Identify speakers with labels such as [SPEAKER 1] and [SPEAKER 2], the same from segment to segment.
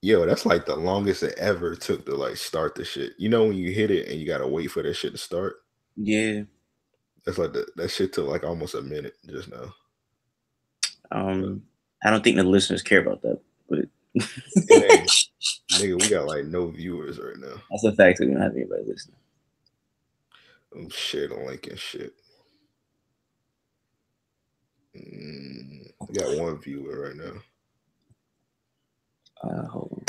[SPEAKER 1] Yo, that's like the longest it ever took to like start the shit. You know when you hit it and you gotta wait for that shit to start?
[SPEAKER 2] Yeah.
[SPEAKER 1] That's like that shit took like almost a minute just now. But
[SPEAKER 2] I don't think the listeners care about that, but
[SPEAKER 1] it ain't nigga, we got like no viewers right now.
[SPEAKER 2] that's a fact that we don't have anybody listening.
[SPEAKER 1] I'm shit on link and shit. We got one viewer right now.
[SPEAKER 2] Hold on.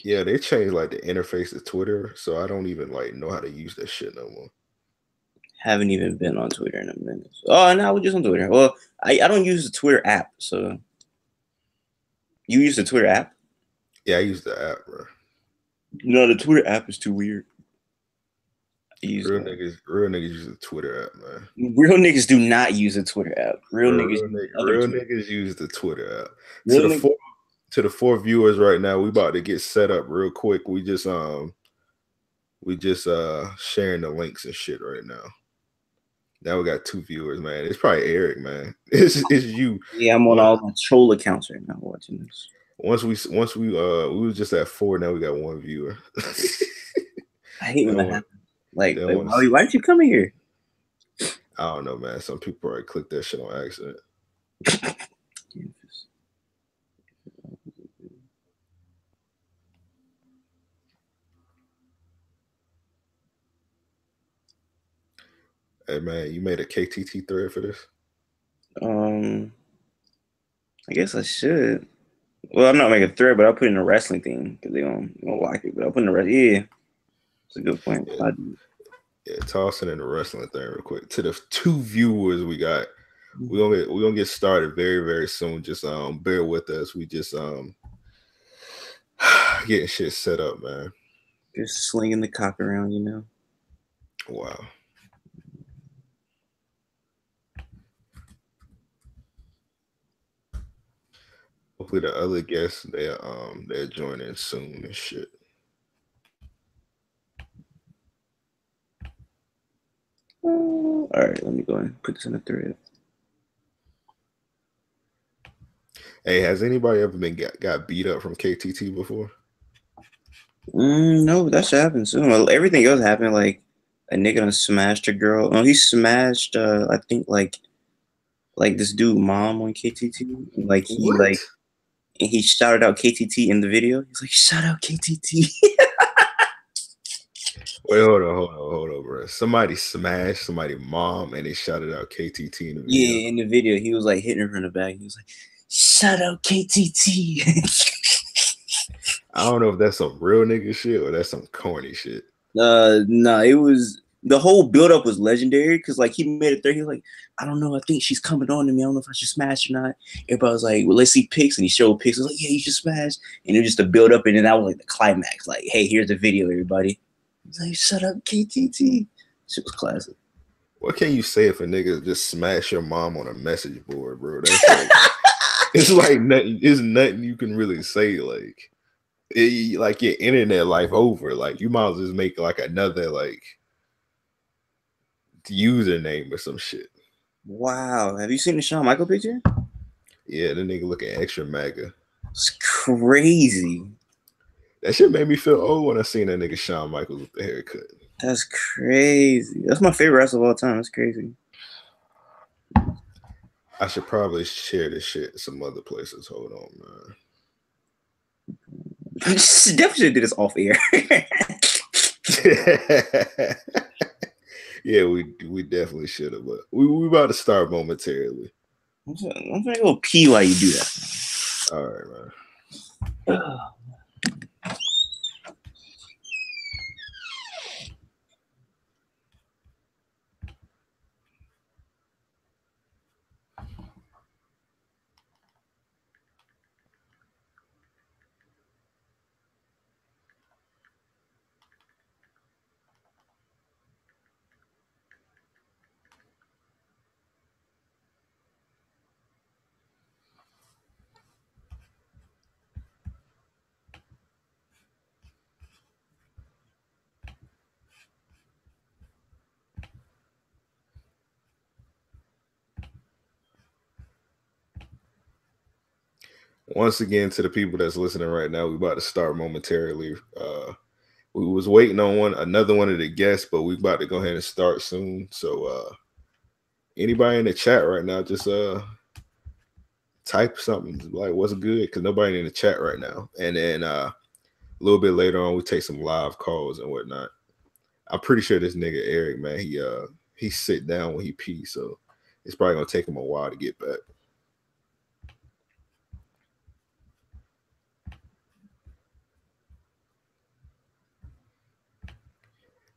[SPEAKER 1] Yeah, they changed like the interface to Twitter, so I don't even like know how to use that shit no more.
[SPEAKER 2] Haven't even been on Twitter in a minute. Oh, no, we're just on Twitter. Well, I don't use the Twitter app, so you use the Twitter app?
[SPEAKER 1] Yeah, I use the app, bro.
[SPEAKER 2] No, the Twitter app is too weird.
[SPEAKER 1] Real niggas use the Twitter app, man.
[SPEAKER 2] Real niggas do not use the Twitter app. Real niggas use other
[SPEAKER 1] Real
[SPEAKER 2] Twitter.
[SPEAKER 1] niggas use the Twitter app.
[SPEAKER 2] Real niggas.
[SPEAKER 1] To the four viewers right now, we about to get set up real quick. We just sharing the links and shit right now. Now we got 2 viewers, man. It's probably Eric, man. It's you.
[SPEAKER 2] Yeah, I'm on all my troll accounts right now watching this.
[SPEAKER 1] Once we was just at 4, now we got 1 viewer.
[SPEAKER 2] I hate when that happens. Like why did you come in here?
[SPEAKER 1] I don't know, man. Some people probably clicked that shit on accident. Hey man, you made a KTT thread for this?
[SPEAKER 2] I guess I should. Well, I'm not making a thread, but I'll put in a wrestling thing because they don't like it. But I'll put in a wrestling. Yeah, it's a good point.
[SPEAKER 1] Yeah, tossing in the wrestling thing real quick. To the 2 viewers we got, we're gonna get started very, very soon. Just bear with us. We just getting shit set up, man.
[SPEAKER 2] Just slinging the cock around, you know.
[SPEAKER 1] Wow. Hopefully the other guests they're joining soon and shit.
[SPEAKER 2] All right, let me go and put this in a thread.
[SPEAKER 1] Hey, has anybody ever been got beat up from KTT before?
[SPEAKER 2] No, that should happen soon. Well, everything else happened. Like a nigga done smashed a girl. No, he smashed. I think like this dude mom on KTT. Like
[SPEAKER 1] What?
[SPEAKER 2] and he shouted out KTT in the video. He's like, shout out KTT.
[SPEAKER 1] Wait, hold on, bro. Somebody smashed somebody's mom and they shouted out KTT in the video.
[SPEAKER 2] Yeah, in the video, he was like hitting her from the back. He was like, shout out KTT.
[SPEAKER 1] I don't know if that's some real nigga shit or that's some corny shit.
[SPEAKER 2] No, it was the whole buildup was legendary because like he made it there. He was like, I don't know, I think she's coming on to me. I don't know if I should smash or not. Everybody was like, well, let's see pics, and he showed pics. I was like, yeah, you should smash. And it was just a build up, and then that was like the climax. Like, hey, here's the video, everybody. He's like, shut up, KTT. Shit was classic.
[SPEAKER 1] What can you say if a nigga just smash your mom on a message board, bro? That's like it's like nothing. It's nothing you can really say. Like like your internet life over. Like you might as well just make like another like username or some shit.
[SPEAKER 2] Wow, have you seen the Shawn Michael picture?
[SPEAKER 1] Yeah, the nigga looking extra MAGA.
[SPEAKER 2] It's crazy.
[SPEAKER 1] That shit made me feel old when I seen that nigga Shawn Michaels with the haircut.
[SPEAKER 2] That's crazy. That's my favorite wrestler of all time. That's crazy.
[SPEAKER 1] I should probably share this shit some other places. Hold on, man.
[SPEAKER 2] Definitely should do this off air.
[SPEAKER 1] Yeah, we definitely should have, but we about to start momentarily.
[SPEAKER 2] I'm gonna go pee while you do that.
[SPEAKER 1] All right, man. Once again, to the people that's listening right now, we about to start momentarily. We was waiting on another one of the guests, but we about to go ahead and start soon. So anybody in the chat right now, just type something like what's good, because nobody in the chat right now. And then a little bit later on, we take some live calls and whatnot. I'm pretty sure this nigga Eric, man, he sit down when he pees, so it's probably gonna take him a while to get back.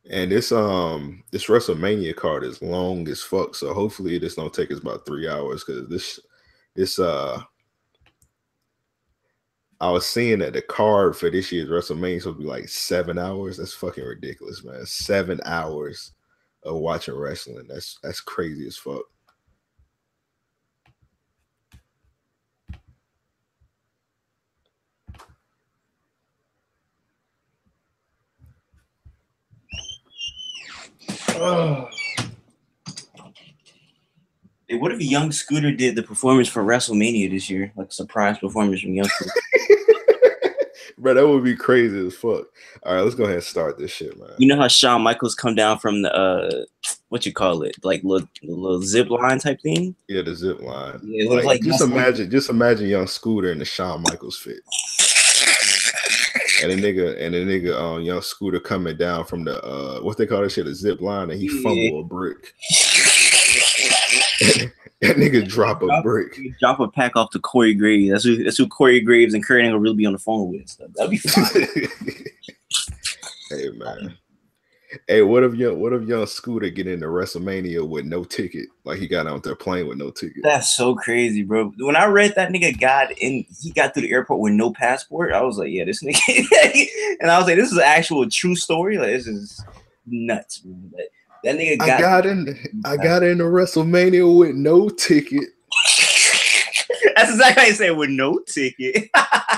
[SPEAKER 1] And this WrestleMania card is long as fuck, so hopefully this don't take us about 3 hours, because this I was seeing that the card for this year's WrestleMania is supposed to be like 7 hours. That's fucking ridiculous, man. 7 hours of watching wrestling. That's crazy as fuck.
[SPEAKER 2] Oh. Hey, what if Young Scooter did the performance for WrestleMania this year? Like a surprise performance from Young Scooter.
[SPEAKER 1] Bro, that would be crazy as fuck. All right, let's go ahead and start this shit, man.
[SPEAKER 2] You know how Shawn Michaels come down from the what you call it, like little zip line type thing?
[SPEAKER 1] Yeah, the zip line.
[SPEAKER 2] Yeah,
[SPEAKER 1] like just imagine Young Scooter in the Shawn Michaels fit. And the nigga Young Scooter coming down from the what they call that shit, a zip line, and he fumble a brick. That nigga drop a brick.
[SPEAKER 2] Drop a pack off to Corey Graves. That's who Corey Graves and Kurt Angle really be on the phone with. So that'd be fun.
[SPEAKER 1] Hey man. Hey, what if Young Scooter get into WrestleMania with no ticket? Like he got out there playing with no ticket.
[SPEAKER 2] That's so crazy, bro. When I read that nigga he got through the airport with no passport, I was like, yeah, this nigga. And I was like, this is an actual true story. Like this is nuts, man. That nigga
[SPEAKER 1] I got into WrestleMania with no ticket.
[SPEAKER 2] That's exactly how you say it, with no ticket.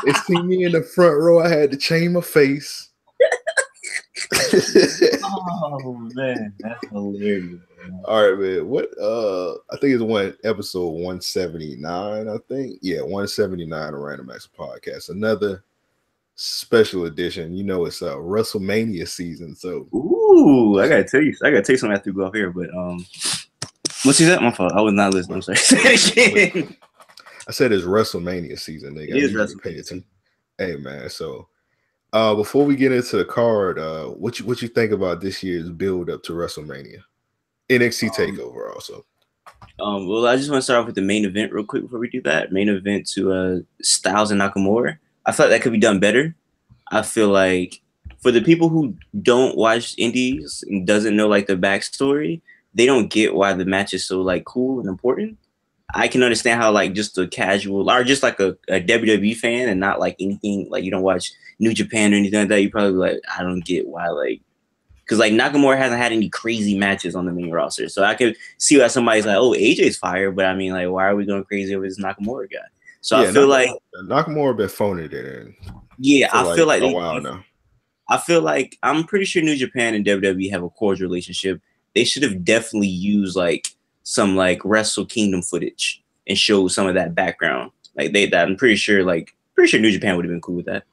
[SPEAKER 1] They see me in the front row. I had to change my face.
[SPEAKER 2] Oh man, that's hilarious. Man.
[SPEAKER 1] All right, man. What I think it's episode 179, I think. Yeah, 179 of Random Acts Podcast. Another special edition. You know, it's WrestleMania season. So
[SPEAKER 2] ooh, I gotta tell you something after we go off here, but what's that? My fault. I was not listening. I'm sorry. Say it again.
[SPEAKER 1] I said it's WrestleMania season, nigga.
[SPEAKER 2] It is WrestleMania.
[SPEAKER 1] Hey man, so before we get into the card, what you think about this year's build up to WrestleMania? NXT Takeover also.
[SPEAKER 2] Well, I just want to start off with the main event real quick before we do that. Main event to Styles and Nakamura. I feel like that could be done better. I feel like for the people who don't watch indies and doesn't know like the backstory, they don't get why the match is so like cool and important. I can understand how like just a casual or just like a WWE fan and not like anything like you don't watch New Japan or anything like that. You probably like, I don't get why like, because like Nakamura hasn't had any crazy matches on the main roster, so I could see why somebody's like, oh, AJ's fire, but I mean like, why are we going crazy over this Nakamura guy? So yeah, I feel like
[SPEAKER 1] Nakamura been phoning it in.
[SPEAKER 2] Yeah, I feel like
[SPEAKER 1] a while now.
[SPEAKER 2] I feel like I'm pretty sure New Japan and WWE have a cordial relationship. They should have definitely used like some like Wrestle Kingdom footage and show some of that background. Like I'm pretty sure New Japan would have been cool with that.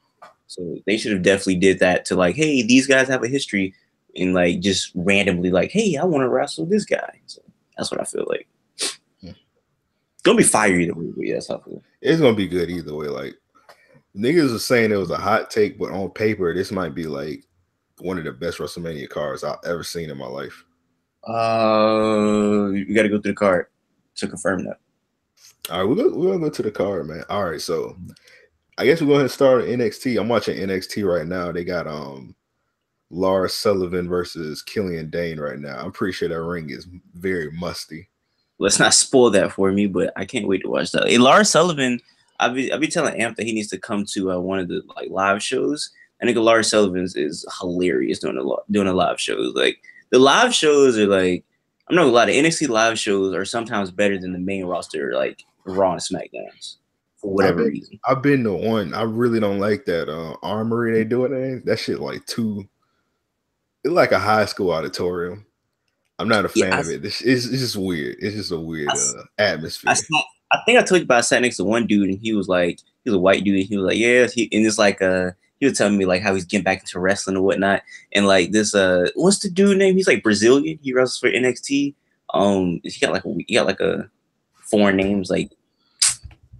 [SPEAKER 2] So they should have definitely did that to like, hey, these guys have a history, and like just randomly like, hey, I want to wrestle this guy. So that's what I feel like. It's gonna be fire either way, but yeah, that's how I feel.
[SPEAKER 1] It's gonna be good either way. Like niggas are saying it was a hot take, but on paper, this might be like one of the best WrestleMania cards I've ever seen in my life.
[SPEAKER 2] You got to go through the card to confirm that.
[SPEAKER 1] All right, we're gonna go to the card, man. All right, so I guess we're going to start NXT. I'm watching NXT right now. They got Lars Sullivan versus Killian Dane right now. I'm pretty sure that ring is very musty.
[SPEAKER 2] Let's not spoil that for me, but I can't wait to watch that. Hey, Lars Sullivan, I'll be telling Amp that he needs to come to one of the like live shows. I think Lars Sullivan is hilarious doing a live shows. Like the live shows are like, I'm not gonna lie, the NXT live shows are sometimes better than the main roster, like Raw and SmackDowns, for whatever reason.
[SPEAKER 1] I've been to one. I really don't like that armory they do it. That shit like it's like a high school auditorium. I'm not a fan of it. It's just weird. It's just a weird atmosphere.
[SPEAKER 2] I think I told you about I sat next to one dude and he was a white dude. And he was like, yeah, and it's like he was telling me like how he's getting back into wrestling and whatnot. And like this what's the dude name? He's like Brazilian. He wrestles for NXT. He got like a foreign names like.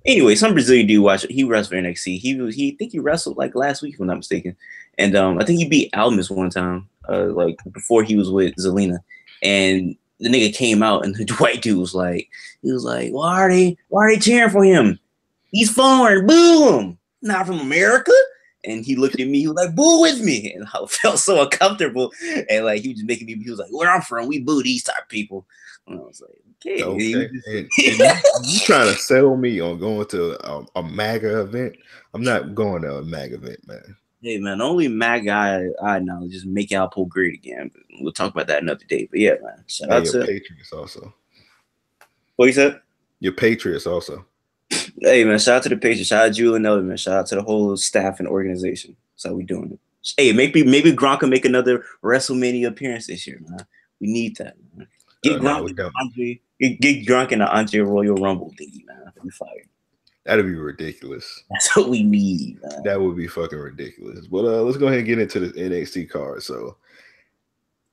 [SPEAKER 2] Anyway, some Brazilian dude he wrestled for NXT. He think he wrestled like last week if I'm not mistaken. And I think he beat Almas one time, like before he was with Zelina. And the nigga came out and the white dude was like, why are they cheering for him? He's foreign, boo him. Not from America. And he looked at me, he was like, boo with me. And I felt so uncomfortable. And like he was just making me, he was like, where I'm from, we boo these type of people. And I was like, okay.
[SPEAKER 1] And you trying to sell me on going to a MAGA event? I'm not going to a MAGA event, man.
[SPEAKER 2] Hey man, the only MAGA I knowledge is make Alpo great again. But we'll talk about that another day. But yeah, man. Shout out to
[SPEAKER 1] Patriots also.
[SPEAKER 2] What you said?
[SPEAKER 1] Your Patriots also.
[SPEAKER 2] Hey man, shout out to the Patriots. Shout out to Julian Elder, man. Shout out to the whole staff and organization. That's how we doing it. Hey, maybe Gronk can make another WrestleMania appearance this year, man. We need that, man. Get Gronk in the Andre Royal Rumble thingy, man. That'd be fire.
[SPEAKER 1] That'd be ridiculous.
[SPEAKER 2] That's what we need, man.
[SPEAKER 1] That would be fucking ridiculous. But let's go ahead and get into the NXT card. So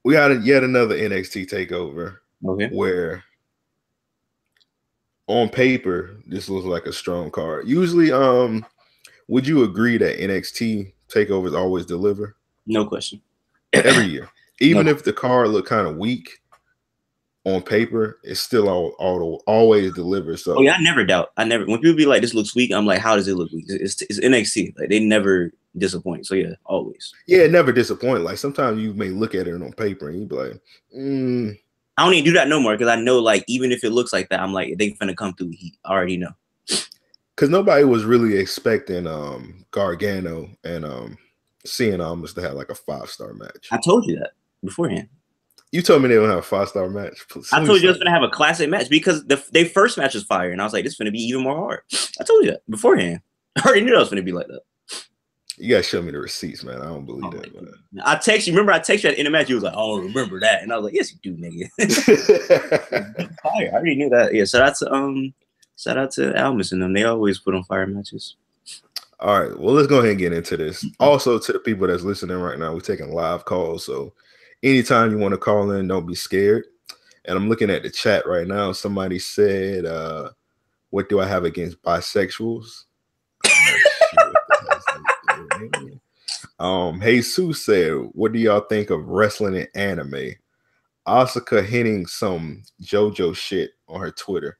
[SPEAKER 1] we got yet another NXT takeover where on paper this looks like a strong card. Usually, would you agree that NXT takeovers always deliver?
[SPEAKER 2] No question.
[SPEAKER 1] Every year. Even if the card look kind of weak on paper, it's still always delivers. So
[SPEAKER 2] I never doubt. When people be like, this looks weak, I'm like, how does it look weak? It's NXT. Like they never disappoint. So yeah, always.
[SPEAKER 1] Yeah, it never disappoint. Like sometimes you may look at it on paper and you be like,
[SPEAKER 2] I don't even do that no more because I know like even if it looks like that, I'm like, they finna come through heat. I already know.
[SPEAKER 1] Because nobody was really expecting Gargano and Cien Almas to have like a 5-star match.
[SPEAKER 2] I told you that beforehand.
[SPEAKER 1] You told me they don't have a 5-star match.
[SPEAKER 2] I told you it was gonna have a classic match because their first match was fire, and I was like, this is gonna be even more hard. I told you that beforehand. I already knew that was gonna be like that.
[SPEAKER 1] You gotta show me the receipts, man. I don't believe that, man.
[SPEAKER 2] I text you. Remember, I text you at the end of the match. You was like, "Oh, remember that?" And I was like, "Yes, you do, nigga." Fire. I already knew that. Yeah. Shout out to Almas and them. They always put on fire matches.
[SPEAKER 1] All right. Well, let's go ahead and get into this. Also, to the people that's listening right now, we're taking live calls. So anytime you want to call in, don't be scared. And I'm looking at the chat right now. Somebody said, what do I have against bisexuals? Jesus said, what do y'all think of wrestling and anime? Asuka hinting some JoJo shit on her Twitter.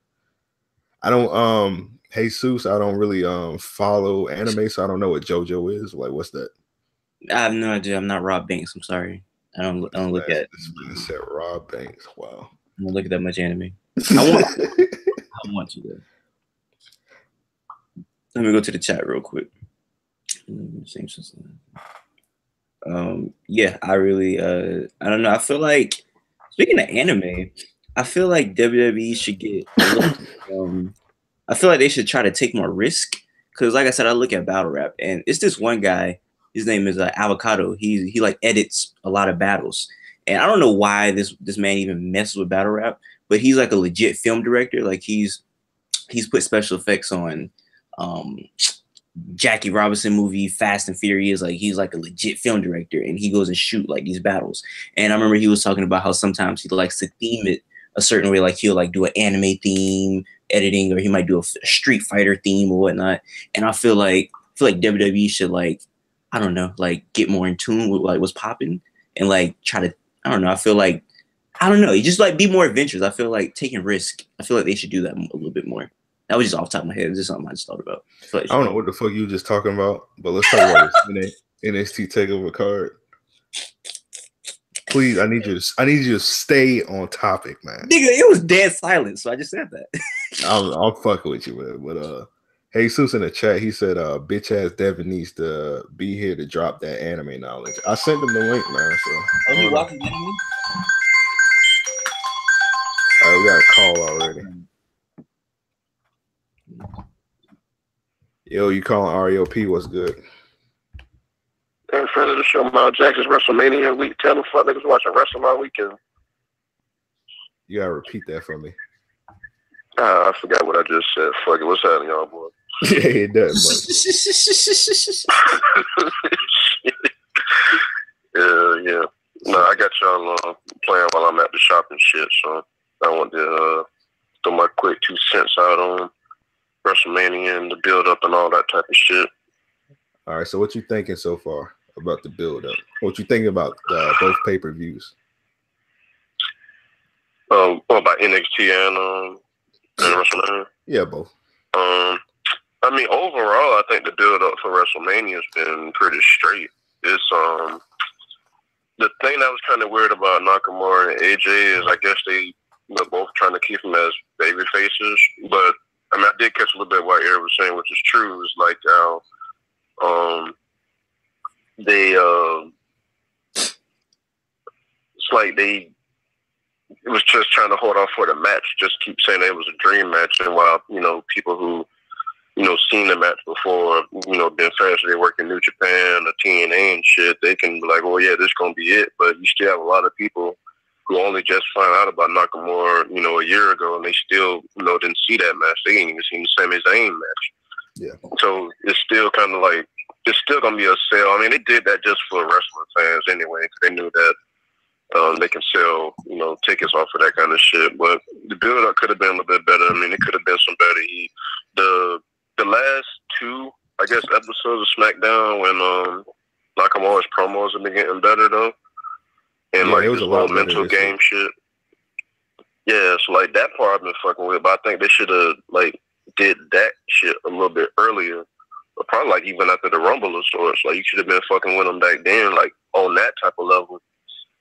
[SPEAKER 1] I don't Jesus, I don't really follow anime, so I don't know what JoJo is. Like, what's that?
[SPEAKER 2] I have no idea. I'm not Rob Banks. I'm sorry. I don't look at.
[SPEAKER 1] This man said Rob Banks. Wow.
[SPEAKER 2] I don't look at that much anime. I want you to. Let me go to the chat real quick. Yeah, I really I don't know. I feel like speaking of anime, I feel like WWE should get I feel like they should try to take more risk because like I said, I look at battle rap and it's this one guy, his name is Avocado. He like edits a lot of battles. And I don't know why this man even messes with battle rap, but he's like a legit film director. Like he's put special effects on Jackie Robinson movie, Fast and Furious. Like he's like a legit film director and he goes and shoot like these battles. And I remember he was talking about how sometimes he likes to theme it a certain way. Like he'll like do an anime theme editing, or he might do a Street Fighter theme or whatnot. And I feel like WWE should like, I don't know, like get more in tune with like what's popping and like try to, I don't know. I feel like, I don't know. You just like be more adventurous. I feel like taking risk. I feel like they should do that a little bit more. That was just off the top of my head. It's just something I just thought about.
[SPEAKER 1] I don't know what the fuck you were just talking about, but let's talk about this NXT Takeover card. Please, I need you to stay on topic, man.
[SPEAKER 2] Nigga, it was dead silent, so I just said that.
[SPEAKER 1] I'm fucking with you, man. But Jesus in the chat, he said, bitch ass Devin needs to be here to drop that anime knowledge. I sent him the link, man. So
[SPEAKER 2] are you watching anime?
[SPEAKER 1] All right, we got a call already. Yo, you calling REOP? What's good?
[SPEAKER 3] And friend of the show, Mount Jackson's WrestleMania week. Tell them fuck niggas watching wrestling all weekend.
[SPEAKER 1] You gotta repeat that for me.
[SPEAKER 3] I forgot what I just said. Fuck it. What's happening, y'all, boy?
[SPEAKER 1] Yeah, it does
[SPEAKER 3] Yeah. No, I got y'all playing while I'm at the shop and shit, so I want to throw my quick 2 cents out on WrestleMania and the build-up and all that type of shit.
[SPEAKER 1] All right, so what you thinking so far about the build-up? What you thinking about both pay-per-views?
[SPEAKER 3] About NXT and WrestleMania?
[SPEAKER 1] Yeah, both.
[SPEAKER 3] I mean, overall, I think the build-up for WrestleMania has been pretty straight. It's the thing that was kind of weird about Nakamura and AJ is I guess they were both trying to keep them as baby faces. But I mean, I did catch a little bit of what Eric was saying, which is true. Is like how it's like it was just trying to hold on for the match, just keep saying it was a dream match, and while people who seen the match before, been fans, they work in New Japan or TNA and shit, they can be like, oh yeah, this gonna be it. But you still have a lot of people who only just find out about Nakamura, a year ago, and they still, didn't see that match. They ain't even seen the Sami Zayn match.
[SPEAKER 1] Yeah.
[SPEAKER 3] So it's still kind of like, it's still gonna be a sale. I mean, they did that just for wrestling fans anyway, because they knew that they can sell, tickets off of that kind of shit. But the build-up could have been a little bit better. I mean, it could have been some better heat. The last 2, I guess, episodes of SmackDown when Nakamura's promos have been getting better though, and like this whole mental game shit. Yeah, so like that part I've been fucking with, but I think they should have like did that shit a little bit earlier, or probably like even after the Rumble of sorts. Like you should have been fucking with them back then, like on that type of level.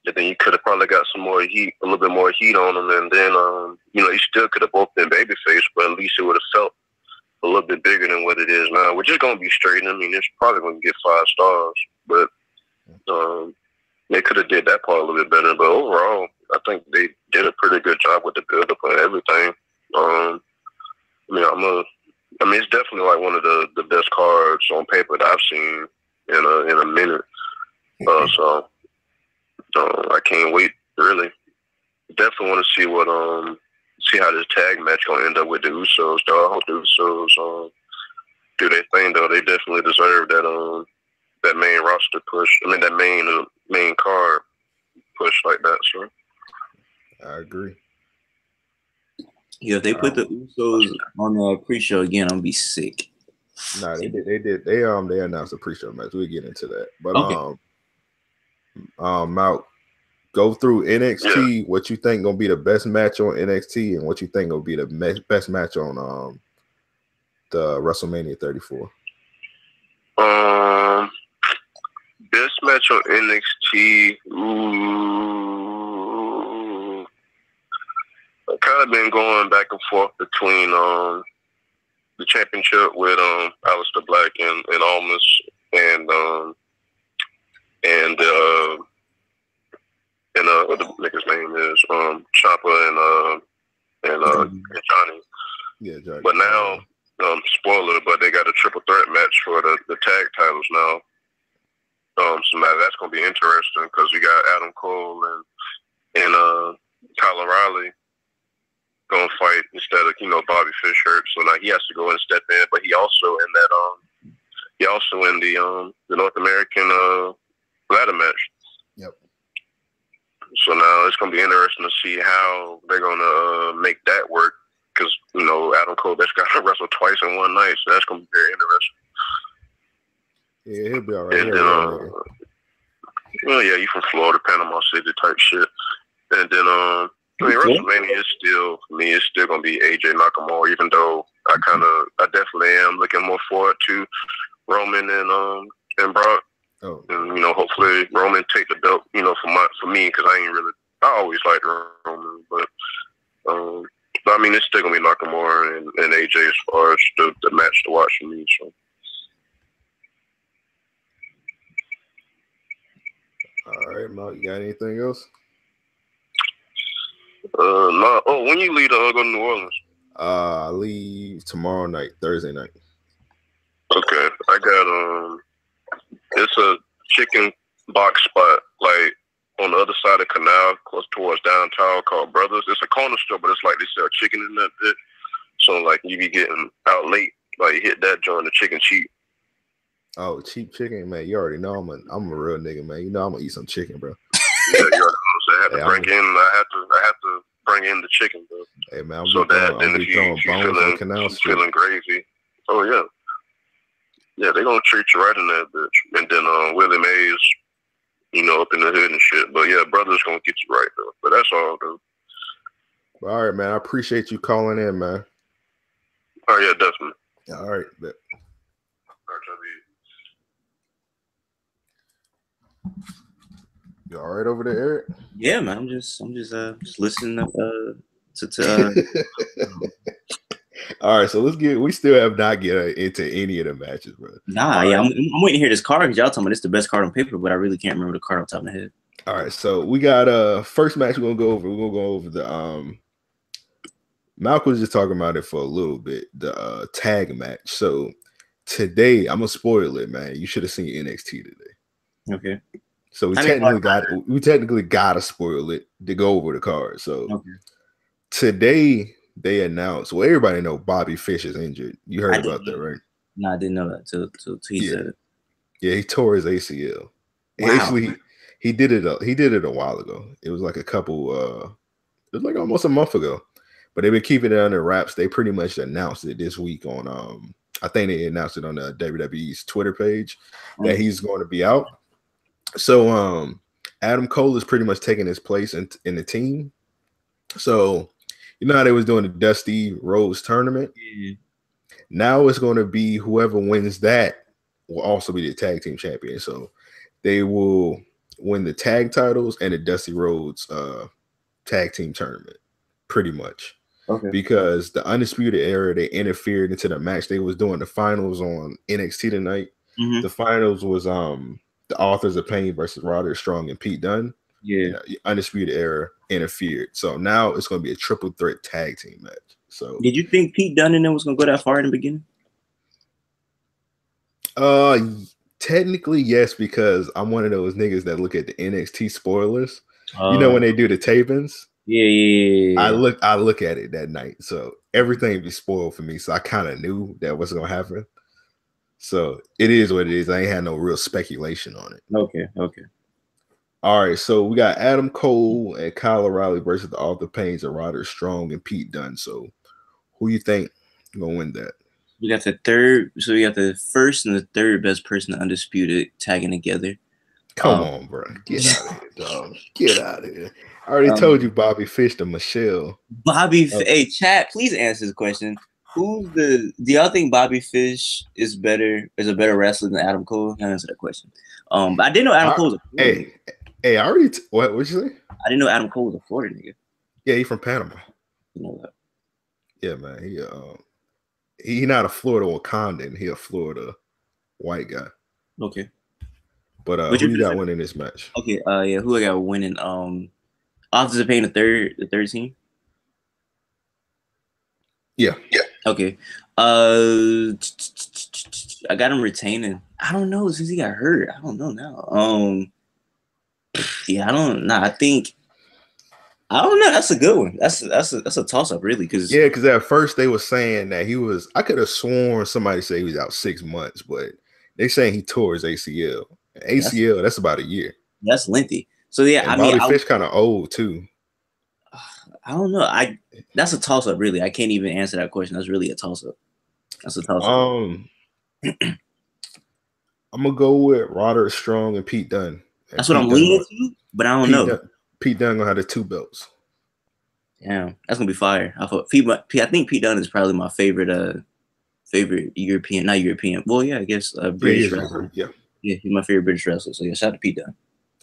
[SPEAKER 3] And then you could have probably got some more heat, a little bit more heat on them, and then you still could have both been babyface, but at least it would have felt a little bit bigger than what it is now, which is going to be straight. I mean, it's probably going to get 5 stars, but they could have did that part a little bit better. But overall, I think they did a pretty good job with the build-up and everything. I mean, it's definitely like one of the best cards on paper that I've seen in a minute. So I can't wait. Really, definitely want to see see how this tag match gonna end up with the Usos. Though I hope the Usos do their thing. Though they definitely deserve that main roster push. I mean, that main card push like that. So
[SPEAKER 1] I agree.
[SPEAKER 2] Yeah, if they put the Usos on the pre-show again, I'm gonna be sick.
[SPEAKER 1] Nah, they did. They announced a pre-show match. We'll get into that. But
[SPEAKER 2] okay.
[SPEAKER 1] Mal, go through NXT. Yeah. What you think gonna be the best match on NXT, and what you think gonna be the best match on the WrestleMania 34?
[SPEAKER 3] Best match on NXT. I've kind of been going back and forth between the championship with Aleister Black and Almas and what the nigga's name is, Ciampa and Johnny.
[SPEAKER 1] Yeah, Johnny.
[SPEAKER 3] But now, spoiler, but they got a triple threat match for the tag titles now. So now that's gonna be interesting because we got Adam Cole and Kyle O'Reilly gonna fight instead of Bobby Fish hurt. So now he has to go and step in, but he also in the North American ladder match.
[SPEAKER 1] Yep.
[SPEAKER 3] So now it's gonna be interesting to see how they're gonna make that work because Adam Cole that's got to wrestle twice in one night, so that's gonna be very interesting.
[SPEAKER 1] Yeah, he'll be all right.
[SPEAKER 3] And then, you from Florida, Panama City type shit. And then I mean, WrestleMania is still for me. It's still gonna be AJ Nakamura, even though I definitely am looking more forward to Roman and Brock.
[SPEAKER 1] Oh.
[SPEAKER 3] And hopefully Roman take the belt. For me, because I always liked Roman, but I mean, it's still gonna be Nakamura and AJ as far as the match to watch for me. So.
[SPEAKER 1] All right, Mark, you got anything else?
[SPEAKER 3] No. Oh, when you leave to go to New Orleans?
[SPEAKER 1] I leave tomorrow night, Thursday night.
[SPEAKER 3] Okay, I got it's a chicken box spot like on the other side of the canal, close towards downtown, called Brothers. It's a corner store, but it's like they sell chicken in that bit. So like you be getting out late, like hit that joint, the chicken cheap.
[SPEAKER 1] Oh, cheap chicken, man. You already know I'm a real nigga, man. You know I'm gonna eat some chicken, bro.
[SPEAKER 3] Yeah, you already know. So I had to bring in the chicken, bro.
[SPEAKER 1] Hey man,
[SPEAKER 3] so that then if you feeling gravy, oh yeah. Yeah, they gonna treat you right in that bitch. And then Willie Mays, you know, up in the hood and shit. But yeah, brother's gonna get you right though. But that's all, dude.
[SPEAKER 1] All right, man. I appreciate you calling in, man.
[SPEAKER 3] Oh yeah, definitely.
[SPEAKER 1] All right, bet. You all right over there, Eric?
[SPEAKER 2] Yeah, man. I'm just listening to
[SPEAKER 1] All right, so we still have not get into any of the matches, bro.
[SPEAKER 2] Nah, yeah, I'm waiting to hear this card because y'all talking about it's the best card on paper, but I really can't remember the card off the top of my head.
[SPEAKER 1] All right, so we got first match we're gonna go over. We're gonna go over the Malcolm was just talking about it for a little bit, the tag match. So today, I'm gonna spoil it, man. You should have seen NXT today.
[SPEAKER 2] Okay.
[SPEAKER 1] So we technically gotta spoil it to go over the card. So today they announced. Well, everybody know Bobby Fish is injured. You heard about that, right?
[SPEAKER 2] No, I didn't know that till he said it.
[SPEAKER 1] Yeah, he tore his ACL.
[SPEAKER 2] Wow.
[SPEAKER 1] Actually, he did it a while ago. It was like it was like almost a month ago. But they've been keeping it under wraps. They pretty much announced it this week on I think they announced it on the WWE's Twitter page that he's going to be out. So Adam Cole is pretty much taking his place in the team. So you know how they was doing the Dusty Rhodes tournament?
[SPEAKER 2] Yeah.
[SPEAKER 1] Now it's going to be whoever wins that will also be the tag team champion. So they will win the tag titles and the Dusty Rhodes tag team tournament, pretty much.
[SPEAKER 2] Okay.
[SPEAKER 1] Because the Undisputed Era, they interfered into the match. They was doing the finals on NXT tonight.
[SPEAKER 2] Mm-hmm.
[SPEAKER 1] The finals was the Authors of Pain versus Roderick Strong and Pete Dunne.
[SPEAKER 2] Yeah.
[SPEAKER 1] The Undisputed Era interfered. So now it's going to be a triple threat tag team match. So
[SPEAKER 2] did you think Pete Dunne and them was going to go that far in the beginning?
[SPEAKER 1] Technically, yes, because I'm one of those niggas that look at the NXT spoilers. You know when they do the tapings?
[SPEAKER 2] Yeah.
[SPEAKER 1] I look at it that night. So everything be spoiled for me. So I kind of knew that was going to happen. So it is what it is. I ain't had no real speculation on it.
[SPEAKER 2] Okay.
[SPEAKER 1] All right, so we got Adam Cole and Kyle O'Reilly versus the Author Pains and Roderick Strong and Pete Dunne. So who you think gonna win that?
[SPEAKER 2] We got the third. So we got the first and the third best person to Undisputed tagging together.
[SPEAKER 1] Come on, bro. Get out of here, dog. Get out of here. I already told you Bobby Fish to Michelle.
[SPEAKER 2] Hey, chat, please answer this question. Do y'all think Bobby Fish is a better wrestler than Adam Cole? Y'all answer that question. But I didn't know Adam Cole was a Florida nigga.
[SPEAKER 1] Hey, I already what'd you say?
[SPEAKER 2] I didn't know Adam Cole was a Florida nigga.
[SPEAKER 1] Yeah, he's from Panama.
[SPEAKER 2] You know that.
[SPEAKER 1] Yeah, man. He not a Florida Wakandan. He a Florida white guy.
[SPEAKER 2] Okay.
[SPEAKER 1] But who you got winning this match?
[SPEAKER 2] Okay, yeah, who I got winning? Authors of Pain, the third team.
[SPEAKER 1] Yeah.
[SPEAKER 2] Okay. I got him retaining. I don't know since he got hurt. I don't know now. Yeah, I don't know. I don't know. That's a good one. That's a toss up, really. Because
[SPEAKER 1] at first they were saying that he was. I could have sworn somebody said he was out 6 months, but they saying he tore his ACL. ACL, that's about a year.
[SPEAKER 2] That's lengthy. So yeah,
[SPEAKER 1] and Bobby Fish kind of old too.
[SPEAKER 2] I don't know. That's a toss up, really. I can't even answer that question. That's really a toss up. That's a toss up.
[SPEAKER 1] I'm gonna go with Roderick Strong and Pete Dunne.
[SPEAKER 2] That's what I'm leaning to, but I don't know.
[SPEAKER 1] Pete Dunne gonna have the 2 belts.
[SPEAKER 2] Damn, that's gonna be fire. I think Pete Dunne is probably my favorite European, not European. Well, yeah, I guess British wrestler. Yeah, he's my favorite British wrestler. So yeah, shout out to Pete Dunne.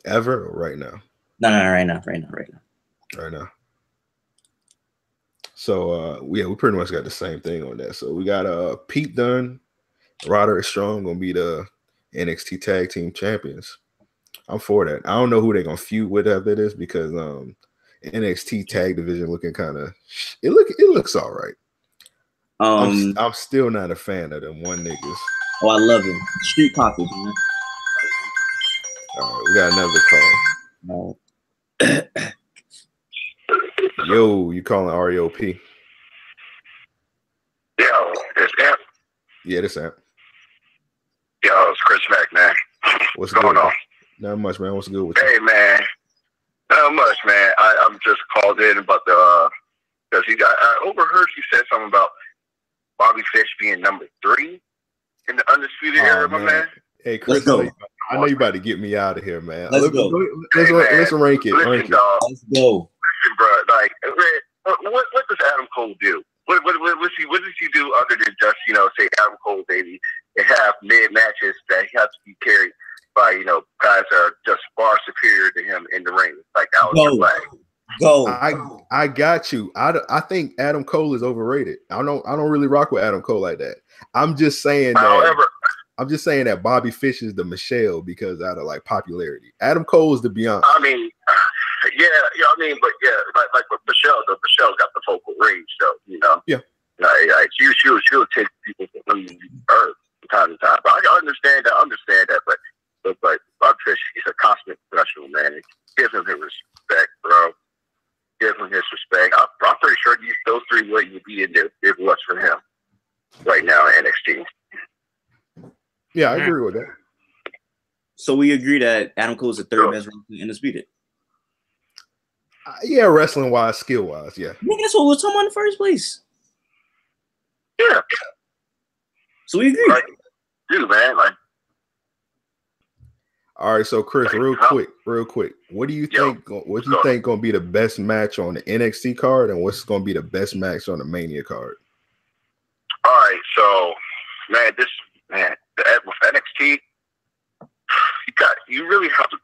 [SPEAKER 1] Ever or right now?
[SPEAKER 2] No, right now.
[SPEAKER 1] Right now. So we pretty much got the same thing on that. So we got Pete Dunne, Roderick Strong gonna be the NXT Tag Team Champions. I'm for that. I don't know who they're gonna feud with after this because NXT Tag Division looking kind of it looks all right. I'm still not a fan of them one niggas.
[SPEAKER 2] Oh, I love him. Street Poppers, man.
[SPEAKER 1] All right, we got another call. Yo, you calling REOP? Yeah, this Sam.
[SPEAKER 3] Yo, it's Chris Mack, man.
[SPEAKER 1] What's
[SPEAKER 3] going on?
[SPEAKER 1] Not much, man. What's good with you?
[SPEAKER 3] Hey, man. Not much, man. I'm just called in about the because I overheard you said something about Bobby Fish being number 3 in the Undisputed Era, my man.
[SPEAKER 1] Hey, Chris, I know you about to get me out of here, man.
[SPEAKER 2] Let's go.
[SPEAKER 1] Let's rank it.
[SPEAKER 3] Listen, dog.
[SPEAKER 2] Let's go.
[SPEAKER 3] Listen, bro. Like, what does Adam Cole do? What does he do other than just, say Adam Cole, baby, and have mid matches that he has to be carried by, guys that are just far superior to him in the ring, like Aleister Black.
[SPEAKER 2] Go.
[SPEAKER 1] I got you. I think Adam Cole is overrated. I don't really rock with Adam Cole like that. I'm just saying that Bobby Fish is the Michelle because out of like popularity. Adam Cole is the Beyonce.
[SPEAKER 3] I mean, like with Michelle, Michelle's got the vocal range, so
[SPEAKER 1] Yeah.
[SPEAKER 3] Like she'll take people from earth from time to time. But I understand that, but Bobby Fish, he's a consummate professional, man. Give him his respect, bro. Give him his respect. I'm pretty sure those 3 would be in there if it was for him right now in NXT.
[SPEAKER 1] Yeah, I agree with that.
[SPEAKER 2] So we agree that Adam Cole is the 3rd best wrestler in Undisputed.
[SPEAKER 1] Yeah, wrestling wise, skill wise, yeah.
[SPEAKER 2] I think that's what we were talking about in the first place.
[SPEAKER 3] Yeah.
[SPEAKER 2] So we agree.
[SPEAKER 3] Like, dude, man, like.
[SPEAKER 1] All right, so Chris, real quick, what do you think? What do you think gonna be the best match on the NXT card, and what's gonna be the best match on the Mania card?
[SPEAKER 3] All right, so with NXT, you really have to.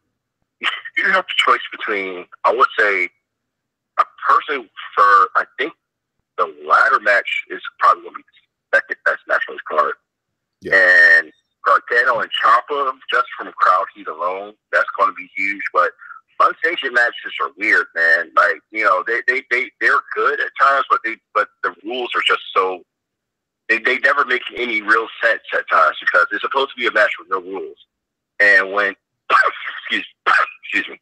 [SPEAKER 3] You have the choice between, I would say, a person for, I think the latter match is probably going to be the second best match on his card. Yeah. And Gargano and Ciampa, just from crowd heat alone, that's going to be huge. But unsanctioned matches are weird, man. Like, they're good at times, but the rules are just so, they never make any real sense at times because it's supposed to be a match with no rules. And when excuse me.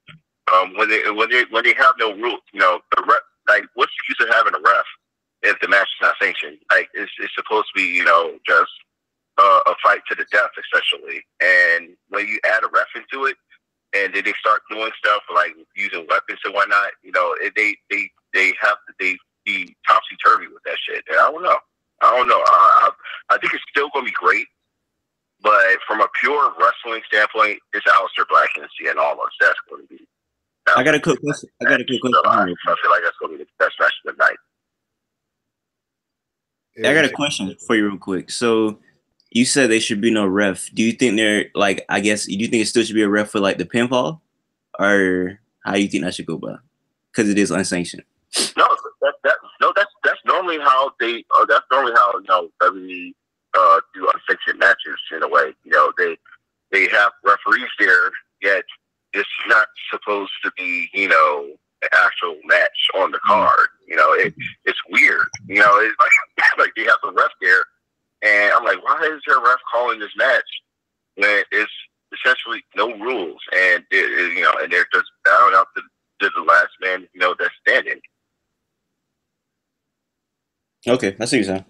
[SPEAKER 3] When they have no rules, the ref, like, what's the use of having a ref if the match is not sanctioned? Like, it's supposed to be, just a fight to the death, essentially. And when you add a ref into it, and then they start doing stuff like using weapons and whatnot, they be topsy turvy with that shit. And I don't know. I think it's still going to be great. But from a pure wrestling standpoint, it's Aleister Black and Cien Almas. That's going to be.
[SPEAKER 2] I got a quick question.
[SPEAKER 3] So I feel like that's going to be the best match of the night.
[SPEAKER 2] I got a question for you real quick. So you said there should be no ref. Do you think do you think it still should be a ref for like the pinfall? Or how do you think that should go by? Because it is unsanctioned.
[SPEAKER 3] No, that's normally how WWE do unsanctioned matches in a way. They have referees there, yet it's not supposed to be, an actual match on the card. It's weird. It's like they have the ref there, and I'm like, why is there a ref calling this match when it's essentially no rules, and and they're just down out to the last man, that's standing.
[SPEAKER 2] Okay, I see what you're saying.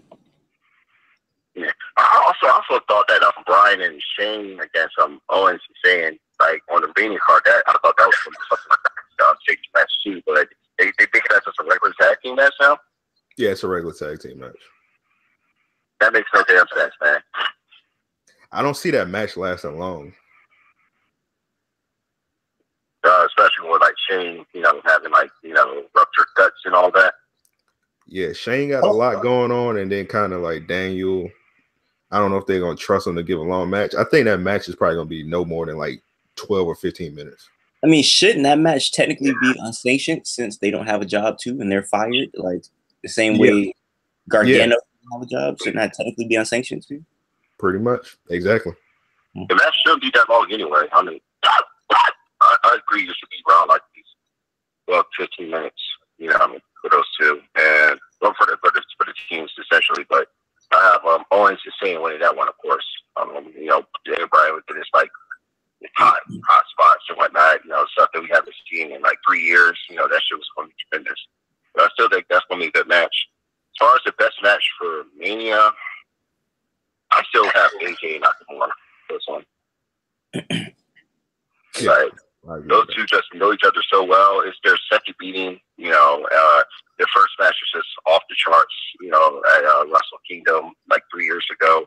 [SPEAKER 3] Yeah. I also thought that Bryan and Shane against Owens and Zayn, like on the Mania card, that I thought that was something like that stage match too. But they think that's just a regular tag team match now.
[SPEAKER 1] Yeah, it's a regular tag team match.
[SPEAKER 3] That makes no damn sense, man.
[SPEAKER 1] I don't see that match lasting long.
[SPEAKER 3] Especially with like Shane, having like ruptured guts and all that.
[SPEAKER 1] Yeah, Shane got a lot going on, and then kind of like Daniel. I don't know if they're gonna trust him to give a long match. I think that match is probably gonna be no more than like 12 or 15 minutes.
[SPEAKER 2] I mean, shouldn't that match technically be unsanctioned since they don't have a job too and they're fired? Like the same way Gargano doesn't have a job, shouldn't that technically be unsanctioned too?
[SPEAKER 1] Pretty much, exactly.
[SPEAKER 3] The match shouldn't be that long anyway. I mean, I agree. It should be around like these 15 minutes. For those two, and for the teams essentially. But I have Owens and Zayn winning that one, of course. Everybody with this like hot spots and whatnot. Stuff that we haven't seen in like 3 years. That shit was going to be tremendous. But I still think that's going to be a good match. As far as the best match for Mania, I Like those two just know each other so well. It's their second meeting. Their first match was just off the charts. At Wrestle Kingdom like 3 years ago.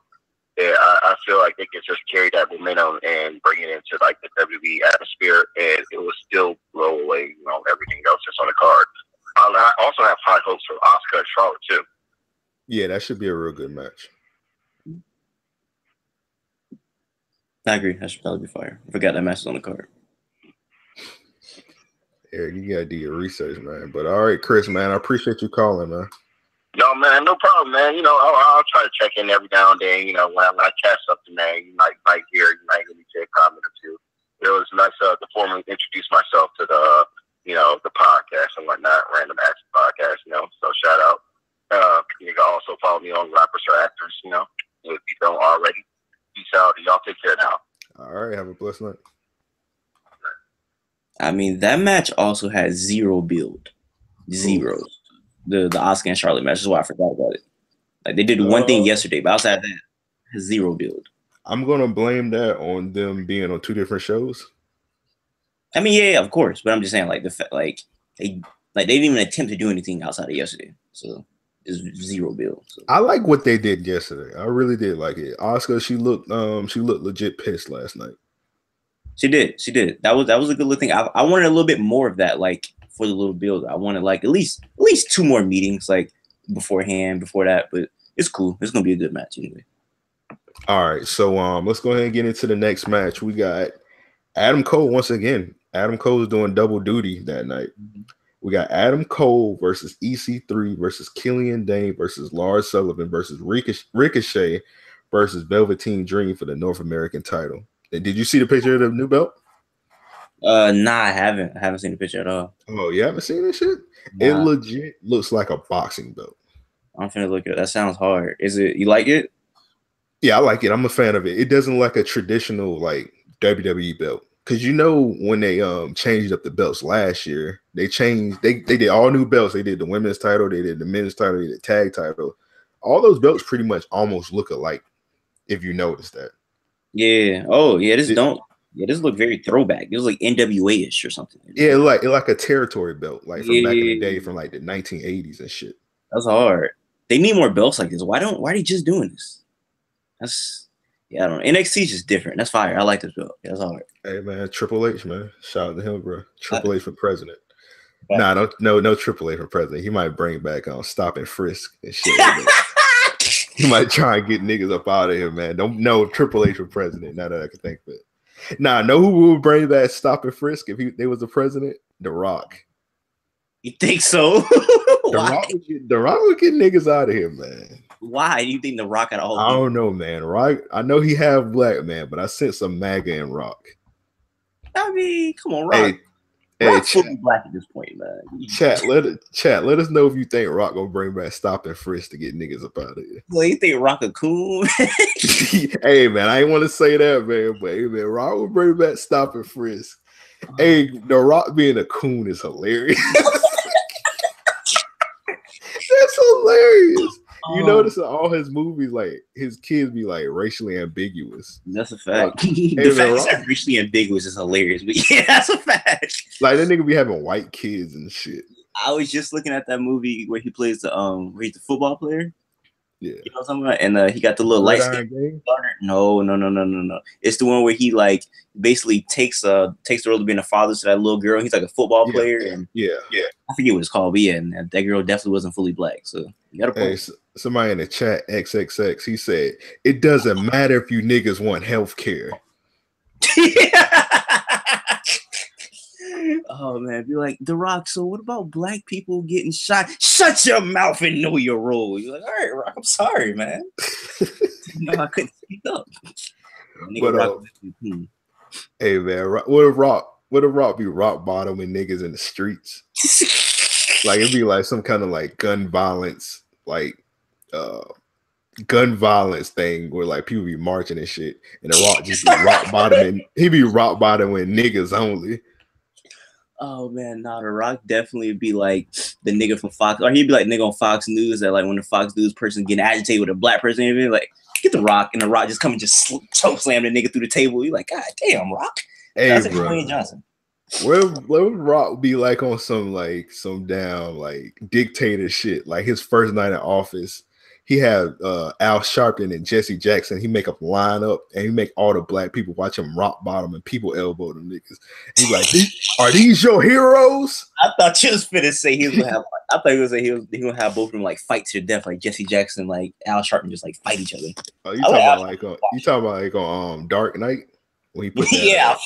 [SPEAKER 3] Yeah, I feel like they could just carry that momentum and bring it into like the WWE atmosphere, and it will still blow away, everything else that's on the card. I also have high hopes for Asuka and Charlotte too.
[SPEAKER 1] Yeah, that should be a real good match.
[SPEAKER 2] I agree. That should probably be fire. I forgot that match is on the card.
[SPEAKER 1] Eric, you gotta do your research, man. But all right, Chris, man, I appreciate you calling, man.
[SPEAKER 3] No, man, no problem, man. I'll try to check in every now and then. When I catch something, man, you might hear, you might give me a comment or two. It was nice to formally introduce myself to the, the podcast and whatnot, Random Acts Podcast. So shout out. You can also follow me on Rappers or Actors. If you don't already. Peace out. Y'all take care now.
[SPEAKER 1] All right, have a blessed night.
[SPEAKER 2] I mean, that match also had zero build, zero. The Asuka and Charlotte match is why I forgot about it. Like they did one thing yesterday, but outside that, has zero build.
[SPEAKER 1] I'm gonna blame that on them being on two different shows.
[SPEAKER 2] I mean, yeah, of course, but I'm just saying, like they didn't even attempt to do anything outside of yesterday, so it's zero build. So.
[SPEAKER 1] I like what they did yesterday. I really did like it. Asuka, she looked legit pissed last night.
[SPEAKER 2] She did. That was a good little thing. I wanted a little bit more of that, like. For the little build, I wanted like at least 2 more meetings like before that, but it's cool. It's gonna be a good match anyway.
[SPEAKER 1] All right, so let's go ahead and get into the next match. We got Adam Cole once again. Adam Cole is doing double duty that night. We got Adam Cole versus EC3 versus Killian Dane versus Lars Sullivan versus Ricochet versus Velveteen Dream for the North American title. Did you see the picture of the new belt?
[SPEAKER 2] Nah, I haven't. I haven't seen the picture at all.
[SPEAKER 1] Oh, you haven't seen this shit? Nah. It legit looks like a boxing belt.
[SPEAKER 2] I'm finna look at it. That sounds hard. Is it? You like it?
[SPEAKER 1] Yeah, I like it. I'm a fan of it. It doesn't look like a traditional like WWE belt. Cause when they changed up the belts last year, they did all new belts. They did the women's title, they did the men's title, they did the tag title. All those belts pretty much almost look alike, if you notice that.
[SPEAKER 2] Yeah. Oh, yeah. This look very throwback. It was like NWA-ish or something.
[SPEAKER 1] Yeah, like a territory belt, like from back in the day, from like the 1980s and shit.
[SPEAKER 2] That's hard. They need more belts like this. Why are they just doing this? I don't know. NXT is just different. That's fire. I like this belt. That's hard.
[SPEAKER 1] Hey man, Triple H, man. Shout out to him, bro. Triple H for president. Nah, no Triple H for president. He might bring back stop and frisk and shit. He might try and get niggas up out of here, man. No Triple H for president. Now that I can think of it. Nah, know who would bring that stop and frisk if they was the president? The Rock.
[SPEAKER 2] You think so?
[SPEAKER 1] The Rock would get niggas out of here, man.
[SPEAKER 2] Why do you think The Rock at all?
[SPEAKER 1] I don't know, man. Rock, I know he half black, man, but I sense some MAGA in Rock.
[SPEAKER 2] I mean, come on, Rock. Rock's fully black at this point, man.
[SPEAKER 1] Chat, let us know if you think Rock gonna bring back stop and frisk to get niggas up out of here.
[SPEAKER 2] Well, you think Rock a coon?
[SPEAKER 1] Hey man, I ain't want to say that, man, but hey man, Rock will bring back stop and frisk. Hey, The Rock being a coon is hilarious. That's hilarious. You notice in all his movies, like his kids be like racially ambiguous.
[SPEAKER 2] That's a fact. The fact that racially ambiguous is hilarious, but yeah, that's a fact.
[SPEAKER 1] Like that nigga be having white kids and shit.
[SPEAKER 2] I was just looking at that movie where he plays where he's the football player.
[SPEAKER 1] Yeah,
[SPEAKER 2] you know what I'm talking about? And he got the little light skin. No. It's the one where he like basically takes the role of being a father to that little girl. He's like a football player, and
[SPEAKER 1] yeah.
[SPEAKER 2] I forget what it's called, but yeah, and that girl definitely wasn't fully black. So you got a point.
[SPEAKER 1] Hey, somebody in the chat, XXX, he said it doesn't matter if you niggas want health care.
[SPEAKER 2] Oh man, be like The Rock. So what about black people getting shot? Shut your mouth and know your role. You're like, all right, Rock. I'm sorry, man. No, I couldn't speak up.
[SPEAKER 1] But hey man, what if Rock be rock bottoming niggas in the streets? Like it'd be like some kind of like gun violence thing where like people be marching and shit, and The Rock just be rock bottoming. He be rock bottoming niggas only.
[SPEAKER 2] Oh man, nah, The Rock definitely be like the nigga from Fox, or he'd be like nigga on Fox News that like when the Fox News person getting agitated with a black person, he'd be like, get the Rock, and the Rock just come and just choke slam the nigga through the table. You're like, God damn, Rock.
[SPEAKER 1] Hey,
[SPEAKER 2] that's
[SPEAKER 1] bro.
[SPEAKER 2] Dwayne Johnson.
[SPEAKER 1] Where would Rock be like on some down like dictator shit? Like his first night in office, he had Al Sharpton and Jesse Jackson. He make up line up and he make all the black people watch him rock bottom and people elbow them niggas. He's like, are these your heroes?
[SPEAKER 2] I thought you was finna say he was gonna have. I thought he was gonna have both of them like fight to the death, like Jesse Jackson, like Al Sharpton, just like fight each other.
[SPEAKER 1] Oh, you talking about on Dark Knight? When he put that
[SPEAKER 2] yeah,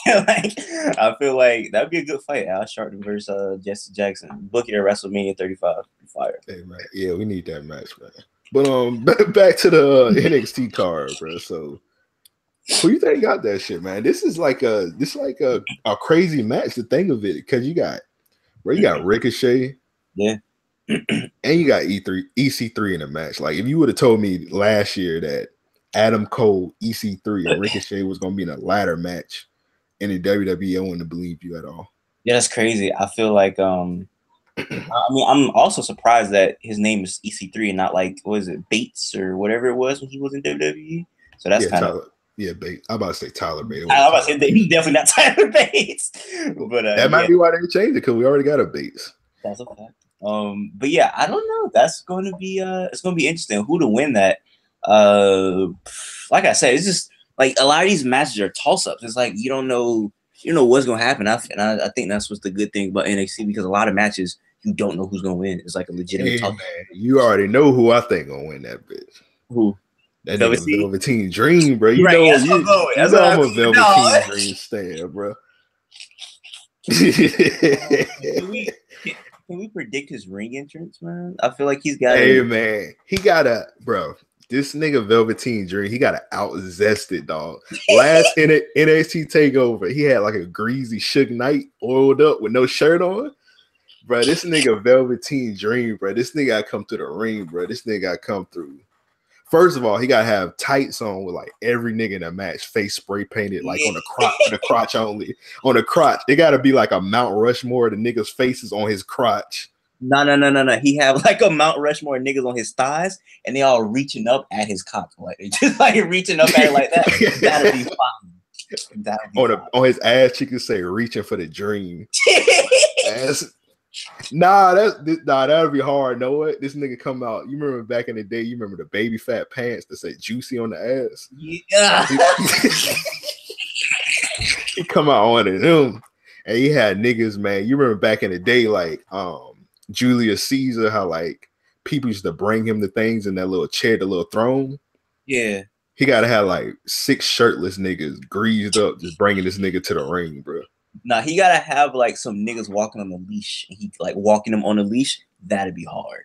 [SPEAKER 2] I feel like that'd be a good fight. Al Sharpton versus Jesse Jackson. Book it at WrestleMania 35. Fire.
[SPEAKER 1] Hey man, yeah, we need that match, man. But back to the NXT card, bro. So who you think got that shit, man? This is like a crazy match. The thing of it, because you got Ricochet,
[SPEAKER 2] yeah,
[SPEAKER 1] and you got EC3 in the match. Like if you would have told me last year that Adam Cole, EC3, and Ricochet was gonna be in a ladder match in the WWE, I wouldn't have believed you at all.
[SPEAKER 2] Yeah, that's crazy. I feel like I mean, I'm also surprised that his name is EC3 and not like what is it, Bates or whatever it was when he was in WWE. So that's kind of
[SPEAKER 1] Bates. I'm about to say Tyler Bates.
[SPEAKER 2] I'm about to say that he's definitely not Tyler Bates. But
[SPEAKER 1] that might be why they changed it, because we already got a Bates.
[SPEAKER 2] That's a fact. But yeah, I don't know. That's going to be it's going to be interesting who to win that. Like I said, it's just like a lot of these matches are toss-ups. It's like you don't know what's gonna happen. I think that's what's the good thing about NXT, because a lot of matches you don't know who's gonna win. It's like a legitimate toss-up.
[SPEAKER 1] You already know who I think gonna win that bitch.
[SPEAKER 2] Who?
[SPEAKER 1] That Velveteen Dream, bro. You
[SPEAKER 2] right,
[SPEAKER 1] know,
[SPEAKER 2] that's what
[SPEAKER 1] I'm a Velveteen Dream stan, bro.
[SPEAKER 2] Can we predict his ring entrance, man? I feel like he's got.
[SPEAKER 1] Hey, man, he got a bro. This nigga Velveteen Dream, he got to out-zest it, dog. Last NXT Takeover, he had like a greasy Suge Knight oiled up with no shirt on. Bro, this nigga Velveteen Dream, bro. This nigga got to come to the ring, bro. This nigga got to come through. First of all, he got to have tights on with like every nigga in the match, face spray painted, like on the crotch only. On the crotch. It got to be like a Mount Rushmore. The nigga's face is on his crotch.
[SPEAKER 2] No. He have like a Mount Rushmore niggas on his thighs, and they all reaching up at his cock, like they just like reaching up at it like that. That'd be fine.
[SPEAKER 1] On his ass, you could say reaching for the dream. That'd be hard. Know what? This nigga come out. You remember back in the day? You remember the baby fat pants that say juicy on the ass?
[SPEAKER 2] Yeah.
[SPEAKER 1] He come out on it, and he had niggas, man. You remember back in the day, like Julius Caesar, how like people used to bring him the things in that little chair, the little throne.
[SPEAKER 2] Yeah.
[SPEAKER 1] He got to have like 6 shirtless niggas greased up, just bringing this nigga to the ring, bro.
[SPEAKER 2] Nah, he got to have like some niggas walking on the leash, and he like walking them on the leash. That'd be hard.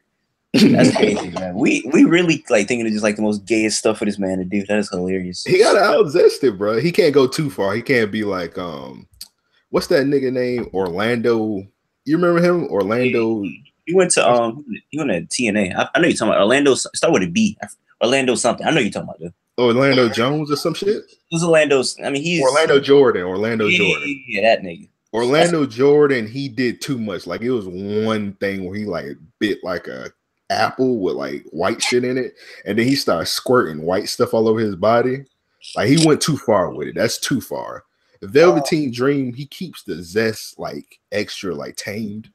[SPEAKER 2] That's crazy, man. We really like thinking of just like the most gayest stuff for this man to do. That is hilarious.
[SPEAKER 1] He got to out-zest it, bro. He can't go too far. He can't be like what's that nigga name? Orlando. You remember him? Orlando.
[SPEAKER 2] He went to TNA. I know you're talking about Orlando. Start with a B. Orlando something. I know you're talking about though.
[SPEAKER 1] Orlando Jones or some shit.
[SPEAKER 2] It was Orlando's. I mean, he's
[SPEAKER 1] Orlando Jordan.
[SPEAKER 2] Yeah, that nigga.
[SPEAKER 1] Orlando Jordan. He did too much. Like it was one thing where he like bit like a apple with like white shit in it, and then he started squirting white stuff all over his body. Like he went too far with it. That's too far. The Velveteen Dream, he keeps the zest like extra like tamed.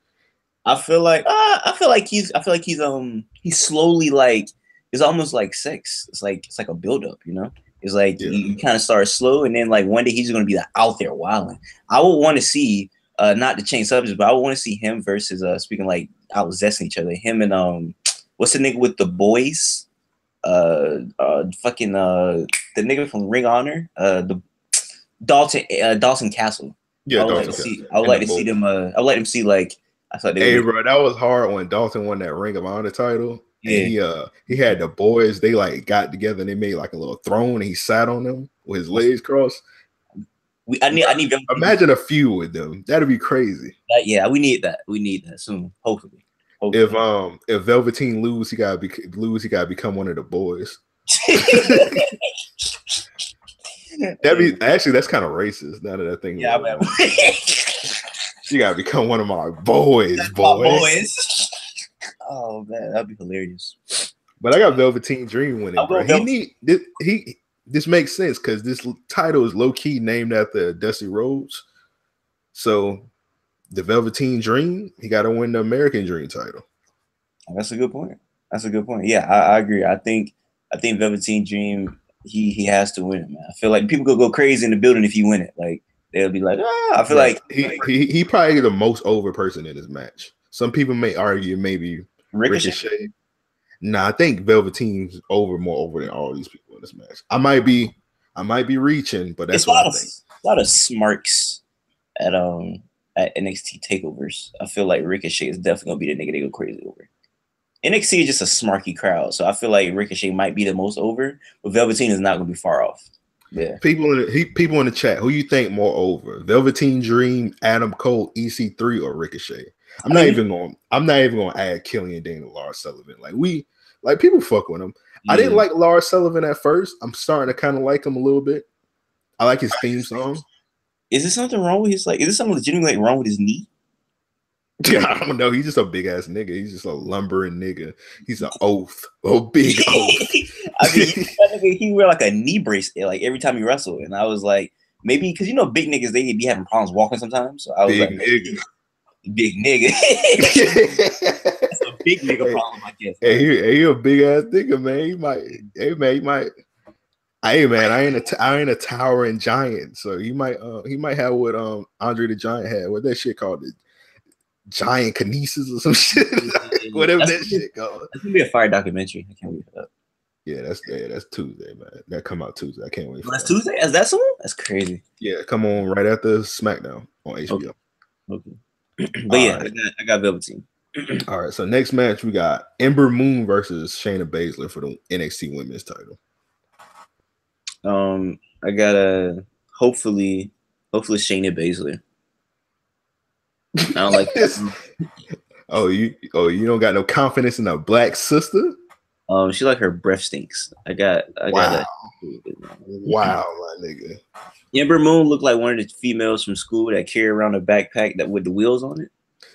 [SPEAKER 2] I feel like he's slowly like it's almost like sex. It's like a buildup, you know. It's like you kind of start slow, and then like one day he's gonna be like out there wilding. I would want to see not to change subjects, but I would want to see him versus speaking like out zesting each other. Him and what's the nigga with the boys? The nigga from Ring Honor, the Dawson Castle.
[SPEAKER 1] Yeah,
[SPEAKER 2] I would like to see them. I would like them see like. I thought
[SPEAKER 1] bro, that was hard when Dalton won that Ring of Honor title. Yeah, and he had the boys. They like got together and they made like a little throne, and he sat on them with his legs crossed.
[SPEAKER 2] I need them.
[SPEAKER 1] Imagine a feud with them. That'd be crazy.
[SPEAKER 2] Yeah, we need that. We need that soon. Hopefully.
[SPEAKER 1] If Velveteen lose, he gotta become one of the boys. That's kind of racist. Now that I think.
[SPEAKER 2] Yeah, man.
[SPEAKER 1] You gotta become one of my boys,
[SPEAKER 2] boys. Oh man, that'd be hilarious.
[SPEAKER 1] But I got Velveteen Dream winning, bro.
[SPEAKER 2] Velveteen.
[SPEAKER 1] This makes sense because this title is low key named after Dusty Rhodes. So the Velveteen Dream, he got to win the American Dream title.
[SPEAKER 2] That's a good point. Yeah, I agree. I think Velveteen Dream, he has to win it, man. I feel like people could go crazy in the building if he win it. Like they'll be like, I feel like
[SPEAKER 1] he probably the most over person in this match. Some people may argue maybe Ricochet. Nah, I think Velveteen's more over than all these people in this match. I might be reaching, but that's what I think.
[SPEAKER 2] A lot of smarks at NXT takeovers. I feel like Ricochet is definitely gonna be the nigga they go crazy over. NXT is just a smarky crowd, so I feel like Ricochet might be the most over, but Velveteen is not gonna be far off. Yeah.
[SPEAKER 1] People in the chat, who you think more over? Velveteen Dream, Adam Cole, EC3, or Ricochet? I'm not even gonna add Killian Dane and Lars Sullivan. Like people fuck with him. Yeah. I didn't like Lars Sullivan at first. I'm starting to kind of like him a little bit. I like his theme song.
[SPEAKER 2] Is there something wrong with his is there something legitimately wrong with his knee?
[SPEAKER 1] Yeah, I don't know. He's just a big ass nigga. He's just a lumbering nigga. He's an oath, a big oath.
[SPEAKER 2] I mean, he wear like a knee brace like every time he wrestled, and I was like, maybe because big niggas they be having problems walking sometimes. So I was big nigga. That's a big nigga problem, I guess.
[SPEAKER 1] He a big ass nigga, man. He might. Hey man, I ain't a towering giant, so he might have what Andre the Giant had. What that shit called? Giant kinesis or some shit. Whatever that shit called.
[SPEAKER 2] It's gonna be a fire documentary. I can't wait for that.
[SPEAKER 1] Yeah, that's Tuesday, man. That come out Tuesday. I can't wait for
[SPEAKER 2] that. That's Tuesday? Is that someone? That's crazy.
[SPEAKER 1] Yeah, come on right after SmackDown on HBO.
[SPEAKER 2] Okay. But yeah, right. I got Velveteen.
[SPEAKER 1] All right, so next match we got Ember Moon versus Shayna Baszler for the NXT Women's title.
[SPEAKER 2] I got hopefully Shayna Baszler. I don't like this.
[SPEAKER 1] You don't got no confidence in a black sister?
[SPEAKER 2] She like her breath stinks. I got that.
[SPEAKER 1] Wow, my nigga.
[SPEAKER 2] Ember Moon looked like one of the females from school that carry around a backpack that with the wheels on it.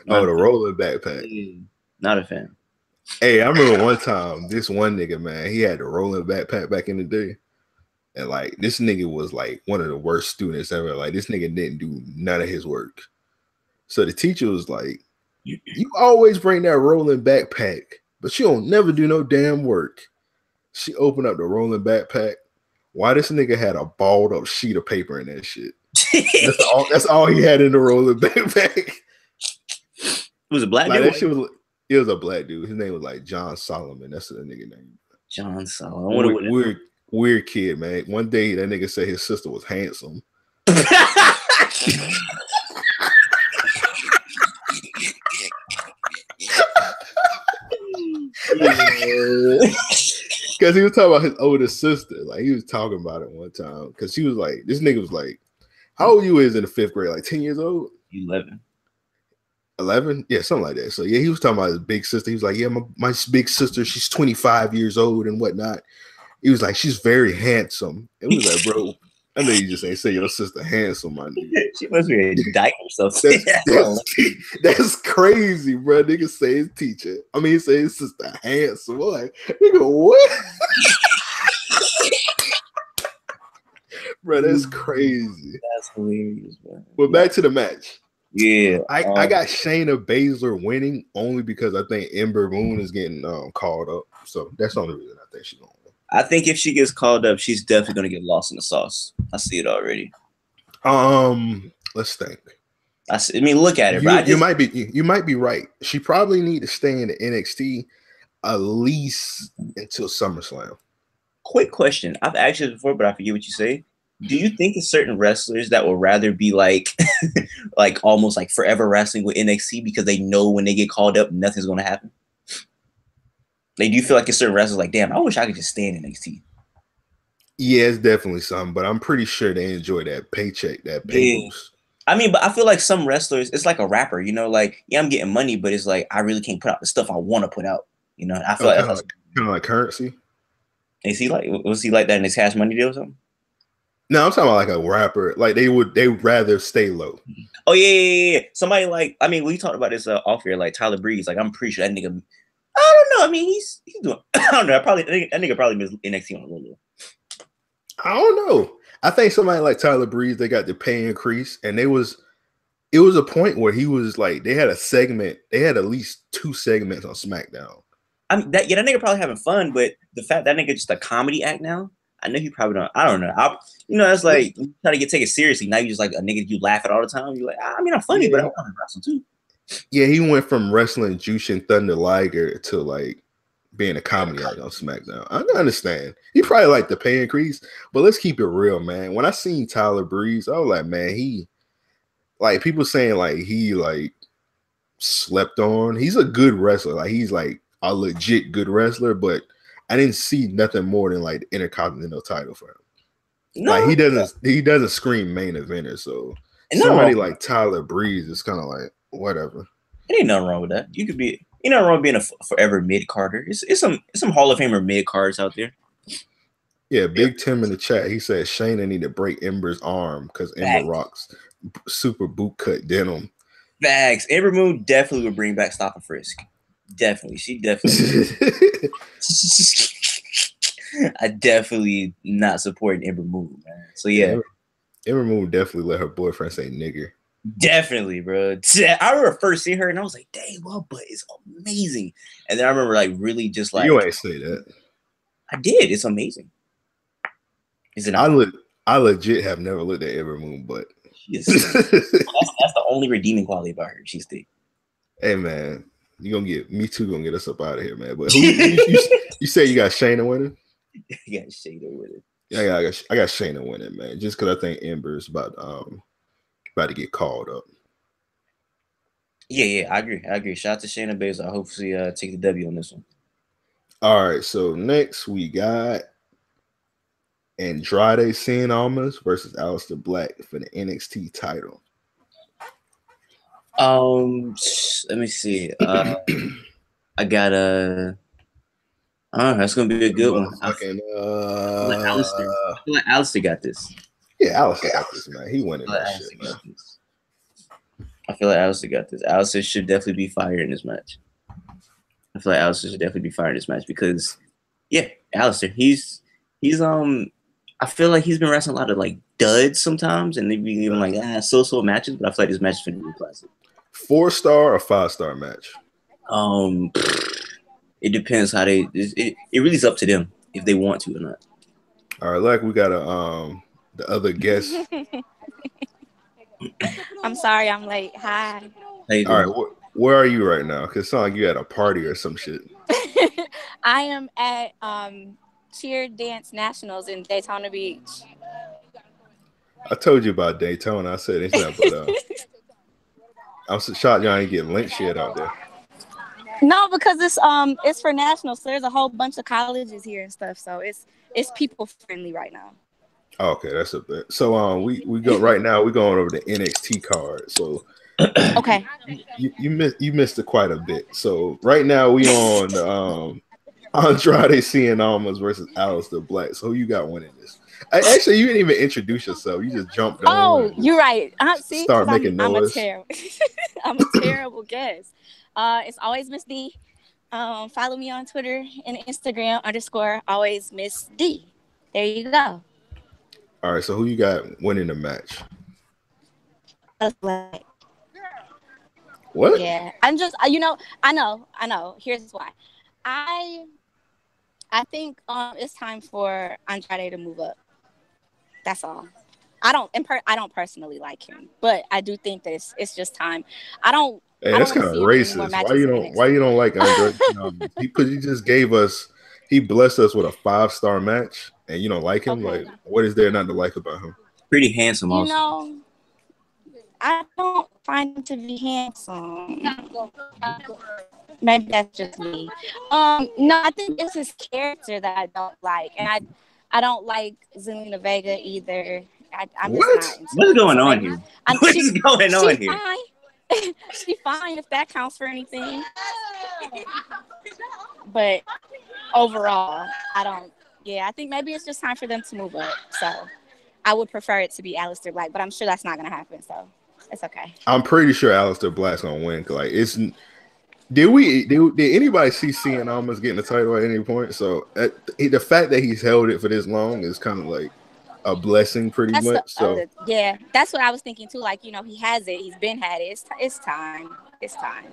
[SPEAKER 1] The rolling backpack.
[SPEAKER 2] Not a fan.
[SPEAKER 1] Hey, I remember one time this one nigga, man, he had the rolling backpack back in the day. And like this nigga was like one of the worst students ever. Like this nigga didn't do none of his work. So the teacher was like, you always bring that rolling backpack, but you don't never do no damn work. She opened up the rolling backpack. Why this nigga had a balled up sheet of paper in that shit? That's all he had in the rolling backpack.
[SPEAKER 2] It was a black dude?
[SPEAKER 1] It was a black dude. His name was like John Solomon. That's the nigga name.
[SPEAKER 2] John Solomon.
[SPEAKER 1] Weird kid, man. One day that nigga said his sister was handsome. Because he was talking about his older sister. Like he was talking about it one time. Because she was like, this nigga was like, how old you is in the 5th grade? Like 10 years old?
[SPEAKER 2] 11.
[SPEAKER 1] 11? Yeah, something like that. So yeah, he was talking about his big sister. He was like, yeah, my big sister, she's 25 years old and whatnot. He was like, she's very handsome. It was like, bro, I know you just ain't say your sister handsome, my nigga.
[SPEAKER 2] She must be a dyke or something.
[SPEAKER 1] That's crazy, bro. Nigga say his teacher. I mean, he say his sister handsome. I'm like, nigga, what? Bro, that's crazy.
[SPEAKER 2] That's hilarious, bro.
[SPEAKER 1] But back to the match.
[SPEAKER 2] Yeah.
[SPEAKER 1] I got Shayna Baszler winning only because I think Ember Moon is getting called up. So that's the only reason I think she's going to win.
[SPEAKER 2] I think if she gets called up, she's definitely going to get lost in the sauce. I see it already.
[SPEAKER 1] Let's think.
[SPEAKER 2] I mean, look at it, bro.
[SPEAKER 1] You might be right. She probably need to stay in the NXT at least until SummerSlam.
[SPEAKER 2] Quick question. I've asked you before, but I forget what you say. Do you think there's certain wrestlers that would rather be like, like almost like forever wrestling with NXT because they know when they get called up, nothing's going to happen? Like, do you feel like a certain wrestlers like, damn, I wish I could just stay in NXT?
[SPEAKER 1] Yeah, it's definitely some, but I'm pretty sure they enjoy that paycheck, that pay boost.
[SPEAKER 2] I mean, but I feel like some wrestlers, it's like a rapper, you know, like, yeah, I'm getting money, but it's like, I really can't put out the stuff I want to put out. You know, I feel like
[SPEAKER 1] kind of like Currency.
[SPEAKER 2] Was he like that in his Cash Money deal or something?
[SPEAKER 1] No, I'm talking about like a rapper. Like they'd rather stay low.
[SPEAKER 2] Oh yeah. Somebody like, I mean, we talked about this off here, like Tyler Breeze. Like I'm pretty sure that nigga I don't know. I mean, he's doing. I don't know. I think that nigga probably missed NXT on a little.
[SPEAKER 1] I don't know. I think somebody like Tyler Breeze, they got the pay increase, and it was a point where he was like, they had a segment, they had at least 2 segments on SmackDown.
[SPEAKER 2] I mean, that nigga probably having fun, but the fact that nigga just a comedy act now, I know he probably don't. I don't know. That's like you try to get taken seriously. Now you just like a nigga you laugh at all the time. You're like, I mean, I'm funny, but I want to wrestle too.
[SPEAKER 1] Yeah, he went from wrestling Jushin Thunder Liger to like being a comedy act on SmackDown. I understand. He probably like the pay increase, but let's keep it real, man. When I seen Tyler Breeze, I was like, man, he like people saying like he like slept on. He's a good wrestler. Like he's like a legit good wrestler, but I didn't see nothing more than like the Intercontinental title for him. No, like he doesn't scream main eventer. So somebody like Tyler Breeze is kind of like whatever.
[SPEAKER 2] There ain't nothing wrong with that. You could be. Ain't nothing wrong with being a forever mid carder. It's some Hall of Famer mid cards out there.
[SPEAKER 1] Yeah, Big Tim in the chat. He said Shayna need to break Ember's arm because Ember rocks super boot cut denim.
[SPEAKER 2] Bags. Ember Moon definitely would bring back Stop and Frisk. Definitely. She definitely. I definitely not supporting Ember Moon, man. So yeah.
[SPEAKER 1] Ember Moon definitely let her boyfriend say nigger. Definitely,
[SPEAKER 2] bro. I remember first seeing her and I was like, dang, well, but it's amazing. And then I remember like really just like
[SPEAKER 1] you ain't say that.
[SPEAKER 2] I did. It's amazing. Is it not?
[SPEAKER 1] I legit have never looked at Ember Moon, but
[SPEAKER 2] that's the only redeeming quality about her. She's thick.
[SPEAKER 1] Hey man, gonna get us up out of here, man. But you say you got Shayna winning?
[SPEAKER 2] I got Shayna winning.
[SPEAKER 1] Yeah, I got Shayna winning, man. Just because I think Ember's about to get called up.
[SPEAKER 2] Yeah, I agree. Shout out to Shayna Baszler. I hopefully take the W on this one.
[SPEAKER 1] All right, so next we got Andrade Cien Almas versus Aleister Black for the NXT title.
[SPEAKER 2] Let me see. I got that's gonna be a good one. I feel like Aleister got this.
[SPEAKER 1] Yeah, Aleister got this, man. He winning that shit, man.
[SPEAKER 2] I feel like Aleister got this. Aleister should definitely be fired in this match. I feel like Aleister should definitely be fired in this match because, yeah, Aleister, he's I feel like he's been wrestling a lot of like duds sometimes, and they be even like so matches. But I feel like this match is gonna be classic.
[SPEAKER 1] 4-star or 5-star match?
[SPEAKER 2] It depends how they. It really is up to them if they want to or not.
[SPEAKER 1] All right, like we got the other guest.
[SPEAKER 4] I'm sorry, I'm late. Hi.
[SPEAKER 1] All right, where are you right now? Because it sounds like you at a party or some shit.
[SPEAKER 4] I am at Cheer Dance Nationals in Daytona Beach.
[SPEAKER 1] I told you about Daytona. I said it's not, but I'm so shocked y'all ain't getting lynched yet out there.
[SPEAKER 4] No, because it's for nationals. So there's a whole bunch of colleges here and stuff. So it's people friendly right now.
[SPEAKER 1] Okay, that's a bit. So we go right now. We're going over the NXT card. So
[SPEAKER 4] okay,
[SPEAKER 1] you missed it quite a bit. So right now we on Andrade Cien Almas versus Aleister Black. So who you got winning this? Actually, you didn't even introduce yourself. You just jumped on.
[SPEAKER 4] Oh, you're right. See,
[SPEAKER 1] start making noise.
[SPEAKER 4] I'm a terrible guest. It's always Miss D. Follow me on Twitter and Instagram _always Miss D. There you go.
[SPEAKER 1] All right, so who you got winning the match? What?
[SPEAKER 4] Yeah, I'm just I know. Here's why. I think it's time for Andrade to move up. That's all. I don't personally like him, but I do think that it's just time.
[SPEAKER 1] Hey, that's kind of racist. Why you don't like Andrade? He just gave us. He blessed us with a 5-star match, and you don't like him. Okay. Like, what is there not to like about him?
[SPEAKER 2] Pretty handsome, also.
[SPEAKER 4] You know, I don't find him to be handsome. Maybe that's just me. No, I think it's his character that I don't like, and I don't like Zelina Vega either. I'm just not.
[SPEAKER 2] What's going on here? What's going on here?
[SPEAKER 4] She's fine if that counts for anything. But overall, I don't. Yeah, I think maybe it's just time for them to move up. So I would prefer it to be Aleister Black, but I'm sure that's not going to happen. So it's okay.
[SPEAKER 1] I'm pretty sure Aleister Black's going to win. Like Did anybody see Cien almost getting the title at any point? So the fact that he's held it for this long is kind of like a blessing, pretty
[SPEAKER 4] That's
[SPEAKER 1] much. So
[SPEAKER 4] yeah, that's what I was thinking too. Like, you know, he has it. He's been had it. It's time. It's time.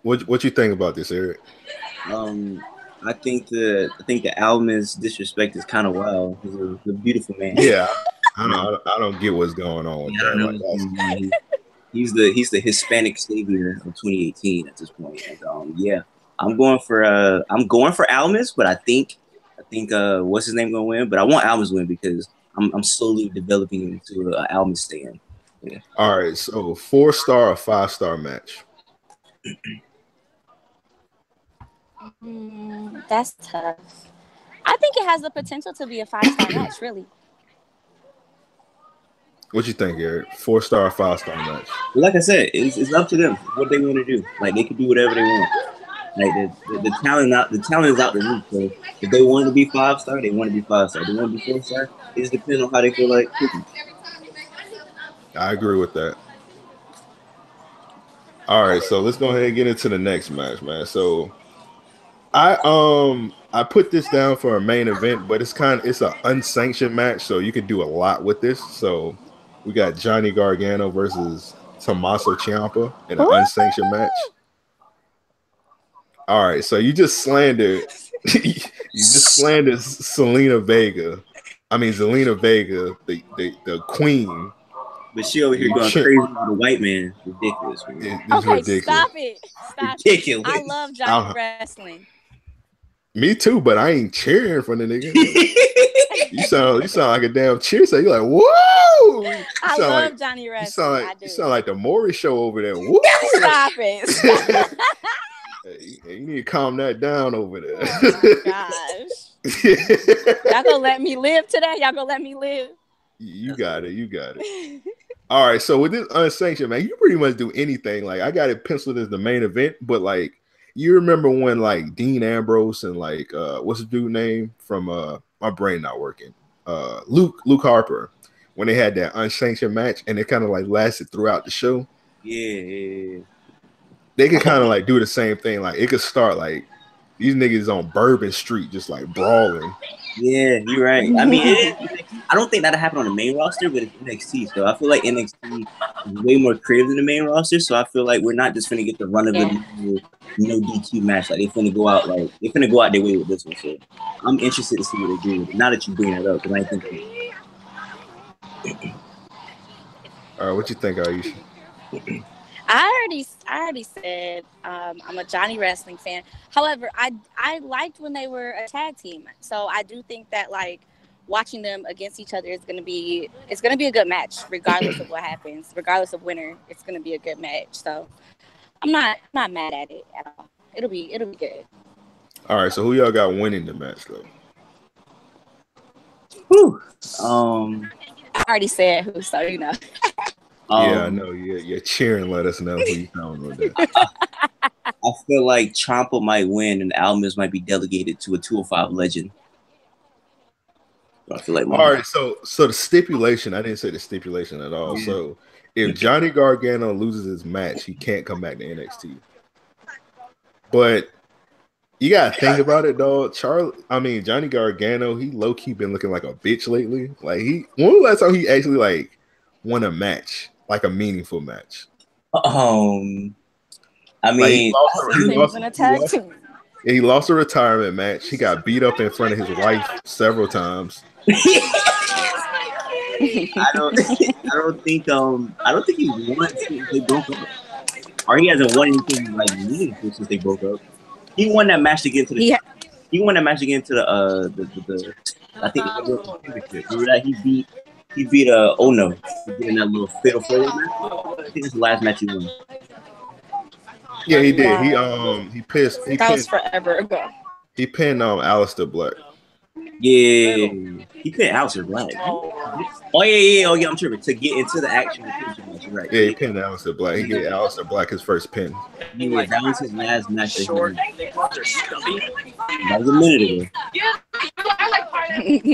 [SPEAKER 1] what you think about this, Eric?
[SPEAKER 2] I think the Almas disrespect is kind of wild. He's a beautiful man.
[SPEAKER 1] Yeah, I don't get what's going on with that. Like,
[SPEAKER 2] he's the Hispanic savior of 2018 at this point. And, yeah, I'm going for Almas, but I think what's his name gonna win? But I want Almas to win because I'm slowly developing into an Almas stand. Yeah.
[SPEAKER 1] All right, so 4-star or 5-star match.
[SPEAKER 4] That's tough. I think it has the potential to be a 5-star match, really.
[SPEAKER 1] What you think, Eric? 4-star or 5-star match?
[SPEAKER 2] Like I said, it's up to them what they want to do. Like, they can do whatever they want. Like the talent is out the roof. So if they want to be 5-star, they want to be 5-star. If they want to be 4-star, it just depends on how they feel like cooking.
[SPEAKER 1] I agree with that. All right, so let's go ahead and get into the next match, man. So I put this down for a main event, but it's an unsanctioned match, so you can do a lot with this. So we got Johnny Gargano versus Tommaso Ciampa in an unsanctioned match. All right, so you just slandered Zelina Vega, the queen.
[SPEAKER 2] But she over here going crazy with the white man. Ridiculous.
[SPEAKER 4] Okay, ridiculous. Stop it. Stop
[SPEAKER 2] ridiculous.
[SPEAKER 4] I love Johnny Wrestling.
[SPEAKER 1] Me too, but I ain't cheering for the nigga. You sound like a damn cheer. So you're like, whoa!
[SPEAKER 4] I love Johnny Wrestling.
[SPEAKER 1] You sound like the Maury show over there. Woo!
[SPEAKER 4] Stop it.
[SPEAKER 1] You need to calm that down over there.
[SPEAKER 4] Oh my gosh. Y'all gonna let me live today? Y'all gonna let me live?
[SPEAKER 1] You got it. All right, so with this unsanctioned, man, you pretty much do anything. Like, I got it penciled as the main event, but like, you remember when like Dean Ambrose and like what's the dude name from my brain not working? Luke Harper, when they had that unsanctioned match and it kind of like lasted throughout the show.
[SPEAKER 2] Yeah.
[SPEAKER 1] They could kind of like do the same thing. Like, it could start like these niggas on Bourbon Street just like brawling.
[SPEAKER 2] Yeah, you're right. I mean, I don't think that'll happen on the main roster, but it's NXT. So I feel like NXT is way more creative than the main roster. So I feel like we're not just gonna get the run of the no DQ match. Like, they're gonna go out their way with this one. So I'm interested to see what they do with it. Now that you bring it up, because I think.
[SPEAKER 1] All right, what you think, Aisha?
[SPEAKER 4] I already said I'm a Johnny Wrestling fan. However, I liked when they were a tag team. So I do think that like watching them against each other is gonna be a good match, regardless of what happens, regardless of winner. It's gonna be a good match. So I'm not mad at it at all. It'll be good.
[SPEAKER 1] All right, so who y'all got winning the match though?
[SPEAKER 2] Whew.
[SPEAKER 4] I already said who, so you know.
[SPEAKER 1] Yeah, I know. You're cheering. Let us know who you found with that.
[SPEAKER 2] I feel like Ciampa might win and Almas might be delegated to a 205 legend. I feel like
[SPEAKER 1] all right. So the stipulation. I didn't say the stipulation at all. Yeah. So if Johnny Gargano loses his match, he can't come back to NXT. But you gotta think about it, dog. Johnny Gargano, he low key been looking like a bitch lately. Like, when was the last time he actually like won a match? Like a meaningful match.
[SPEAKER 2] I mean,
[SPEAKER 1] he lost a retirement match. He got beat up in front of his wife several times.
[SPEAKER 2] I don't think he won since they broke up, or he hasn't won anything like meaningful since they broke up. He won that match to get into the. He won that match to get into the. I think remember that he beat Ono in that little fatal four-way match. I think it's the last match he won.
[SPEAKER 1] Yeah, he did. He pissed.
[SPEAKER 4] That was forever ago.
[SPEAKER 1] He pinned Aleister Black.
[SPEAKER 2] Yeah, he pinned Aleister Black. Oh yeah. I'm tripping. To get into the action match, right?
[SPEAKER 1] Yeah, he pinned Aleister Black. He gave Aleister Black his first pin.
[SPEAKER 2] Yeah, that was his last match. That was a minute ago.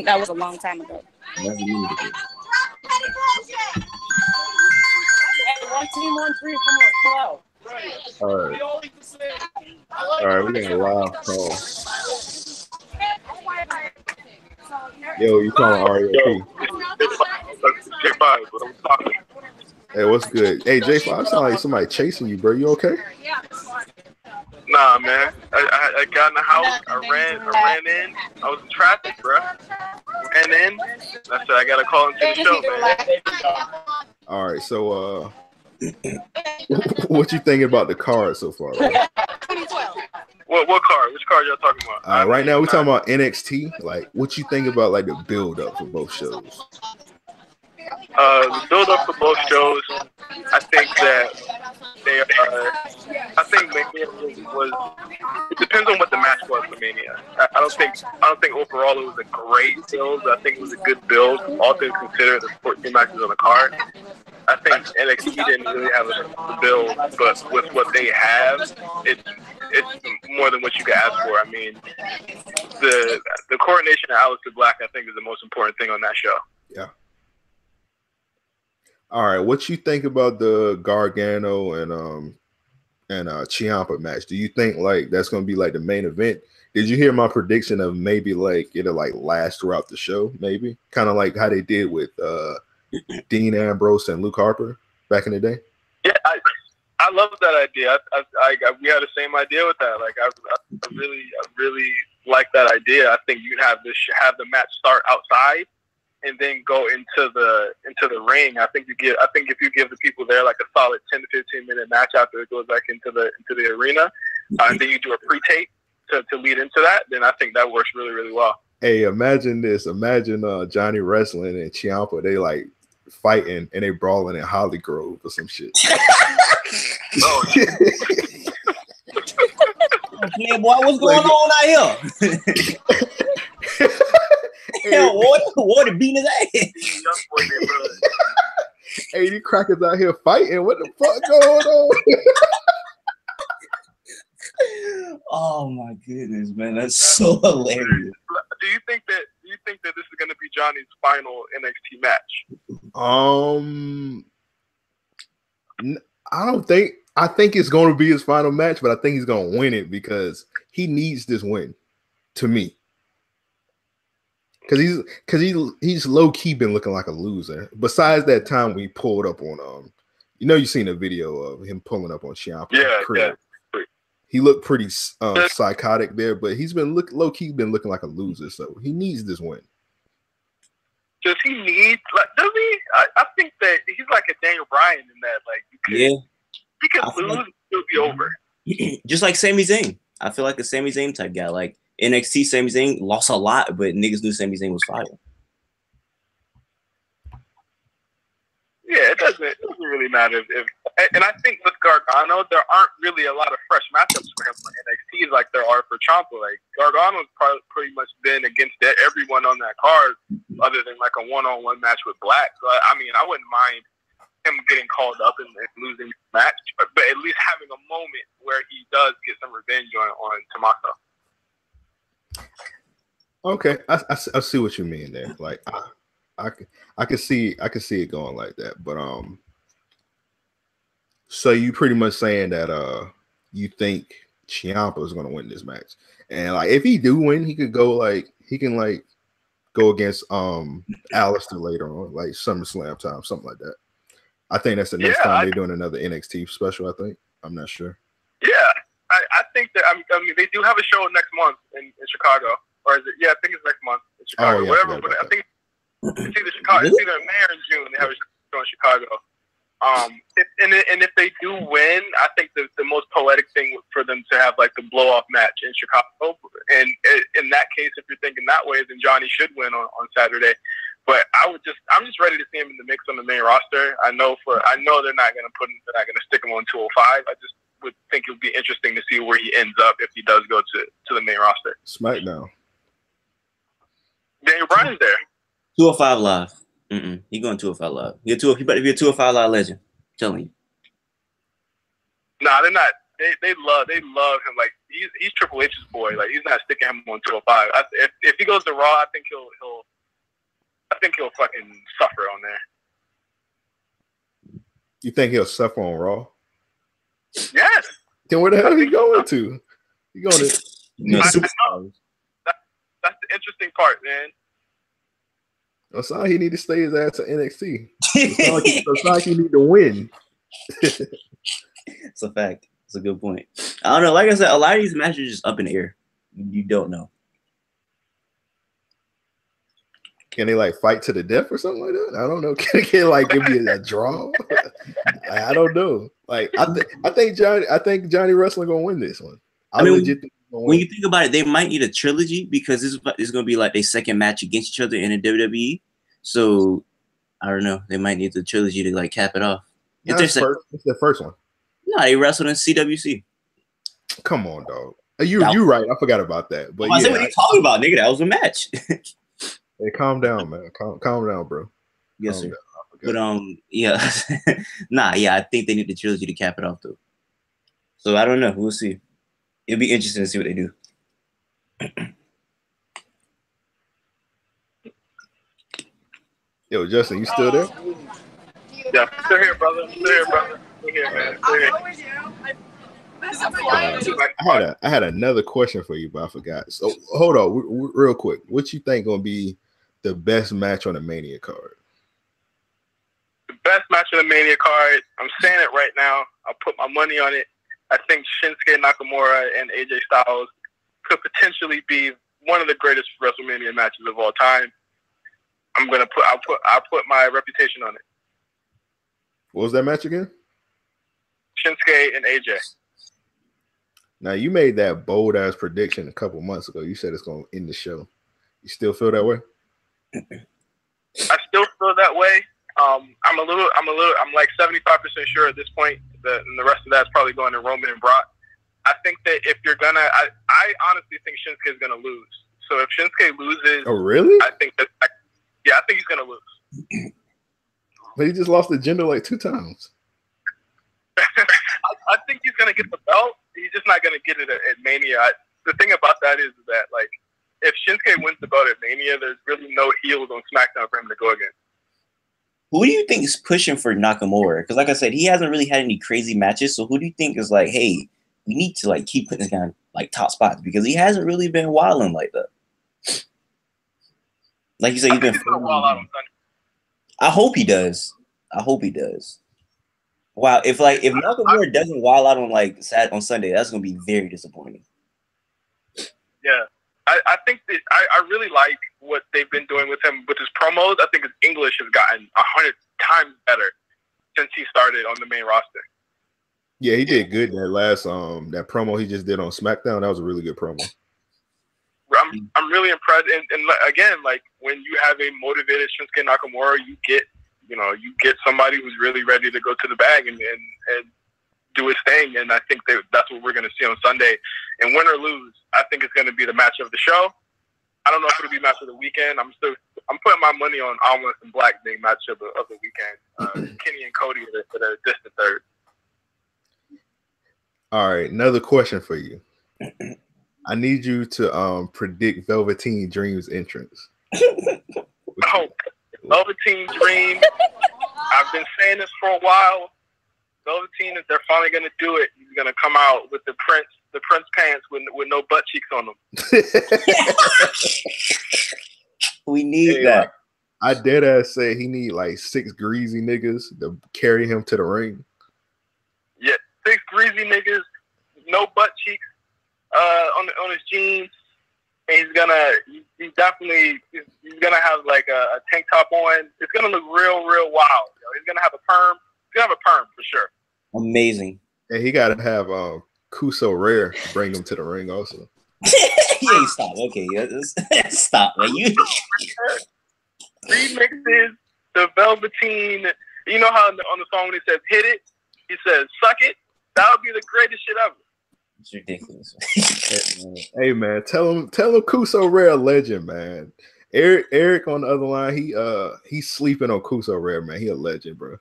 [SPEAKER 4] That was a long time ago.
[SPEAKER 2] That was a minute ago.
[SPEAKER 5] One team, 1-3, come on,
[SPEAKER 1] All right. All right, we got a live call. Yo, you calling REOP?
[SPEAKER 3] J5, but I'm talking.
[SPEAKER 1] Hey, what's good? Hey, J5, sound like somebody chasing you, bro. You okay?
[SPEAKER 3] Nah, man. I got in the house. I ran in. I was in traffic, bro. Ran in. I said I gotta call into the show, man.
[SPEAKER 1] All right, so what you thinking about the card so far? Bro?
[SPEAKER 3] What card? Which card y'all talking about?
[SPEAKER 1] Right now we're talking about NXT. Like, what you think about like the build up for both shows?
[SPEAKER 3] The build up for both shows, I think that they I think Mania was. It depends on what the match was for Mania. I don't think overall it was a great build. I think it was a good build. All things considered, the 14 matches on the card. I think NXT didn't really have a build, but with what they have, it's more than what you could ask for. I mean, the coronation of Aleister Black, I think, is the most important thing on that show.
[SPEAKER 1] Yeah. All right, what you think about the Gargano and Ciampa match? Do you think like that's gonna be like the main event? Did you hear my prediction of maybe like it'll like last throughout the show? Maybe kind of like how they did with Dean Ambrose and Luke Harper back in the day.
[SPEAKER 3] Yeah, I love that idea. We had the same idea with that. Like I really like that idea. I think you have the match start outside and then go into the ring. I think if you give the people there like a solid 10 to 15 minute match after it goes back into the arena, and then you do a pre-tape to lead into that, then I think that works really, really well.
[SPEAKER 1] Hey, imagine this. Imagine Johnny Wrestling and Ciampa, they like fighting and they brawling in Holly Grove or some shit.
[SPEAKER 3] Oh,
[SPEAKER 2] Yeah, boy, what's going on out here? Hell, Wardy beating his ass.
[SPEAKER 1] Hey, these crackers out here fighting. What the fuck going on?
[SPEAKER 2] Oh my goodness, man, that's so hilarious.
[SPEAKER 3] Do you think that this is going to be Johnny's final NXT match?
[SPEAKER 1] I don't think. I think it's going to be his final match, but I think he's going to win it because he needs this win. To me. Because he's low key been looking like a loser. Besides that time we pulled up on you seen a video of him pulling up on Ciampa.
[SPEAKER 3] Yeah.
[SPEAKER 1] He looked pretty psychotic there, but he's been low key been looking like a loser. So he needs this win.
[SPEAKER 3] Does he need? Does he? I think that he's like a Daniel Bryan in that. Like, he can lose, like, it'll be over.
[SPEAKER 2] Just like Sami Zayn. I feel like a Sami Zayn type guy. Like NXT, Sami Zayn lost a lot, but niggas knew Sami Zayn was fire.
[SPEAKER 3] Yeah, it doesn't really matter if. And I think with Gargano, there aren't really a lot of fresh matchups for him on NXT like there are for Ciampa. Like Gargano's pretty much been against everyone on that card, other than like a one-on-one match with Black. So I mean, I wouldn't mind him getting called up and losing the match, but at least having a moment where he does get some revenge on Tommaso.
[SPEAKER 1] Okay, I see what you mean there. Like I can see it going like that, but so you pretty much saying that you think Ciampa is going to win this match, and like if he do win, he can go against Aleister later on, like SummerSlam time, something like that. I think that's the next time they're doing another NXT special. I think, I'm not sure.
[SPEAKER 3] Yeah, I think that I mean they do have a show next month in Chicago, or is it? Yeah, I think it's next month in Chicago. Whatever, but I think it's either Chicago. It's either May or June. They have a show in Chicago. If they do win, I think the most poetic thing for them to have like the blow off match in Chicago. And in that case, if you're thinking that way, then Johnny should win on Saturday. But I'm just ready to see him in the mix on the main roster. I know they're not going to stick him on 205. I just would think it would be interesting to see where he ends up if he does go to the main roster.
[SPEAKER 1] SmackDown.
[SPEAKER 3] Daniel Bryan's there.
[SPEAKER 2] 205 Live. He going 205 Live. He better be a 205 Live legend. I'm telling you.
[SPEAKER 3] Nah, they're not. They love him. Like he's Triple H's boy. Like he's not sticking him on 205. If he goes to Raw, I think he'll fucking suffer on there.
[SPEAKER 1] You think he'll suffer on Raw?
[SPEAKER 3] Yeah,
[SPEAKER 1] Then where the hell are you going to? You going to?
[SPEAKER 3] That's the interesting part, man.
[SPEAKER 1] That's all he need to stay his ass at NXT. It's not like he need to win.
[SPEAKER 2] It's a fact. It's a good point. I don't know. Like I said, a lot of these matches are just up in the air. You don't know.
[SPEAKER 1] Can they like fight to the death or something like that? I don't know. Can it like give me a draw? I don't know. Like I think Johnny Wrestling gonna win this one.
[SPEAKER 2] I mean, when you think about it, they might need a trilogy because this is gonna be like their second match against each other in the WWE. So I don't know. They might need the trilogy to like cap it off.
[SPEAKER 1] It's the first one.
[SPEAKER 2] No, they wrestled in CWC.
[SPEAKER 1] Come on, dog. You right. I forgot about that. But
[SPEAKER 2] what are you talking about, nigga? That was a match.
[SPEAKER 1] Hey, calm down, man. Calm down, bro.
[SPEAKER 2] Yes, sir. But yeah, I think they need the trilogy to cap it off, though. So I don't know. We'll see. It'll be interesting to see what they do.
[SPEAKER 1] Yo, Justin, you still there?
[SPEAKER 3] Yeah, still here, brother. Still here, man.
[SPEAKER 1] I had another question for you, but I forgot. So hold on, real quick. What you think gonna be the best match on the Mania card?
[SPEAKER 3] The best match on the Mania card. I'm saying it right now. I'll put my money on it. I think Shinsuke Nakamura and AJ Styles could potentially be one of the greatest WrestleMania matches of all time. I'll put my reputation on it.
[SPEAKER 1] What was that match again?
[SPEAKER 3] Shinsuke and AJ.
[SPEAKER 1] Now you made that bold ass prediction a couple months ago. You said it's going to end the show. You still feel that way?
[SPEAKER 3] I still feel that way. I'm like 75% sure at this point that, and the rest of that's probably going to Roman and Brock. I think that if you're gonna, I honestly think Shinsuke is gonna lose. So if Shinsuke loses,
[SPEAKER 1] oh really?
[SPEAKER 3] I think he's gonna lose.
[SPEAKER 1] But he just lost the gender like 2 times.
[SPEAKER 3] I think he's gonna get the belt. He's just not gonna get it at Mania. The thing about that is that like if Shinsuke wins the belt at Mania, there's really no heels on SmackDown for him to go against.
[SPEAKER 2] Who do you think is pushing for Nakamura? Because like I said, he hasn't really had any crazy matches. So who do you think is like, hey, we need to like keep putting this guy in like top spots because he hasn't really been wilding like that. Like you said, he's been wild out on Sunday. I hope he does. Wow, if Nakamura doesn't wild out on like on Sunday, that's gonna be very disappointing.
[SPEAKER 3] Yeah. I think that I really like what they've been doing with him with his promos. I think his English has gotten 100 times better since he started on the main roster.
[SPEAKER 1] Yeah, he did good that last that promo he just did on SmackDown. That was a really good promo.
[SPEAKER 3] I'm really impressed, and again, like when you have a motivated Shinsuke Nakamura, you get somebody who's really ready to go to the bag and do his thing, and I think that's what we're going to see on Sunday. And win or lose, I think it's going to be the match of the show. I don't know if it'll be match of the weekend. I'm putting my money on Almas and Black being match of the weekend. Kenny and Cody for the distant third.
[SPEAKER 1] All right, another question for you. I need you to predict Velveteen Dream's entrance.
[SPEAKER 3] Oh, Velveteen Dream. I've been saying this for a while. Velveteen, if they're finally going to do it, he's going to come out with the Prince pants with no butt cheeks on them.
[SPEAKER 2] We need that.
[SPEAKER 1] I dare to say he need like 6 greasy niggas to carry him to the ring. Yeah,
[SPEAKER 3] 6 greasy niggas, no butt cheeks on his jeans. And he's gonna have like a tank top on. It's gonna look real wild. He's gonna have a perm. He's gonna have a perm for sure.
[SPEAKER 2] Amazing.
[SPEAKER 1] And he gotta have Kuso Rare bring him to the ring also.
[SPEAKER 2] Yeah, stop. Okay, stop. Man. You
[SPEAKER 3] remixes the Velveteen. You know how on the song when he says "hit it," he says "suck it." That would be the greatest shit ever.
[SPEAKER 2] It's ridiculous.
[SPEAKER 1] Hey man, tell him Kuso Rare legend, man. Eric on the other line, he's sleeping on Kuso Rare, man. He a legend, bro.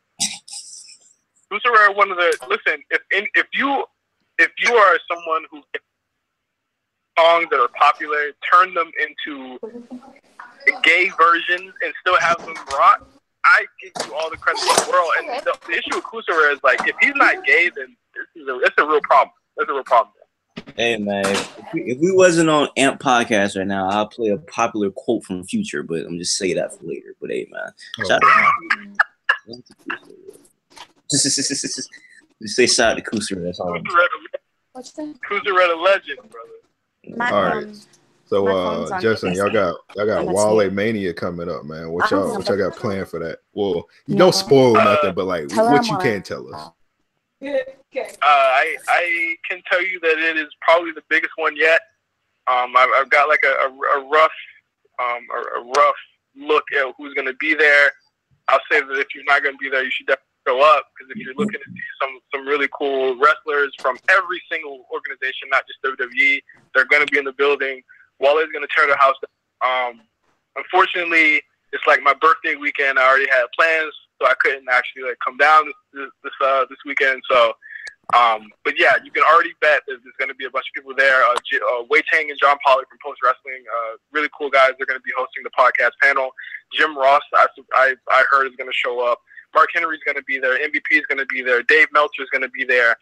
[SPEAKER 3] Kuso Rare, one of the listen. If you are someone who gets songs that are popular, turn them into gay versions and still have them rock, I give you all the credit in the world. And the issue with Kuso Rare is like, if he's not gay, then it's a real problem.
[SPEAKER 5] That's a real problem.
[SPEAKER 2] Hey man, if we wasn't on Amp Podcast right now, I'll play a popular quote from Future, but I'm just saying that for later. But hey man, shout out just say shout out to Kuster. That's all.
[SPEAKER 4] What's that?
[SPEAKER 5] Kuster a legend, brother.
[SPEAKER 1] All right. So Justin, y'all got Wale Mania coming up, man. What y'all got planned for that? Well, you don't spoil nothing, but like what you can tell us.
[SPEAKER 5] I can tell you that it is probably the biggest one yet. I've got like a rough look at who's going to be there. I'll say that if you're not going to be there, you should definitely go up, because if you're looking to see some really cool wrestlers from every single organization, not just WWE, they're going to be in the building. Waller's going to tear the house down. Unfortunately, it's like my birthday weekend. I already had plans, so I couldn't actually like come down this weekend. So, but yeah, you can already bet that there's going to be a bunch of people there. Wei Tang and John Pollock from Post Wrestling, really cool guys. They're going to be hosting the podcast panel. Jim Ross, I heard, is going to show up. Mark Henry's going to be there. MVP is going to be there. Dave Meltzer is going to be there.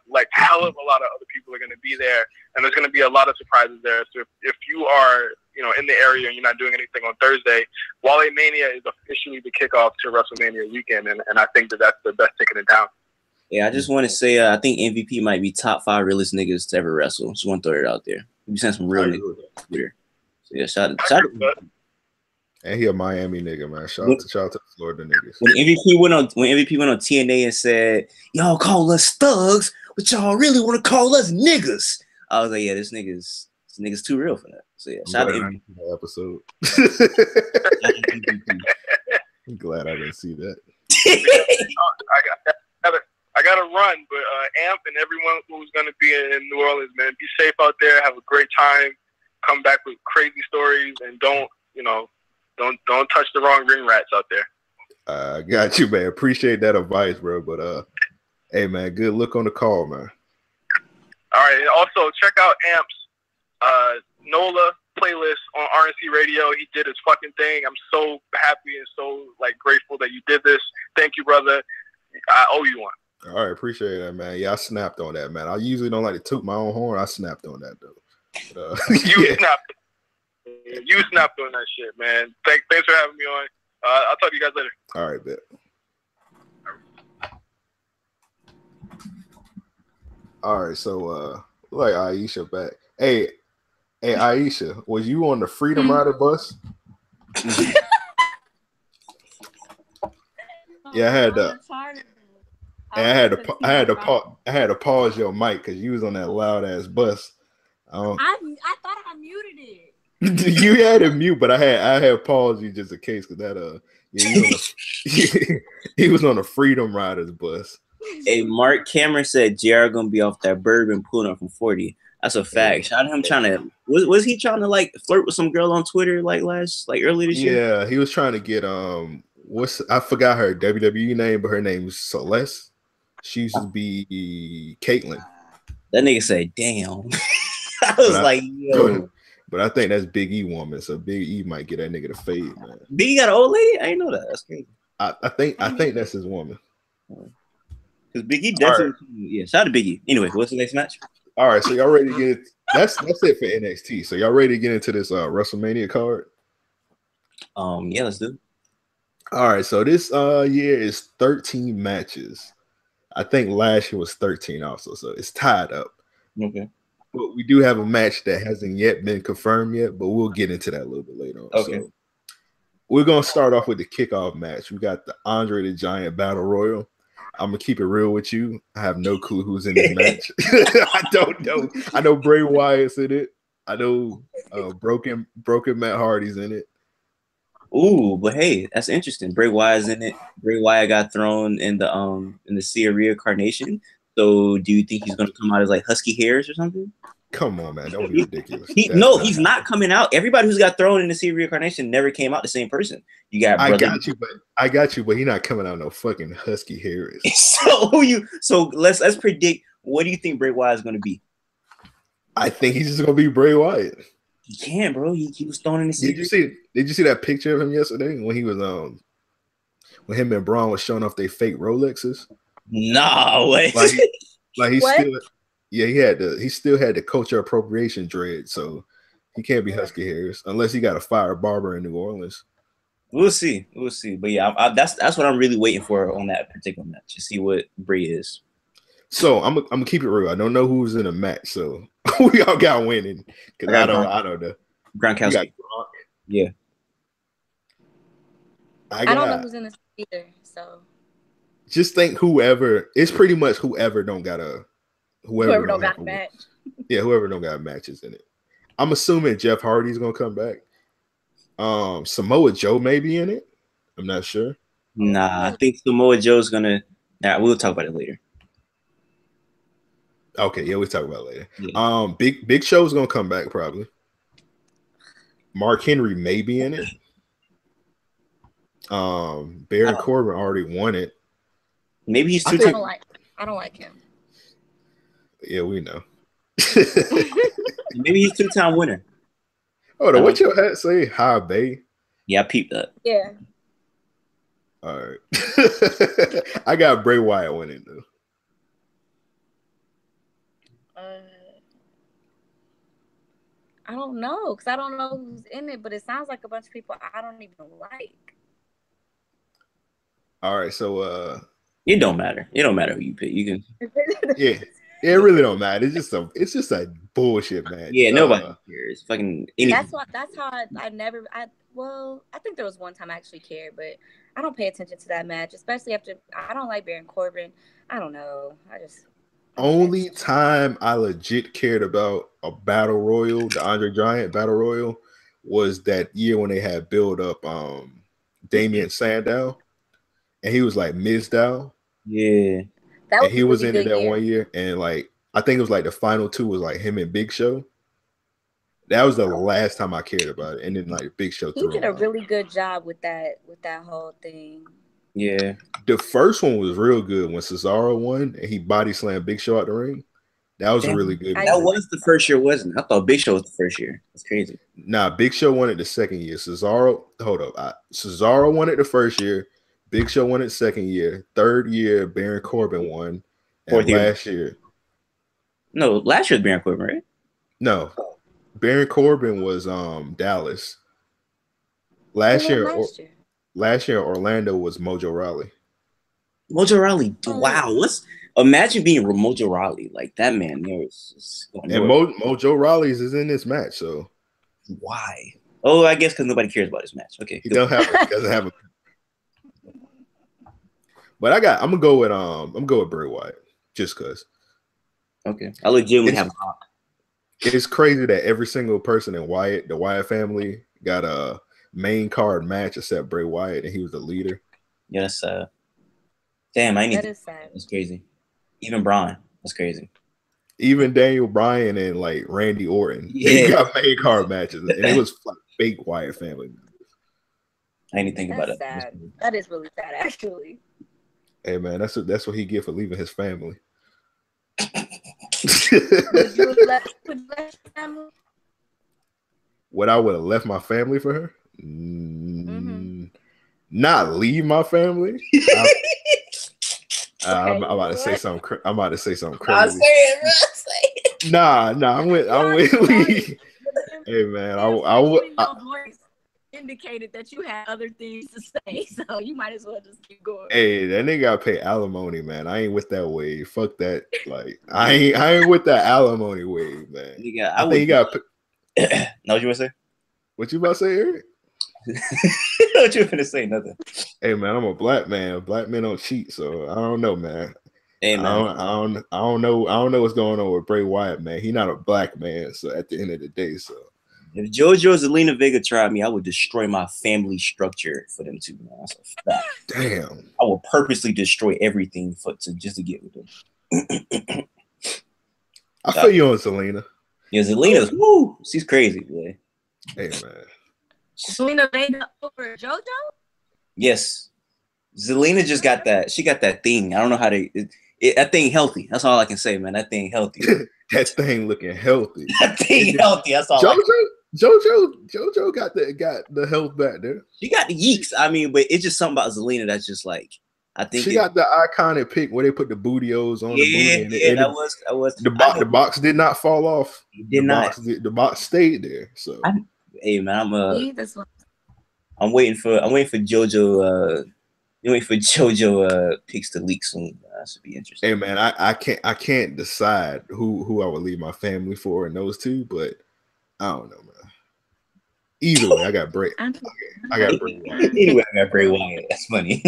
[SPEAKER 5] Like hell of a lot of other people are going to be there, and there's going to be a lot of surprises there. So if you are in the area and you're not doing anything on Thursday, Wale Mania is officially the kickoff to WrestleMania weekend, and I think that's the best ticket in town.
[SPEAKER 2] Yeah, I just want to say I think MVP might be top 5 realest niggas to ever wrestle. Just want to throw it out there. We sent some real niggas on Twitter. So yeah, shout out.
[SPEAKER 1] And he a Miami nigga, man. Shout out to the Florida niggas.
[SPEAKER 2] When MVP went on TNA and said, "Y'all call us thugs, but y'all really want to call us niggas," I was like, "Yeah, this nigga's too real for that." So yeah, shout out to MVP.
[SPEAKER 1] Episode. I'm glad I didn't see that.
[SPEAKER 5] I got to run, but Amp and everyone who's going to be in New Orleans, man, be safe out there. Have a great time. Come back with crazy stories, and don't touch the wrong ring rats out there.
[SPEAKER 1] I got you, man. Appreciate that advice, bro. But hey, man, good luck on the call, man.
[SPEAKER 5] All right. And also, check out Amp's NOLA playlist on RNC Radio. He did his fucking thing. I'm so happy and so grateful that you did this. Thank you, brother. I owe you one.
[SPEAKER 1] All right, appreciate that, man. Yeah, I snapped on that, man. I usually don't like to toot my own horn. I snapped on that, though. But,
[SPEAKER 5] snapped. You snapped on that shit, man. Thanks for having me on. I'll talk to you guys later.
[SPEAKER 1] All right, bet. All right, so like Aisha back. Hey, Aisha, was you on the Freedom Rider bus? Yeah, I had to pause your mic because you was on that loud ass bus.
[SPEAKER 6] I thought I muted it.
[SPEAKER 1] You had it mute, but I had paused you just in case, because that he was on the Freedom Riders bus.
[SPEAKER 2] Hey, Mark Cameron said JR gonna be off that bourbon pulling up from 40. That's a fact. Shout out him trying to was he trying to flirt with some girl on Twitter earlier this year?
[SPEAKER 1] Yeah, he was trying to get I forgot her WWE name, but her name is Celeste. She used to be Caitlyn.
[SPEAKER 2] That nigga said, "Damn." I was yo.
[SPEAKER 1] But I think that's Big E woman, so Big E might get that nigga to fade, man.
[SPEAKER 2] Big E got an old lady? I didn't know that. That's crazy.
[SPEAKER 1] I think that's his woman.
[SPEAKER 2] Because Big E definitely, yeah. Shout out to Big E. Anyway, what's the next match?
[SPEAKER 1] All right, so y'all ready to get it? That's it for NXT. So y'all ready to get into this WrestleMania card?
[SPEAKER 2] Yeah, let's do it.
[SPEAKER 1] All right, so this year is 13 matches. I think last year was 13 also, so it's tied up.
[SPEAKER 2] Okay.
[SPEAKER 1] But we do have a match that hasn't yet been confirmed yet, but we'll get into that a little bit later on.
[SPEAKER 2] Okay. So
[SPEAKER 1] we're gonna start off with the kickoff match. We got the Andre the Giant Battle Royal. I'm gonna keep it real with you. I have no clue who's in this match. I don't know. I know Bray Wyatt's in it. I know broken Matt Hardy's in it.
[SPEAKER 2] Ooh, but hey, that's interesting. Bray Wyatt's in it. Bray Wyatt got thrown in the Sea of Reincarnation. So do you think he's gonna come out as Husky Harris or something?
[SPEAKER 1] Come on, man. Don't be ridiculous.
[SPEAKER 2] He's not coming out. Everybody who's got thrown in the Sea of Reincarnation never came out the same person. You got
[SPEAKER 1] I got you, but he's not coming out no fucking Husky Harris.
[SPEAKER 2] So let's predict. What do you think Bray Wyatt is gonna be?
[SPEAKER 1] I think he's just gonna be Bray Wyatt.
[SPEAKER 2] He can, bro. He was thrown in the sea.
[SPEAKER 1] Did you see that picture of him yesterday when he was when him and Braun was showing off their fake Rolexes?
[SPEAKER 2] No way.
[SPEAKER 1] Like he's Yeah, he still had the culture appropriation dread, so he can't be Husky Harris unless he got a fire barber in New Orleans.
[SPEAKER 2] We'll see. But yeah, that's what I'm really waiting for on that particular match to see what Bray is.
[SPEAKER 1] So I'm gonna keep it real. I don't know who's in a match, so we all got winning because I don't know.
[SPEAKER 2] Gronkowski. Yeah.
[SPEAKER 4] I don't know who's in this either. So
[SPEAKER 1] just think whoever. It's pretty much whoever don't got a
[SPEAKER 4] whoever don't got a match.
[SPEAKER 1] Yeah, whoever don't got matches in it. I'm assuming Jeff Hardy's gonna come back. Samoa Joe may be in it. I'm not sure.
[SPEAKER 2] Nah, I think Samoa Joe's gonna. Nah, we'll talk about it later.
[SPEAKER 1] Okay, yeah, we'll talk about it later.
[SPEAKER 2] Yeah.
[SPEAKER 1] Big Show's gonna come back probably. Mark Henry may be in it. Baron Corbin already won it.
[SPEAKER 2] Maybe he's too.
[SPEAKER 4] I don't like him.
[SPEAKER 1] Yeah, we know.
[SPEAKER 2] Maybe he's 2-time winner.
[SPEAKER 1] Hold on, what your hat say? High Bay?
[SPEAKER 2] Yeah, I peeped that.
[SPEAKER 4] Yeah.
[SPEAKER 1] All right. I got Bray Wyatt winning though.
[SPEAKER 4] I don't know because I don't know who's in it, but it sounds like a bunch of people I don't even like.
[SPEAKER 1] All right, so
[SPEAKER 2] it don't matter. It don't matter who you pick. You can.
[SPEAKER 1] Yeah, it really don't matter. It's just a bullshit match.
[SPEAKER 2] Yeah, nobody cares. Fucking anything.
[SPEAKER 4] That's how I think there was one time I actually cared, but I don't pay attention to that match, especially after I don't like Baron Corbin. I don't know.
[SPEAKER 1] Only time I legit cared about a battle royal, the Andre Giant battle royal, was that year when they had build up Damian Sandow, and he was like Mizdow.
[SPEAKER 2] Yeah,
[SPEAKER 1] and he was in it that 1 year, and like I think it was like the final two was like him and Big Show. That was the last time I cared about it, and then like Big Show.
[SPEAKER 4] He did a really good job with that whole thing.
[SPEAKER 2] Yeah,
[SPEAKER 1] the first one was real good when Cesaro won and he body slammed Big Show out the ring. That was a really good.
[SPEAKER 2] That was the first year, wasn't it? I thought Big Show was the first year. That's crazy.
[SPEAKER 1] Nah, Big Show won it the second year. Cesaro won it the first year. Big Show won it second year. Third year, Baron Corbin won. And last year.
[SPEAKER 2] No, last year was Baron Corbin, right?
[SPEAKER 1] No. Baron Corbin was Dallas. Last year, Orlando was Mojo Rawley.
[SPEAKER 2] Mojo Rawley, wow! Imagine being Mojo Rawley, like that man there is.
[SPEAKER 1] And Mojo Rawley's is in this match, so
[SPEAKER 2] why? Oh, I guess because nobody cares about this match. Okay,
[SPEAKER 1] he doesn't have a. But I'm gonna go with Bray Wyatt just because.
[SPEAKER 2] Okay, I legitimately have.
[SPEAKER 1] It's crazy that every single person in the Wyatt family, got a main card match except Bray Wyatt, and he was the leader.
[SPEAKER 2] Yeah, that's damn.
[SPEAKER 4] That is sad.
[SPEAKER 2] That's crazy. Even Braun, that's crazy.
[SPEAKER 1] Even Daniel Bryan and like Randy Orton, they got main card matches, and it was like fake Wyatt family members.
[SPEAKER 2] I didn't think about it.
[SPEAKER 4] Sad. That is really sad, actually.
[SPEAKER 1] Hey man, that's what he get for leaving his family.
[SPEAKER 4] Would you let your family?
[SPEAKER 1] What I would have left my family for her? Not leave my family. I'm about to say something. I'm about to say something crazy. Nah. I'm with Lee. Hey man, I would.
[SPEAKER 6] Indicated that you had other things to say, so you might as well just keep going.
[SPEAKER 1] Hey, that nigga gotta pay alimony, man. I ain't with that wave. Fuck that. Like I ain't with that alimony wave, man.
[SPEAKER 2] Nigga,
[SPEAKER 1] I think you got.
[SPEAKER 2] No, what you want to say?
[SPEAKER 1] What you about to say, Eric?
[SPEAKER 2] What you finna say? Nothing.
[SPEAKER 1] Hey man, I'm a black man. Black men don't cheat, so I don't know, man.
[SPEAKER 2] Hey man,
[SPEAKER 1] I don't know what's going on with Bray Wyatt, man. He's not a black man, so at the end of the day, so.
[SPEAKER 2] If JoJo Zelina Vega tried me, I would destroy my family structure for them too.
[SPEAKER 1] Damn.
[SPEAKER 2] I will purposely destroy everything just to get with them.
[SPEAKER 1] I feel you on Zelina.
[SPEAKER 2] Yeah, Zelina's woo. She's crazy, boy.
[SPEAKER 1] Hey man.
[SPEAKER 6] Zelina Vega over JoJo?
[SPEAKER 2] Yes. Zelina just got that. She got that thing. I don't know how to. That thing healthy. That's all I can say, man. That thing healthy.
[SPEAKER 1] That thing looking healthy.
[SPEAKER 2] That thing healthy. That's all.
[SPEAKER 1] JoJo got the health back there.
[SPEAKER 2] She got the yeeks. I mean, but it's just something about Zelina that's just like I think
[SPEAKER 1] she got the iconic pic where they put the bootios on the booty, and
[SPEAKER 2] that was
[SPEAKER 1] the box did not fall off.
[SPEAKER 2] The
[SPEAKER 1] box stayed there. So
[SPEAKER 2] hey man, I'm waiting for JoJo. You waiting for JoJo picks to leak soon. That should be interesting.
[SPEAKER 1] Hey man, I can't decide who I would leave my family for in those two, but I don't know, man. Either way, I got Bray. I got Bray Wyatt.
[SPEAKER 2] Anyway, I got Bray Wyatt. That's funny.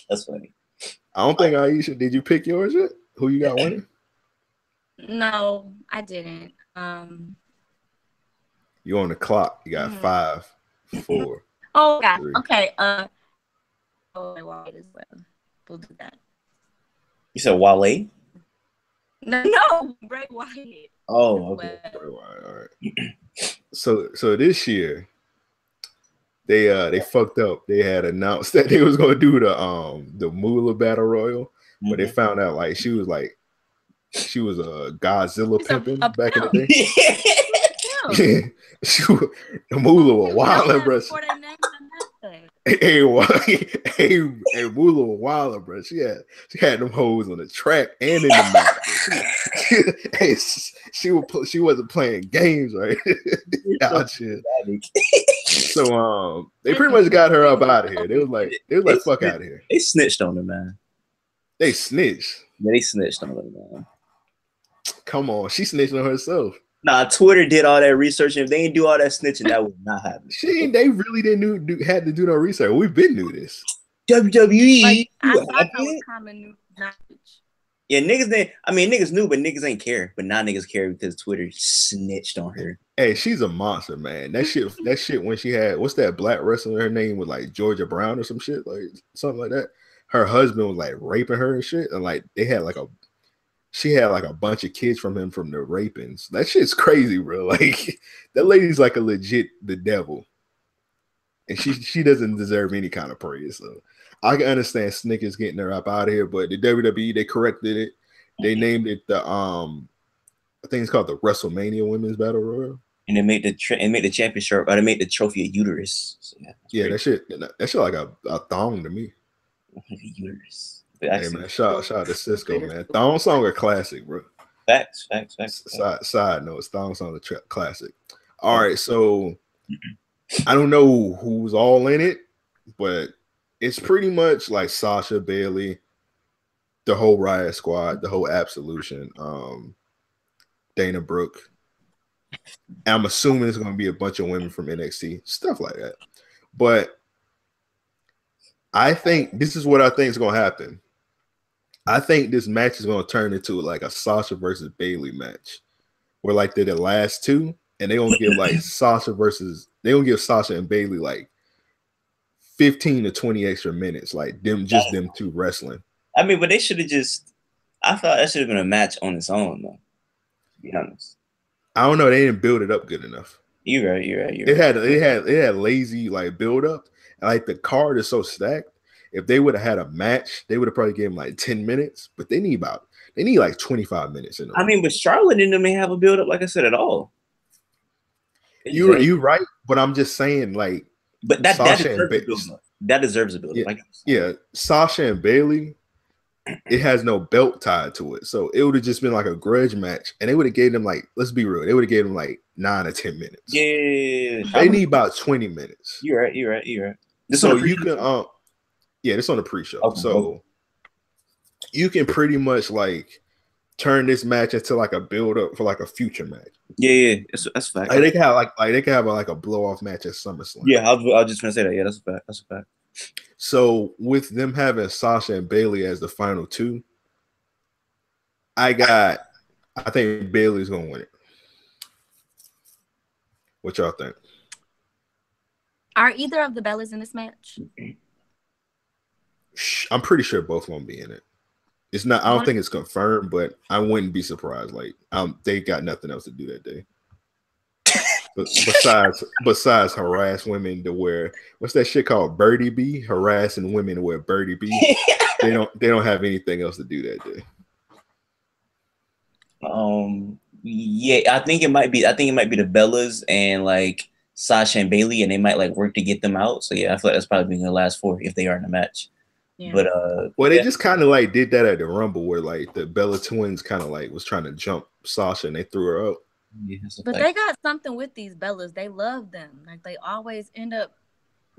[SPEAKER 2] That's funny.
[SPEAKER 1] I don't think Aisha. Did you pick yours yet? Who you got winning?
[SPEAKER 4] No, I didn't.
[SPEAKER 1] You on the clock. You got 5, 4.
[SPEAKER 4] Oh God.
[SPEAKER 1] 3.
[SPEAKER 4] Okay. Wyatt as well. We'll do that.
[SPEAKER 2] You said Wale?
[SPEAKER 4] No, Bray Wyatt.
[SPEAKER 2] Oh, okay.
[SPEAKER 1] Bray Wyatt. All right. So this year, they fucked up. They had announced that they was gonna do the Moolah Battle Royal, but they found out like she was a Godzilla pimping back in the day. The Moolah was wild, bro. Hey, Moolah was wild, bro. She had them hoes on the track and in the match. She wasn't playing games, right? So they pretty much got her up out of here. They was like fuck out of here.
[SPEAKER 2] They snitched on her, man.
[SPEAKER 1] They snitched.
[SPEAKER 2] Yeah, they snitched on her, man.
[SPEAKER 1] Come on, she snitched on herself.
[SPEAKER 2] Nah, Twitter did all that research. If they didn't do all that snitching, that would not happen.
[SPEAKER 1] They really didn't had to do no research. We've been knew this.
[SPEAKER 2] WWE.
[SPEAKER 4] Like, I thought that was common knowledge.
[SPEAKER 2] Yeah, niggas knew, but niggas ain't care. But now niggas care because Twitter snitched on her.
[SPEAKER 1] Hey, she's a monster, man. That shit when she had, what's that black wrestler, her name was like Georgia Brown or some shit, like something like that. Her husband was like raping her and shit. And like she had like a bunch of kids from him from the rapings. That shit's crazy, bro. Like that lady's like a legit the devil. And she doesn't deserve any kind of praise. So I can understand Snickers getting her up out of here, but the WWE, they corrected it. They named it the I think it's called the WrestleMania Women's Battle Royal.
[SPEAKER 2] And they made the championship, or they made the trophy a uterus. So,
[SPEAKER 1] yeah, that shit like a thong to me.
[SPEAKER 2] Uterus.
[SPEAKER 1] Hey man, shout out to Cisco, man. Thong song a classic, bro.
[SPEAKER 2] Facts.
[SPEAKER 1] Side note, thong song a classic. All right, so I don't know who's all in it, but it's pretty much like Sasha, Bailey, the whole Riot Squad, the whole Absolution, Dana Brooke. And I'm assuming it's going to be a bunch of women from NXT, stuff like that. But I think this is what I think is going to happen. I think this match is going to turn into like a Sasha versus Bailey match, where like they're the last two, and they're going to give like they're going to give Sasha and Bailey like 15 to 20 extra minutes, like them two wrestling.
[SPEAKER 2] I mean, but they should have I thought that should have been a match on its own, though. To be honest.
[SPEAKER 1] I don't know. They didn't build it up good enough.
[SPEAKER 2] You're right.
[SPEAKER 1] It had lazy like build up. Like the card is so stacked. If they would have had a match, they would have probably given like 10 minutes. But they need like 25 minutes in.
[SPEAKER 2] I mean, but Charlotte and them may have a build up, like I said, at all.
[SPEAKER 1] You right, but I'm just saying, like,
[SPEAKER 2] but that deserves a build up.
[SPEAKER 1] Yeah, Sasha and Bailey, it has no belt tied to it, so it would have just been like a grudge match, and they would have gave them like, let's be real, they would have gave them like 9 or 10 minutes.
[SPEAKER 2] Yeah,
[SPEAKER 1] they need about 20 minutes.
[SPEAKER 2] You're right.
[SPEAKER 1] So you can, this on the pre-show. Okay. So you can pretty much like turn this match into like a build up for like a future match.
[SPEAKER 2] Yeah, that's a fact.
[SPEAKER 1] Like they can have like a blow off match at SummerSlam.
[SPEAKER 2] Yeah, I was just gonna say that. Yeah, that's a fact.
[SPEAKER 1] So with them having Sasha and Bailey as the final two, I think Bailey's gonna win it. What y'all think?
[SPEAKER 4] Are either of the Bellas in this match?
[SPEAKER 1] I'm pretty sure both won't be in it. It's not. I don't think it's confirmed, but I wouldn't be surprised. Like, they got nothing else to do that day. But besides harass women to wear, what's that shit called? Birdie B, harassing women to wear Birdie B. They don't have anything else to do that day.
[SPEAKER 2] Yeah, I think it might be the Bellas and like Sasha and Bailey, and they might like work to get them out. So yeah, I feel like that's probably being the last 4 if they are in the match.
[SPEAKER 6] Yeah.
[SPEAKER 2] But
[SPEAKER 1] well, they just kind of like did that at the Rumble, where like the Bella Twins kind of like was trying to jump Sasha, and they threw her up.
[SPEAKER 2] Yeah,
[SPEAKER 6] but they got something with these Bellas. They love them. Like they always end up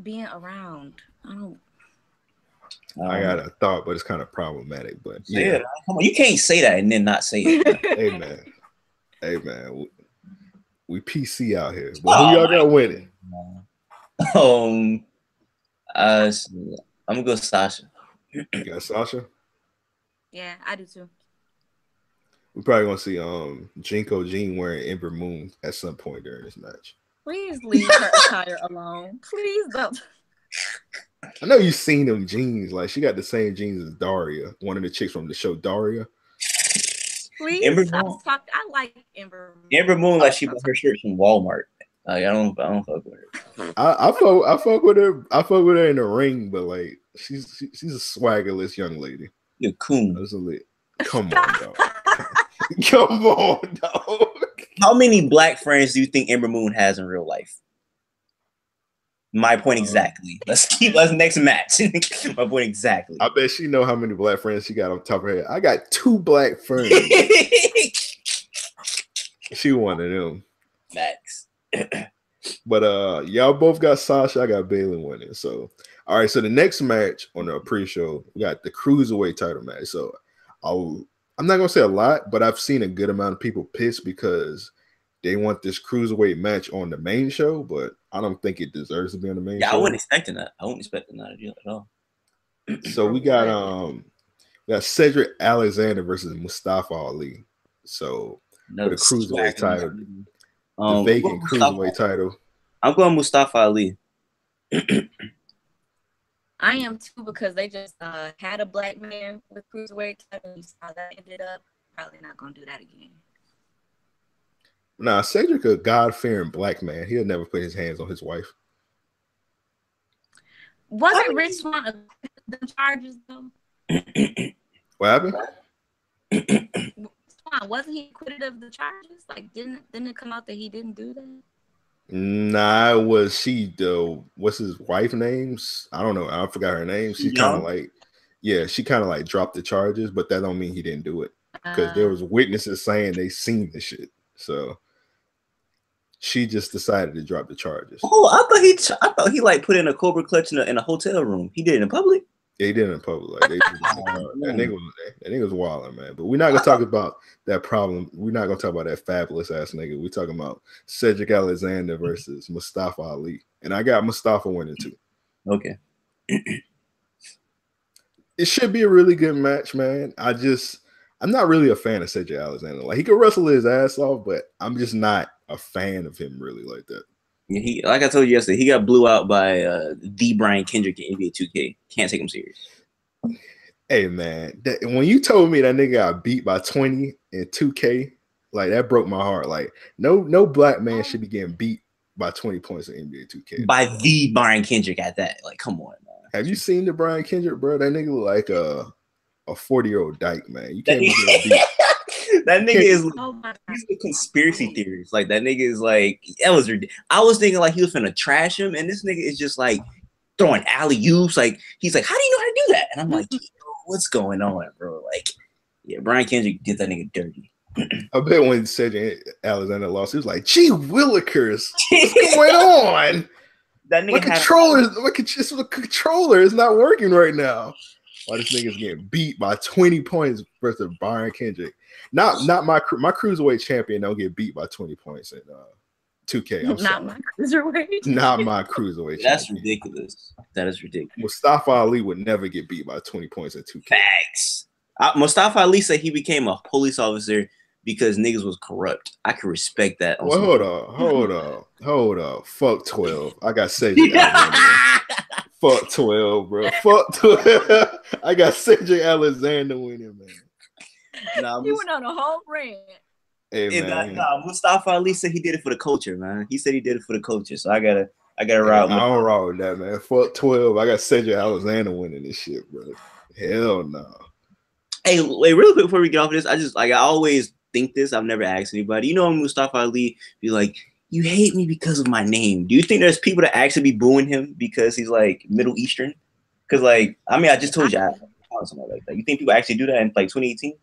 [SPEAKER 6] being around.
[SPEAKER 1] I got a thought, but it's kind of problematic. But
[SPEAKER 2] yeah, come on, you can't say that and then not say it.
[SPEAKER 1] Hey man, we PC out here. But who y'all got winning?
[SPEAKER 2] I'm gonna go Sasha.
[SPEAKER 1] You got Sasha?
[SPEAKER 6] Yeah, I do too.
[SPEAKER 1] We're probably gonna see Jinko Jean wearing Ember Moon at some point during this match.
[SPEAKER 6] Please leave her attire alone. Please don't.
[SPEAKER 1] I know you've seen them jeans. Like she got the same jeans as Daria, one of the chicks from the show Daria.
[SPEAKER 6] Please
[SPEAKER 2] Ember
[SPEAKER 6] stop talking. I like Ember Moon.
[SPEAKER 2] Ember Moon, like she bought her shirt from Walmart. Like I don't fuck with her.
[SPEAKER 1] I fuck with her. I fuck with her in the ring, but like she's a swaggerless young lady.
[SPEAKER 2] You're cool.
[SPEAKER 1] Come on, dog. Come on, dog.
[SPEAKER 2] How many black friends do you think Ember Moon has in real life? My point exactly. Let's next match. My point exactly.
[SPEAKER 1] I bet she know how many black friends she got on top of her head. I got 2 black friends. She one of them.
[SPEAKER 2] Max.
[SPEAKER 1] But y'all both got Sasha. I got Bayley winning. So all right. So the next match on the pre-show, we got the cruiserweight title match. So I'm not gonna say a lot, but I've seen a good amount of people pissed because they want this cruiserweight match on the main show, but I don't think it deserves to be on the main show.
[SPEAKER 2] I wasn't expecting that. I wasn't expecting that at all.
[SPEAKER 1] So we got Cedric Alexander versus Mustafa Ali. So for the cruiserweight title, the vacant cruiserweight title.
[SPEAKER 2] I'm going Mustafa Ali.
[SPEAKER 6] I am too because they just had a black man with cruiserweight title. You saw that ended up. Probably not gonna do that again.
[SPEAKER 1] Nah, Cedric a God-fearing black man. He'll never put his hands on his wife.
[SPEAKER 6] Wasn't Rich Swann the charges though?
[SPEAKER 1] What happened?
[SPEAKER 6] Swann, wasn't he acquitted of the charges? Like, didn't it come out that he didn't do that?
[SPEAKER 1] Nah, it was she though. What's his wife names? I don't know. I forgot her name. She kind of like, she kind of like dropped the charges, but that don't mean he didn't do it because there was witnesses saying they seen the shit. So she just decided to drop the charges.
[SPEAKER 2] Oh, I thought he like put in a Cobra Clutch in a hotel room. He did it in public.
[SPEAKER 1] Yeah, he did it in public. Like that nigga was wilding, man. But we're not gonna talk about that problem. We're not gonna talk about that fabulous ass nigga. We're talking about Cedric Alexander versus Mustafa Ali, and I got Mustafa winning too.
[SPEAKER 2] Okay.
[SPEAKER 1] It should be a really good match, man. I'm not really a fan of Cedric Alexander. Like he could wrestle his ass off, but I'm just not a fan of him really like that.
[SPEAKER 2] Yeah, he, like I told you yesterday, he got blew out by the Brian Kendrick in NBA 2K. Can't take him serious.
[SPEAKER 1] Hey man, when you told me that nigga got beat by 20 in 2K, like that broke my heart. Like no black man should be getting beat by 20 points in NBA 2K.
[SPEAKER 2] By the Brian Kendrick at that. Like, come on, man.
[SPEAKER 1] Have you seen the Brian Kendrick, bro? That nigga look like a 40-year-old dyke, man. You can't be getting beat.
[SPEAKER 2] That nigga is he's a conspiracy theorist. Like that nigga is like that was ridiculous. I was thinking like he was finna trash him, and this nigga is just like throwing alley-oops. Like he's like, how do you know how to do that? And I'm like, what's going on, bro? Like, yeah, Brian Kendrick did that nigga dirty.
[SPEAKER 1] I bet when Cedric Alexander lost, he was like, gee willikers, what's going on?
[SPEAKER 2] That nigga
[SPEAKER 1] my controller is not working right now. Why this nigga's getting beat by 20 points versus Brian Kendrick. Not my cruiserweight champion don't get beat by 20 points in 2K.
[SPEAKER 6] My cruiserweight.
[SPEAKER 1] Not my cruiserweight.
[SPEAKER 2] That's
[SPEAKER 1] champion.
[SPEAKER 2] ridiculous. That is ridiculous.
[SPEAKER 1] Mustafa Ali would never get beat by 20 points in 2K.
[SPEAKER 2] Facts. Mustafa Ali said he became a police officer because niggas was corrupt. I can respect that.
[SPEAKER 1] Well, hold on. Fuck 12. I got Cedric Alexander. Fuck 12, bro. Fuck 12. I got Cedric Alexander winning, man.
[SPEAKER 6] Nah, you went on a whole rant.
[SPEAKER 1] Hey, man.
[SPEAKER 2] Mustafa Ali said he did it for the culture, man. He said he did it for the culture, so I gotta ride.
[SPEAKER 1] I don't ride with that, man. Fuck 12. I got Cedric Alexander winning this shit, bro. Hell no.
[SPEAKER 2] Hey, wait, real quick before we get off of this, I always think this. I've never asked anybody. You know, Mustafa Ali be like, you hate me because of my name. Do you think there's people that actually be booing him because he's like Middle Eastern? Because like, I mean, I just told you I something like that. You think people actually do that in like 2018?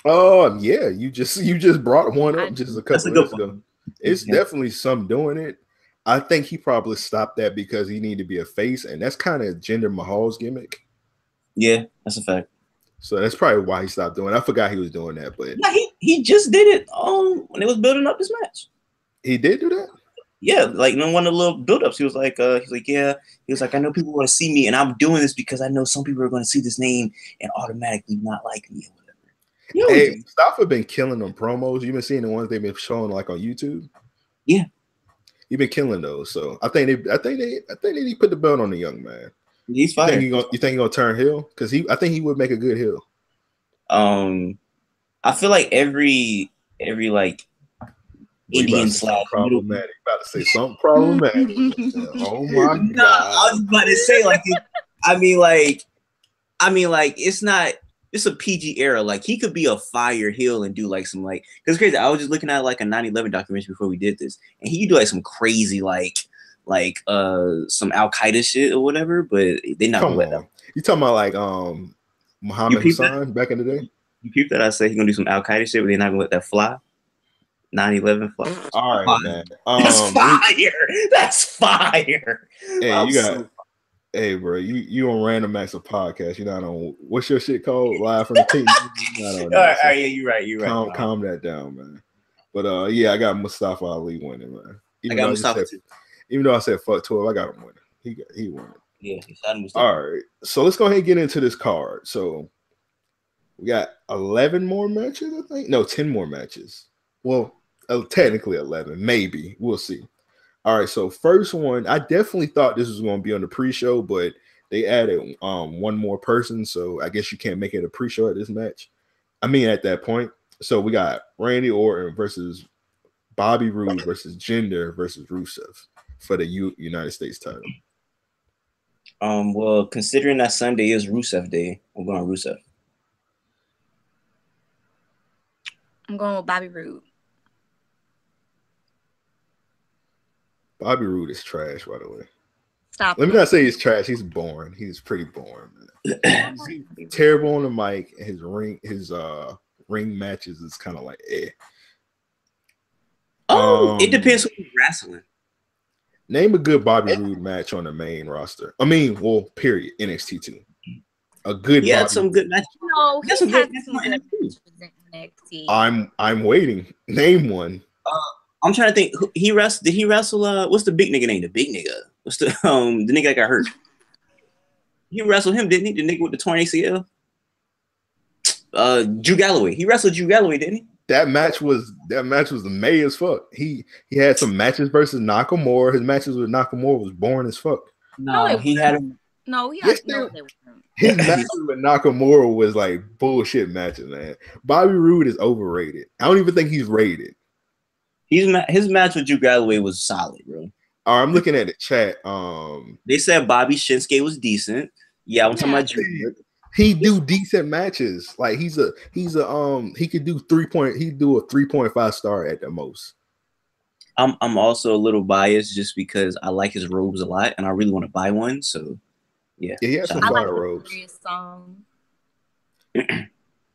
[SPEAKER 1] Oh yeah, you just brought one up just a couple minutes ago. It's definitely some doing it. I think he probably stopped that because he needed to be a face, and that's kind of Jinder Mahal's gimmick.
[SPEAKER 2] Yeah, that's a fact.
[SPEAKER 1] So that's probably why he stopped doing it. I forgot he was doing that, but
[SPEAKER 2] yeah, he just did it when it was building up his match.
[SPEAKER 1] He did do that?
[SPEAKER 2] Yeah, like in one of the little build-ups, he was like, yeah. He was like, I know people want to see me, and I'm doing this because I know some people are going to see this name and automatically not like me or whatever. You know,
[SPEAKER 1] hey, Mustafa been killing them promos. You've been seeing the ones they've been showing like on YouTube.
[SPEAKER 2] Yeah,
[SPEAKER 1] you've been killing those. So I think they need to put the belt on the young man.
[SPEAKER 2] He's fine.
[SPEAKER 1] You think he's gonna turn heel? Because I think he would make a good heel.
[SPEAKER 2] I feel like every like Indian slash
[SPEAKER 1] problematic. About to say something problematic. Oh my god!
[SPEAKER 2] I was about to say like, I mean like it's not. It's a PG era. Like he could be a fire heel and do like some like. Cause crazy. I was just looking at like a 9/11 documentary before we did this, and he could do like some crazy like some Al Qaeda shit or whatever. But they not gonna let them.
[SPEAKER 1] You talking about like Muhammad Hassan back in the day?
[SPEAKER 2] You peep that I say he's gonna do some Al Qaeda shit, but they're not gonna let that fly. 9/11 fly.
[SPEAKER 1] All right, man.
[SPEAKER 2] That's fire. That's fire.
[SPEAKER 1] Hey, you got. Hey, bro, you on Random Acts of Podcast. You're not on what's your shit called? Live from the team.
[SPEAKER 2] All right, yeah, you're right.
[SPEAKER 1] Calm that down, man. But yeah, I got Mustafa Ali winning, man. Even though I said fuck 12, I got him winning. He won it.
[SPEAKER 2] Yeah, he shot him.
[SPEAKER 1] All right, so let's go ahead and get into this card. So we got 11 more matches, I think. No, 10 more matches. Well, technically 11, maybe. We'll see. All right, so first one, I definitely thought this was going to be on the pre-show, but they added one more person, so I guess you can't make it a pre-show at this match. I mean, at that point. So we got Randy Orton versus Bobby Roode versus Jinder versus Rusev for the United States title.
[SPEAKER 2] Well, considering that Sunday is Rusev Day, I'm going Rusev.
[SPEAKER 6] I'm going with Bobby Roode.
[SPEAKER 1] Bobby Roode is trash, by the way.
[SPEAKER 6] Stop.
[SPEAKER 1] Let me not say he's trash. He's boring. He's pretty boring, man. He's terrible on the mic. His ring matches is kind of like eh.
[SPEAKER 2] It depends who's wrestling.
[SPEAKER 1] Name a good Bobby Roode match on the main roster. I mean, well, period. NXT 2. A good.
[SPEAKER 2] Yeah, some good matches.
[SPEAKER 6] No, he some good matches in NXT.
[SPEAKER 1] I'm waiting. Name one.
[SPEAKER 2] I'm trying to think. He wrestled. Did he wrestle? What's the big nigga name? The big nigga. What's the nigga that got hurt? He wrestled him, didn't he? The nigga with the torn ACL. Drew Galloway. He wrestled Drew Galloway, didn't he?
[SPEAKER 1] That match was May as fuck. He had some matches versus Nakamura. His matches with Nakamura was boring as fuck.
[SPEAKER 2] No, he had him.
[SPEAKER 6] No, he had no.
[SPEAKER 1] His matches with Nakamura was like bullshit matches, man. Bobby Roode is overrated. I don't even think he's rated.
[SPEAKER 2] His match with Drew Galloway was solid, bro.
[SPEAKER 1] I'm looking at the chat.
[SPEAKER 2] They said Bobby Shinsuke was decent. Yeah, I'm talking about Drew.
[SPEAKER 1] He do decent matches. Like he could do 3 he'd do a 3.5 star at the most.
[SPEAKER 2] I'm also a little biased just because I like his robes a lot and I really want to buy one. So yeah.
[SPEAKER 1] Yeah, he has some fire robes.
[SPEAKER 6] Song.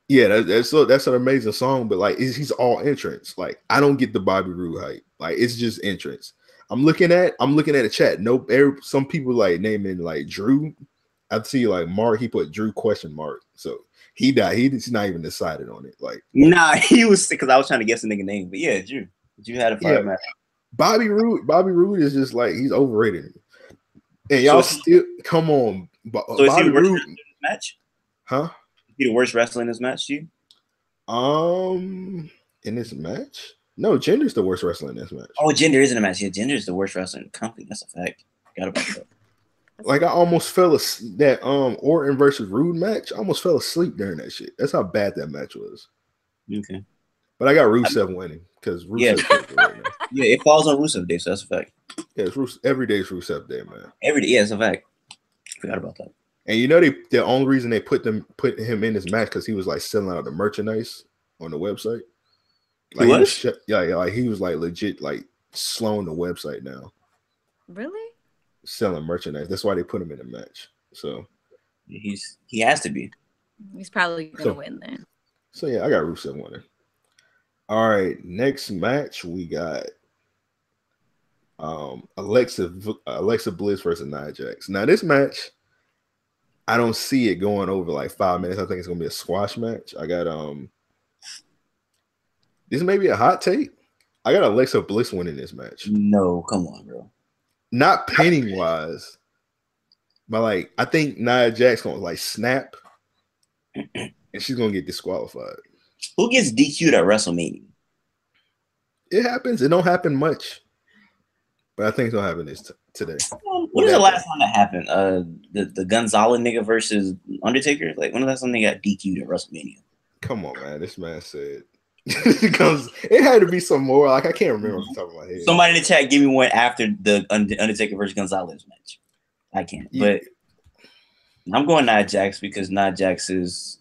[SPEAKER 1] Yeah, that's an amazing song, but like he's all entrance. Like I don't get the Bobby Roode hype. Like it's just entrance. I'm looking at the chat. Some people like naming like Drew. I see like Mark. He put Drew ? So he died. He's not even decided on it. Like
[SPEAKER 2] nah, he was because I was trying to guess the nigga name. But yeah, Drew had a fire match.
[SPEAKER 1] Bobby Roode is just like he's overrated. And y'all still come on.
[SPEAKER 2] So is he the worst wrestler in this match?
[SPEAKER 1] Huh?
[SPEAKER 2] Is he the worst wrestler in this match, to you?
[SPEAKER 1] In this match? No, Jinder's the worst wrestler in this match.
[SPEAKER 2] Oh, Jinder is in the match. Yeah, Jinder is the worst wrestler in the company. That's a fact. Got about that.
[SPEAKER 1] Like I almost fell asleep that Orton versus Roode match. I almost fell asleep during that shit. That's how bad that match was.
[SPEAKER 2] Okay.
[SPEAKER 1] But I got Rusev winning because Rusev right now.
[SPEAKER 2] Yeah, it falls on Rusev Day, so that's a fact.
[SPEAKER 1] Yeah, every day is Rusev Day, man.
[SPEAKER 2] Every day, yeah, it's a fact. Forgot about that.
[SPEAKER 1] And you know the only reason they put him in this match because he was like selling out the merchandise on the website. Like
[SPEAKER 2] he was?
[SPEAKER 1] Like he was like legit like slowing the website down.
[SPEAKER 6] Really?
[SPEAKER 1] Selling merchandise. That's why they put him in the match. So
[SPEAKER 2] he has to be.
[SPEAKER 6] He's probably gonna win then.
[SPEAKER 1] So yeah, I got Rusev winning. All right, next match we got Alexa Bliss versus Nia Jax. Now this match, I don't see it going over like 5 minutes. I think it's gonna be a squash match. I got this may be a hot take. I got Alexa Bliss winning this match.
[SPEAKER 2] No, come on, bro.
[SPEAKER 1] Not pinning wise, but like I think Nia Jax gonna like snap, and she's gonna get disqualified.
[SPEAKER 2] Who gets DQ'd at WrestleMania?
[SPEAKER 1] It happens. It don't happen much, but I think it's gonna happen today.
[SPEAKER 2] When was the last time that happened? The Gonzalez nigga versus Undertaker. Like when was the last time they got DQ'd at WrestleMania?
[SPEAKER 1] Come on, man. This man said because it had to be some more. Like I can't remember off the top of my head.
[SPEAKER 2] Somebody in the chat give me one after the Undertaker versus Gonzalez match. I can't, but I'm going Nia Jax because Nia Jax is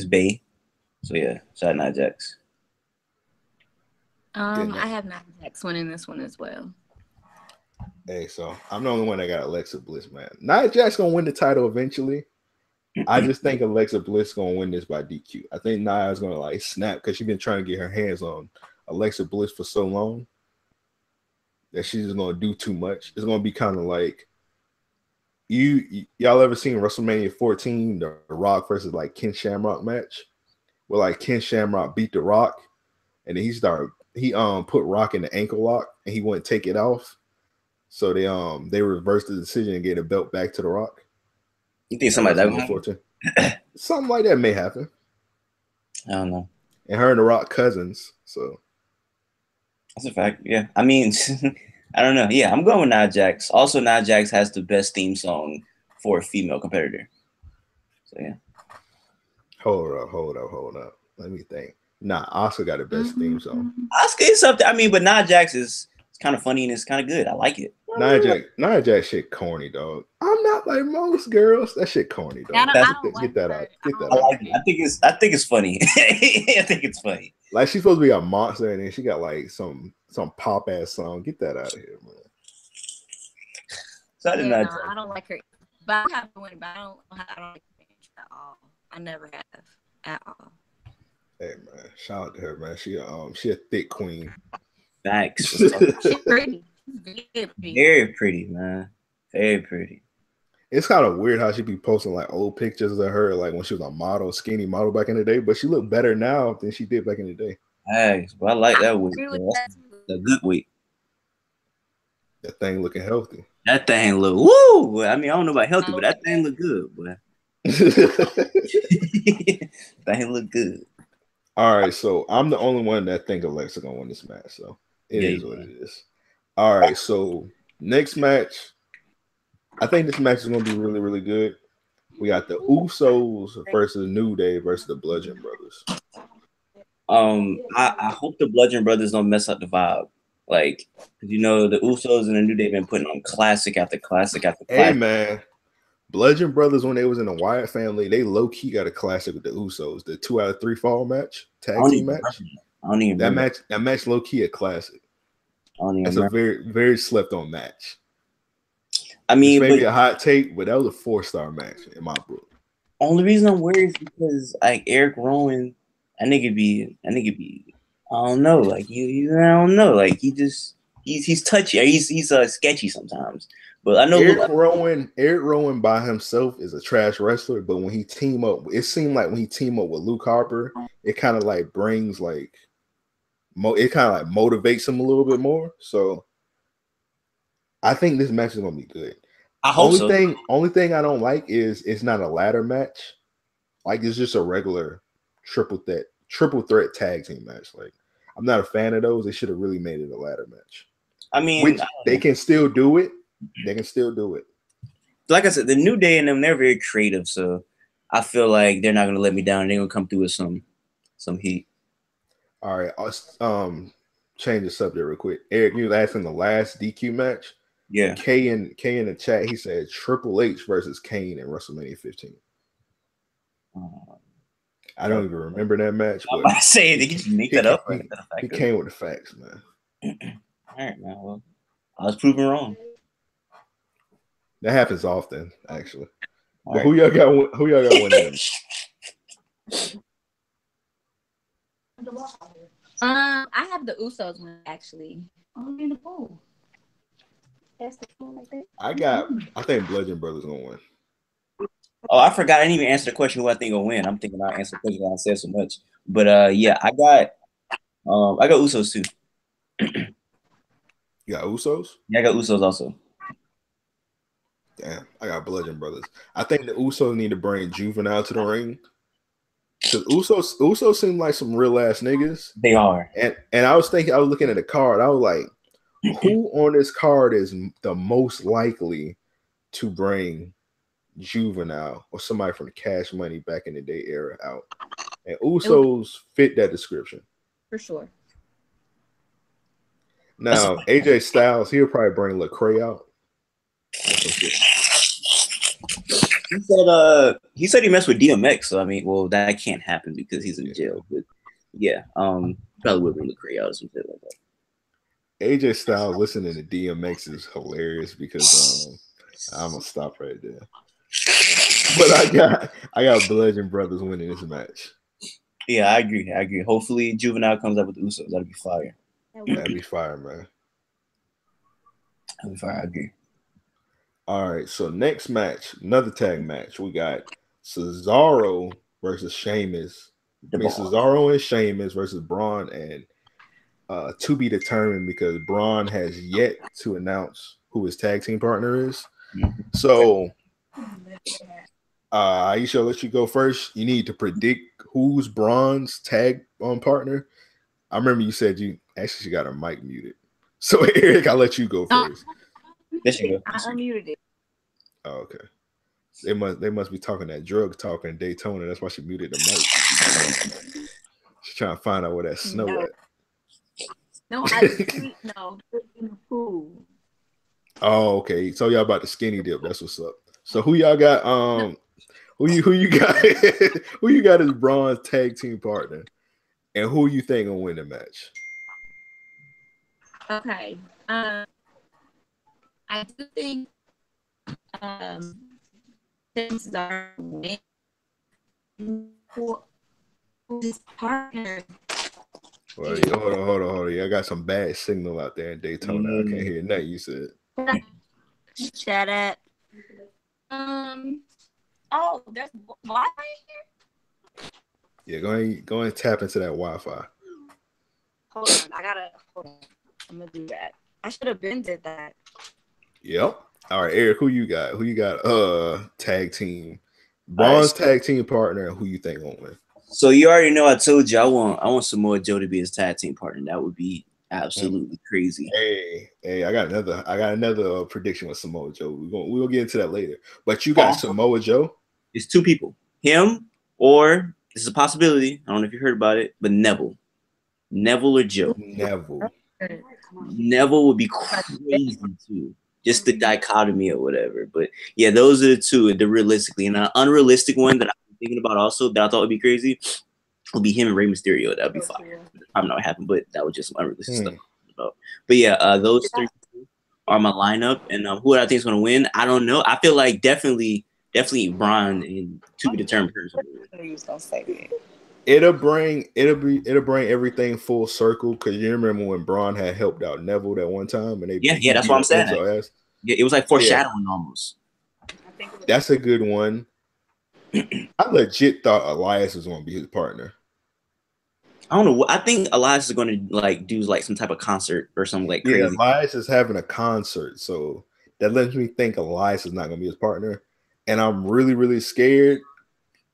[SPEAKER 2] Bay. So yeah, shout out Nia Jax.
[SPEAKER 6] I have Nia Jax winning this one as well.
[SPEAKER 1] Hey, so I'm the only one that got Alexa Bliss, man. Nia Jax gonna win the title eventually. I just think Alexa Bliss gonna win this by DQ. I think Nia's gonna like snap because she's been trying to get her hands on Alexa Bliss for so long that she's just gonna do too much. It's gonna be kind of like y'all ever seen WrestleMania 14, the Rock versus like Ken Shamrock match, where like Ken Shamrock beat the Rock, and then he put Rock in the ankle lock and he wouldn't take it off. So they reversed the decision and gave the belt back to the Rock.
[SPEAKER 2] You think somebody that would happen?
[SPEAKER 1] Something like that may happen.
[SPEAKER 2] I don't know.
[SPEAKER 1] And her and the Rock cousins, so
[SPEAKER 2] that's a fact. Yeah, I mean, I don't know. Yeah, I'm going with Nia Jax. Also, Nia Jax has the best theme song for a female competitor. So yeah.
[SPEAKER 1] Hold up. Let me think. Nah, Asuka got the best theme song.
[SPEAKER 2] Asuka is something. I mean, but Nia Jax is kind of funny and it's kind of good. I like it.
[SPEAKER 1] Nia Jax shit corny, dog. I'm not like most girls. That shit corny, dog. Get that out.
[SPEAKER 2] I like it. I think it's funny. I think it's funny.
[SPEAKER 1] Like she's supposed to be a monster, and then she got like some pop ass song. Get that out of here, man.
[SPEAKER 2] So
[SPEAKER 6] I don't like her, but I have to win. But I don't like her at all. I never have at all.
[SPEAKER 1] Hey man, shout out to her, man. She a thick queen.
[SPEAKER 2] Thanks.
[SPEAKER 6] She's pretty.
[SPEAKER 2] Very pretty, man. Very pretty.
[SPEAKER 1] It's kind of weird how she be posting like old pictures of her, like when she was a model, skinny model back in the day. But she look better now than she did back in the day.
[SPEAKER 2] Thanks, but I like that weight. That's a good weight.
[SPEAKER 1] That thing looking healthy.
[SPEAKER 2] That thing look woo. I mean, I don't know about healthy, but that thing look good, boy. That look good.
[SPEAKER 1] All right, so I'm the only one that think Alexa gonna win this match. So it is what it is. All right, so next match, I think this match is gonna be really, really good. We got the Usos versus New Day versus the Bludgeon Brothers.
[SPEAKER 2] I hope the Bludgeon Brothers don't mess up the vibe. Like, you know, the Usos and the New Day been putting on classic after classic after classic.
[SPEAKER 1] Hey man, Bludgeon Brothers, when they was in the Wyatt family, they low key got a classic with the Usos. The 2 out of 3 fall match, tag team match.
[SPEAKER 2] I don't even remember.
[SPEAKER 1] That match low key a classic. That's a very, very slept on match.
[SPEAKER 2] I mean,
[SPEAKER 1] maybe a hot take, but that was a 4-star match in my book.
[SPEAKER 2] Only reason I'm worried is because like Eric Rowan, I nigga be, I don't know, like I don't know, like he's touchy, he's sketchy sometimes. But I know
[SPEAKER 1] Eric Rowan by himself is a trash wrestler, but when he team up, it seemed like when he team up with Luke Harper, it kind of like brings like it kind of like motivates him a little bit more. So I think this match is gonna be good.
[SPEAKER 2] I hope so.
[SPEAKER 1] Only thing I don't like is it's not a ladder match. Like it's just a regular triple threat tag team match. Like I'm not a fan of those. They should have really made it a ladder match.
[SPEAKER 2] I mean,
[SPEAKER 1] they can still do it. They can still do it.
[SPEAKER 2] Like I said, the New Day and them, they're very creative. So I feel like they're not gonna let me down. They're gonna come through with some heat.
[SPEAKER 1] All right. Change the subject real quick. Eric, you was asking the last DQ match.
[SPEAKER 2] Yeah.
[SPEAKER 1] K in the chat, he said Triple H versus Kane in WrestleMania 15. I don't even remember that match.
[SPEAKER 2] I'm about to say, did you make that up?
[SPEAKER 1] He came with the facts, man.
[SPEAKER 2] All right, man. Well, I was proven wrong.
[SPEAKER 1] That happens often, actually.
[SPEAKER 2] All
[SPEAKER 1] But
[SPEAKER 2] right.
[SPEAKER 1] who y'all got? Who y'all got winning?
[SPEAKER 6] I have the Usos one actually. Oh, in the pool. That's the pool like that.
[SPEAKER 1] I think Bludgeon Brothers gonna win.
[SPEAKER 2] Oh, I forgot. I didn't even answer the question who I think will win. I'm thinking I'll answer the question when I said so much. But yeah, I got Usos too.
[SPEAKER 1] You got Usos?
[SPEAKER 2] Yeah, I got Usos also.
[SPEAKER 1] Damn, I got Bludgeon Brothers. I think the Usos need to bring Juvenile to the ring. Because Usos seem like some real ass niggas.
[SPEAKER 2] They are.
[SPEAKER 1] And I was looking at the card. I was like, who on this card is the most likely to bring Juvenile or somebody from the Cash Money back in the day era out? And Usos fit that description.
[SPEAKER 6] For sure.
[SPEAKER 1] Now, AJ Styles, he'll probably bring Lecrae out.
[SPEAKER 2] He said he messed with DMX, so I mean, well, that can't happen because he's in jail. But yeah, probably would bring Lecrae out or something like that.
[SPEAKER 1] AJ Styles listening to DMX is hilarious because I'm gonna stop right there. But I got Bludgeon Brothers winning this match.
[SPEAKER 2] Yeah, I agree. Hopefully, Juvenile comes up with the Usos. That'd be fire.
[SPEAKER 1] That'd be fire, man.
[SPEAKER 2] That'd be fire. I agree.
[SPEAKER 1] All right, so next match, another tag match. We got Cesaro versus Sheamus. Cesaro and Sheamus versus Braun and to be determined because Braun has yet to announce who his tag team partner is. Mm-hmm. So, Aisha, I'll let you go first. You need to predict who's Braun's tag partner. I remember you said you got her mic muted. So, Eric, I'll let you go first.
[SPEAKER 2] There you go.
[SPEAKER 6] I unmuted it.
[SPEAKER 1] Oh, okay. They must be talking that drug talk in Daytona. That's why she muted the mic. She's trying to find out where that snow at.
[SPEAKER 6] No, in the pool.
[SPEAKER 1] Oh, okay. So y'all about the skinny dip. That's what's up. So who y'all got? Who you got? Who you got as Braun's tag team partner, and who you think will win the match?
[SPEAKER 6] Okay. I do think things are win. His partner.
[SPEAKER 1] Well, hold on. I got some bad signal out there in Daytona. I can't hear nothing you said.
[SPEAKER 6] Shut up. Oh, there's Wi-Fi here?
[SPEAKER 1] Yeah, go ahead and tap into that Wi-Fi.
[SPEAKER 6] Hold on. I'm gonna do that. I should have been did that.
[SPEAKER 1] Yep. All right, Eric, who you got? Who you got? Tag team. Braun's tag team partner. Who you think won't win?
[SPEAKER 2] So you already know I told you I want Samoa Joe to be his tag team partner. That would be absolutely crazy.
[SPEAKER 1] Hey, I got another prediction with Samoa Joe. We'll get into that later. But you got Samoa Joe?
[SPEAKER 2] It's two people. Him or this is a possibility. I don't know if you heard about it, but Neville or Joe. Neville would be crazy too. Just the dichotomy or whatever. But yeah, those are the two. The realistically, and an unrealistic one that I'm thinking about also that I thought would be crazy would be him and Rey Mysterio. That'd be fire. I don't know what happened, but that was just some unrealistic stuff. But yeah, those three are my lineup, and who I think is gonna win, I don't know. I feel like definitely Braun and to be determined.
[SPEAKER 1] It'll bring everything full circle because you remember when Braun had helped out Neville that one time, and
[SPEAKER 2] yeah, that's what I'm saying. Yeah, it was like foreshadowing almost.
[SPEAKER 1] That's a good one. I legit thought Elias was going to be his partner.
[SPEAKER 2] I don't know. I think Elias is going to like do like some type of concert or something like crazy.
[SPEAKER 1] Yeah, Elias is having a concert, so that lets me think Elias is not going to be his partner, and I'm really, really scared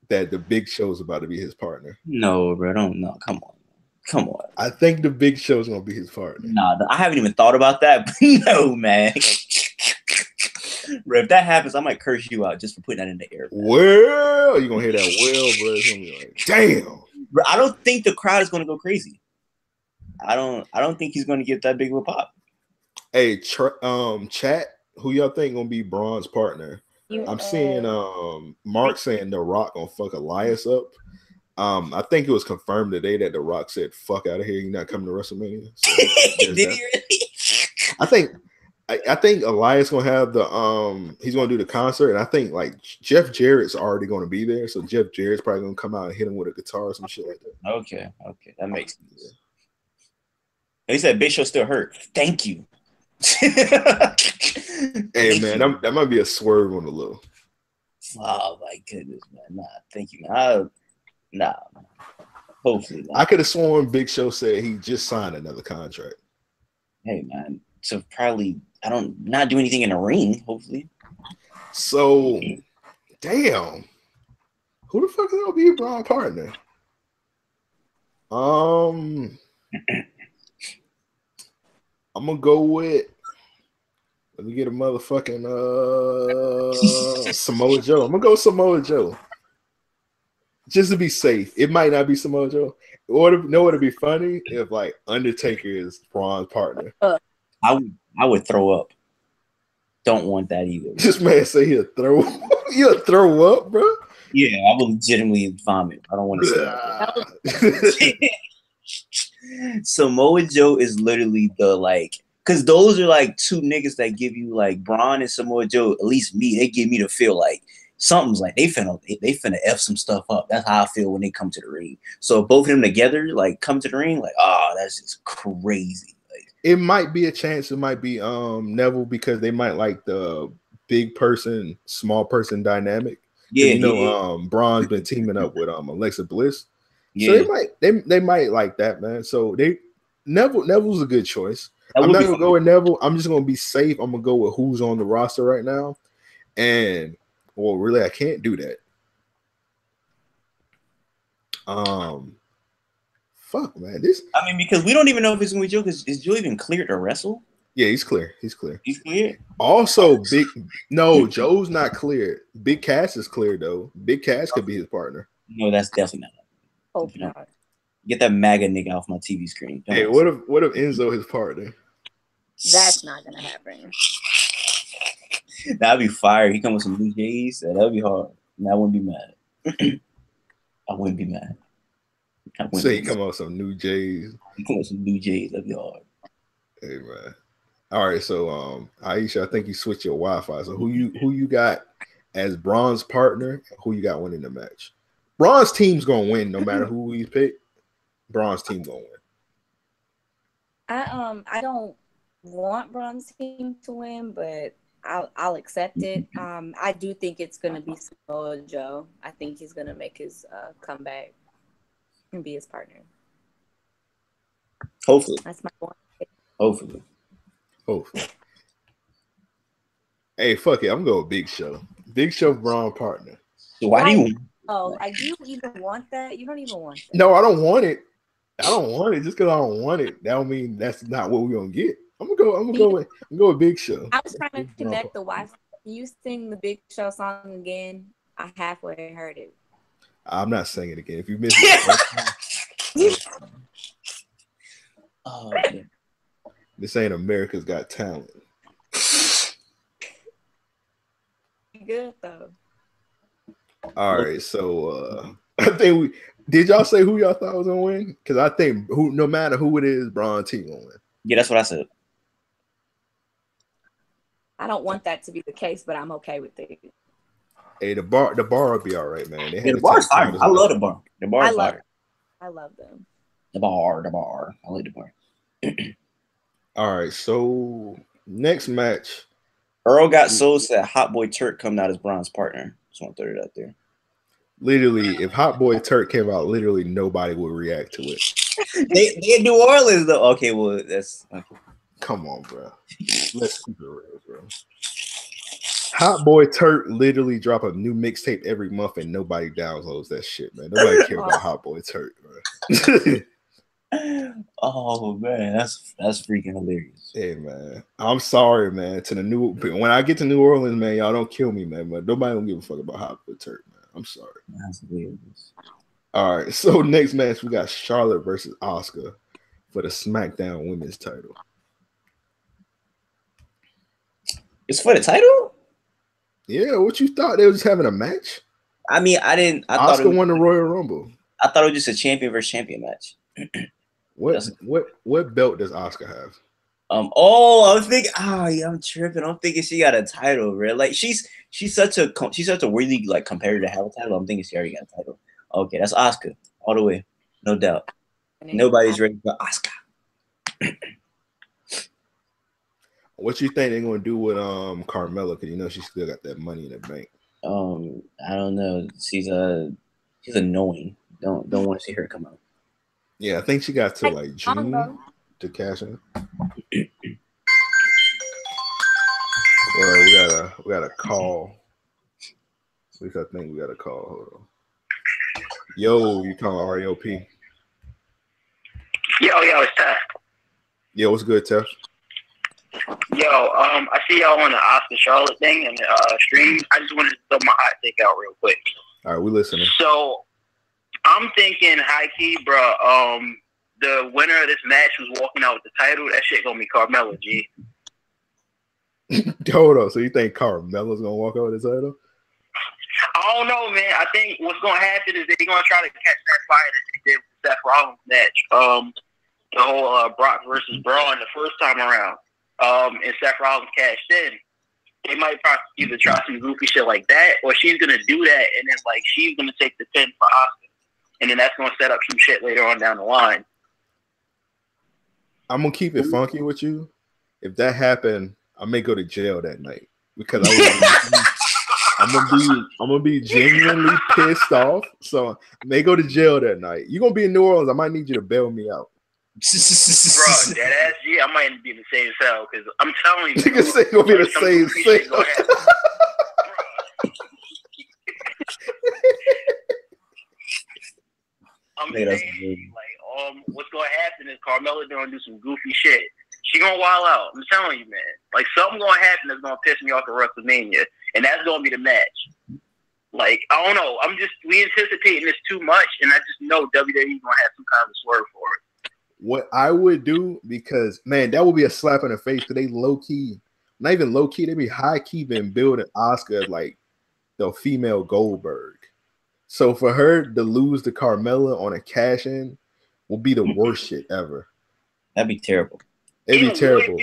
[SPEAKER 1] that the Big Show is about to be his partner.
[SPEAKER 2] No, bro, don't. No, come on.
[SPEAKER 1] I think the Big Show is going to be his partner.
[SPEAKER 2] Nah, I haven't even thought about that. But no, man. Bro, if that happens, I might curse you out just for putting that in the air. Man.
[SPEAKER 1] Well, you're going to hear that well, bro. It's going to be like, damn.
[SPEAKER 2] Bro, I don't think the crowd is going to go crazy. I don't think he's going to get that big of a pop.
[SPEAKER 1] Hey, chat, who y'all think going to be Braun's partner? I'm seeing Mark saying The Rock gonna fuck Elias up. I think it was confirmed today that The Rock said, "Fuck out of here, you're not coming to WrestleMania." So
[SPEAKER 2] Did he really?
[SPEAKER 1] I think Elias gonna have the he's gonna do the concert, and I think like Jeff Jarrett's already gonna be there, so Jeff Jarrett's probably gonna come out and hit him with a guitar or some shit like that.
[SPEAKER 2] Okay, that makes sense. He said Big Show still hurt. Thank you.
[SPEAKER 1] Hey man, that might be a swerve on the low.
[SPEAKER 2] Oh my goodness, man. Nah, thank you, man. Nah. Hopefully not.
[SPEAKER 1] I could have sworn Big Show said he just signed another contract.
[SPEAKER 2] Hey man. So probably not do anything in the ring, hopefully.
[SPEAKER 1] So damn. Who the fuck is gonna be a Braun partner? I'm gonna go with. Let me get a motherfucking Samoa Joe. I'm gonna go Samoa Joe. Just to be safe. It might not be Samoa Joe. Know what would be funny if like Undertaker is Braun's partner.
[SPEAKER 2] I would throw up. Don't want that either.
[SPEAKER 1] This man say he'll throw up, bro.
[SPEAKER 2] Yeah, I will legitimately vomit. I don't want to say that. Samoa Joe is literally the like, because those are like two niggas that give you like Braun and Samoa Joe. At least me, they give me to feel like something's like they finna F some stuff up. That's how I feel when they come to the ring. So both of them together, like come to the ring, like that's just crazy. Like
[SPEAKER 1] it might be a chance. It might be Neville because they might like the big person, small person dynamic. Yeah, Braun's been teaming up with Alexa Bliss. Yeah. So they might like that, man. So Neville's a good choice. I'm not gonna go with Neville. I'm just gonna be safe. I'm gonna go with who's on the roster right now. And well, really, I can't do that. Fuck, man.
[SPEAKER 2] Because we don't even know if it's gonna be Joe. Because is Joe even cleared to wrestle?
[SPEAKER 1] Yeah, he's clear. He's clear.
[SPEAKER 2] Also,
[SPEAKER 1] Joe's not cleared. Big Cass is cleared though. Big Cass could be his partner.
[SPEAKER 2] No, that's definitely not.
[SPEAKER 4] Hope not.
[SPEAKER 2] Get that MAGA nigga off my TV screen.
[SPEAKER 1] Hey, what if Enzo his partner?
[SPEAKER 4] That's not gonna happen.
[SPEAKER 2] That'd be fire. He come with some new J's. That'd be hard. And I wouldn't be mad. I wouldn't be mad.
[SPEAKER 1] So he come out with some new J's.
[SPEAKER 2] He come with some new J's. That'd be hard.
[SPEAKER 1] Hey man. All right, so Aisha, I think you switched your Wi-Fi. So who you got as Braun's partner? Who you got winning the match? Braun's team's gonna win no matter who we pick. Braun's team gonna win.
[SPEAKER 6] I don't want Braun's team to win, but I'll accept it. I do think it's gonna be Samoa Joe. I think he's gonna make his comeback and be his partner.
[SPEAKER 2] Hopefully,
[SPEAKER 6] that's my one.
[SPEAKER 1] Hopefully. Hey, fuck it. I'm going with Big Show. Big Show Braun partner.
[SPEAKER 2] So why do you?
[SPEAKER 6] Oh, do you even want that? You don't even want that.
[SPEAKER 1] No, I don't want it. I don't want it just because I don't want it. That don't mean that's not what we're gonna get. I'm gonna go with Big Show.
[SPEAKER 6] I was trying to connect the Wi-Fi. You sing the Big Show song again. I halfway heard it.
[SPEAKER 1] I'm not singing it again. If you missed it,
[SPEAKER 2] oh, okay.
[SPEAKER 1] This ain't America's Got Talent.
[SPEAKER 6] Good though.
[SPEAKER 1] All right, so I think did y'all say who y'all thought was gonna win? Because I think no matter who it is, Braun team gonna win.
[SPEAKER 2] Yeah, that's what I said.
[SPEAKER 6] I don't want that to be the case, but I'm okay with it.
[SPEAKER 1] Hey, the bar will be all right, man.
[SPEAKER 2] The bar's fire. I love the bar. The bar is fire.
[SPEAKER 6] I love them.
[SPEAKER 2] The bar. I like the bar.
[SPEAKER 1] All right, so next match.
[SPEAKER 2] Earl got so sad Hot Boy Turk coming out as Braun's partner. Just want to throw it out there.
[SPEAKER 1] Literally, if Hot Boy Turk came out, literally nobody would react to it.
[SPEAKER 2] they in New Orleans though. Okay, well that's okay.
[SPEAKER 1] Come on, bro. Let's keep it real, bro. Hot Boy Turk literally drop a new mixtape every month and nobody downloads that shit, man. Nobody cares about Hot Boy Turk, bro.
[SPEAKER 2] Oh man, that's freaking hilarious.
[SPEAKER 1] Hey man, I'm sorry, man. When I get to New Orleans, man, y'all don't kill me, man. But nobody don't give a fuck about Hot Boy Turk, man. I'm sorry.
[SPEAKER 2] That's hilarious.
[SPEAKER 1] All right, so next match we got Charlotte versus Asuka for the SmackDown Women's title.
[SPEAKER 2] It's for the title?
[SPEAKER 1] Yeah, what you thought they were just having a match?
[SPEAKER 2] I mean, I thought
[SPEAKER 1] Asuka won the Royal Rumble.
[SPEAKER 2] I thought it was just a champion versus champion match.
[SPEAKER 1] What belt does Asuka have?
[SPEAKER 2] Oh, I was thinking. Oh, yeah, I'm tripping. I'm thinking she got a title, bro. Like she's such a really like competitor to have a title. I'm thinking she already got a title. Okay, that's Asuka all the way, no doubt. Nobody's ready for Asuka.
[SPEAKER 1] What you think they're gonna do with Carmella? Because you know she still got that money in the bank.
[SPEAKER 2] I don't know. She's annoying. Don't want to see her come out.
[SPEAKER 1] Yeah, I think she got to like June to cash in. Well, we got a call. At least I think we got a call. Hold on. Yo, you calling REOP?
[SPEAKER 7] Yo, it's Tef.
[SPEAKER 1] Yo, what's good, Tef?
[SPEAKER 7] Yo, I see y'all on the Oscar Charlotte thing and stream. I just wanted to throw my hot take out real quick.
[SPEAKER 1] All right, we listening.
[SPEAKER 7] So I'm thinking high key, bro. The winner of this match was walking out with the title. That shit gonna be Carmella, G.
[SPEAKER 1] Hold on. So you think Carmella's gonna walk out with the title?
[SPEAKER 7] I don't know, man. I think what's gonna happen is they're gonna try to catch that fire that they did with the Seth Rollins match. The whole Brock versus Braun the first time around. And Seth Rollins cashed in. They might probably either try some goofy shit like that, or she's gonna do that, and then like she's gonna take the pin for Asuka, and then that's gonna set up some shit later on down the line.
[SPEAKER 1] I'm gonna keep it funky with you. If that happened, I may go to jail that night because I'm gonna be genuinely pissed off. So I may go to jail that night. You're gonna be in New Orleans. I might need you to bail me out.
[SPEAKER 7] Bro, that ass G, I might be in the same cell because I'm telling you,
[SPEAKER 1] niggas say gonna be in the same cell.
[SPEAKER 7] I'm saying, like, what's gonna happen is Carmella gonna do some goofy shit. She gonna wild out. I'm telling you, man. Like something gonna happen that's gonna piss me off at WrestleMania, and that's gonna be the match. Like I don't know. We anticipating this too much, and I just know WWE gonna have some kind of swerve for it.
[SPEAKER 1] What I would do, because man, that would be a slap in the face. Because they low key, not even low key, they be high key been building Asuka as like the female Goldberg. So for her to lose to Carmella on a cash in will be the worst shit ever.
[SPEAKER 2] That'd be terrible.
[SPEAKER 1] It'd be terrible.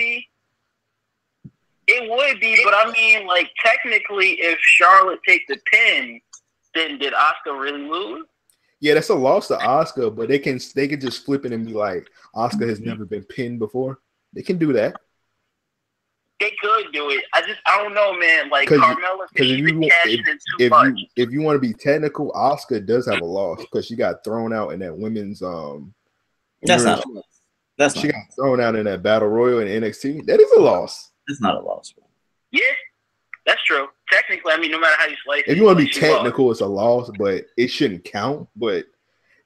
[SPEAKER 7] It would be, but I mean, like technically, if Charlotte take the pin, then did Asuka really lose?
[SPEAKER 1] Yeah, that's a loss to Asuka, but they can just flip it and be like, Asuka has never been pinned before. They can do that.
[SPEAKER 7] They could do it. I don't know, man. Like Carmella,
[SPEAKER 1] if you want to be technical, Asuka does have a loss because she got thrown out in that women's
[SPEAKER 2] That's not a loss.
[SPEAKER 1] She got thrown out in that battle royal in NXT. That is a loss.
[SPEAKER 2] That's not a loss, bro.
[SPEAKER 7] Yeah, that's true. Technically, I mean, no matter how you slice it.
[SPEAKER 1] If you want to be technical, it's a loss, but it shouldn't count. But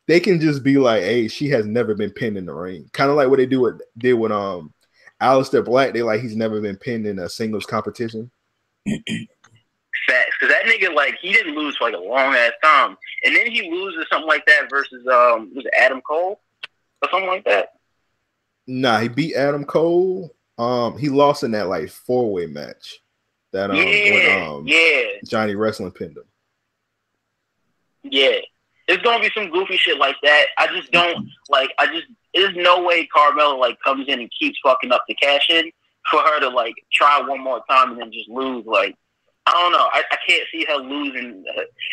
[SPEAKER 1] they can just be like, hey, she has never been pinned in the ring. Kind of like what they did with Aleister Black. They like he's never been pinned in a singles competition.
[SPEAKER 7] Facts, because that nigga, like, he didn't lose for like a long ass time. And then he loses something like that versus was it Adam Cole or something like that?
[SPEAKER 1] Nah, he beat Adam Cole. He lost in that like 4-way match. That when Johnny Wrestling pinned him.
[SPEAKER 7] Yeah. There's gonna be some goofy shit like that. I just don't like there's no way Carmella like comes in and keeps fucking up the cash in for her to like try one more time and then just lose. Like I don't know. I can't see her losing,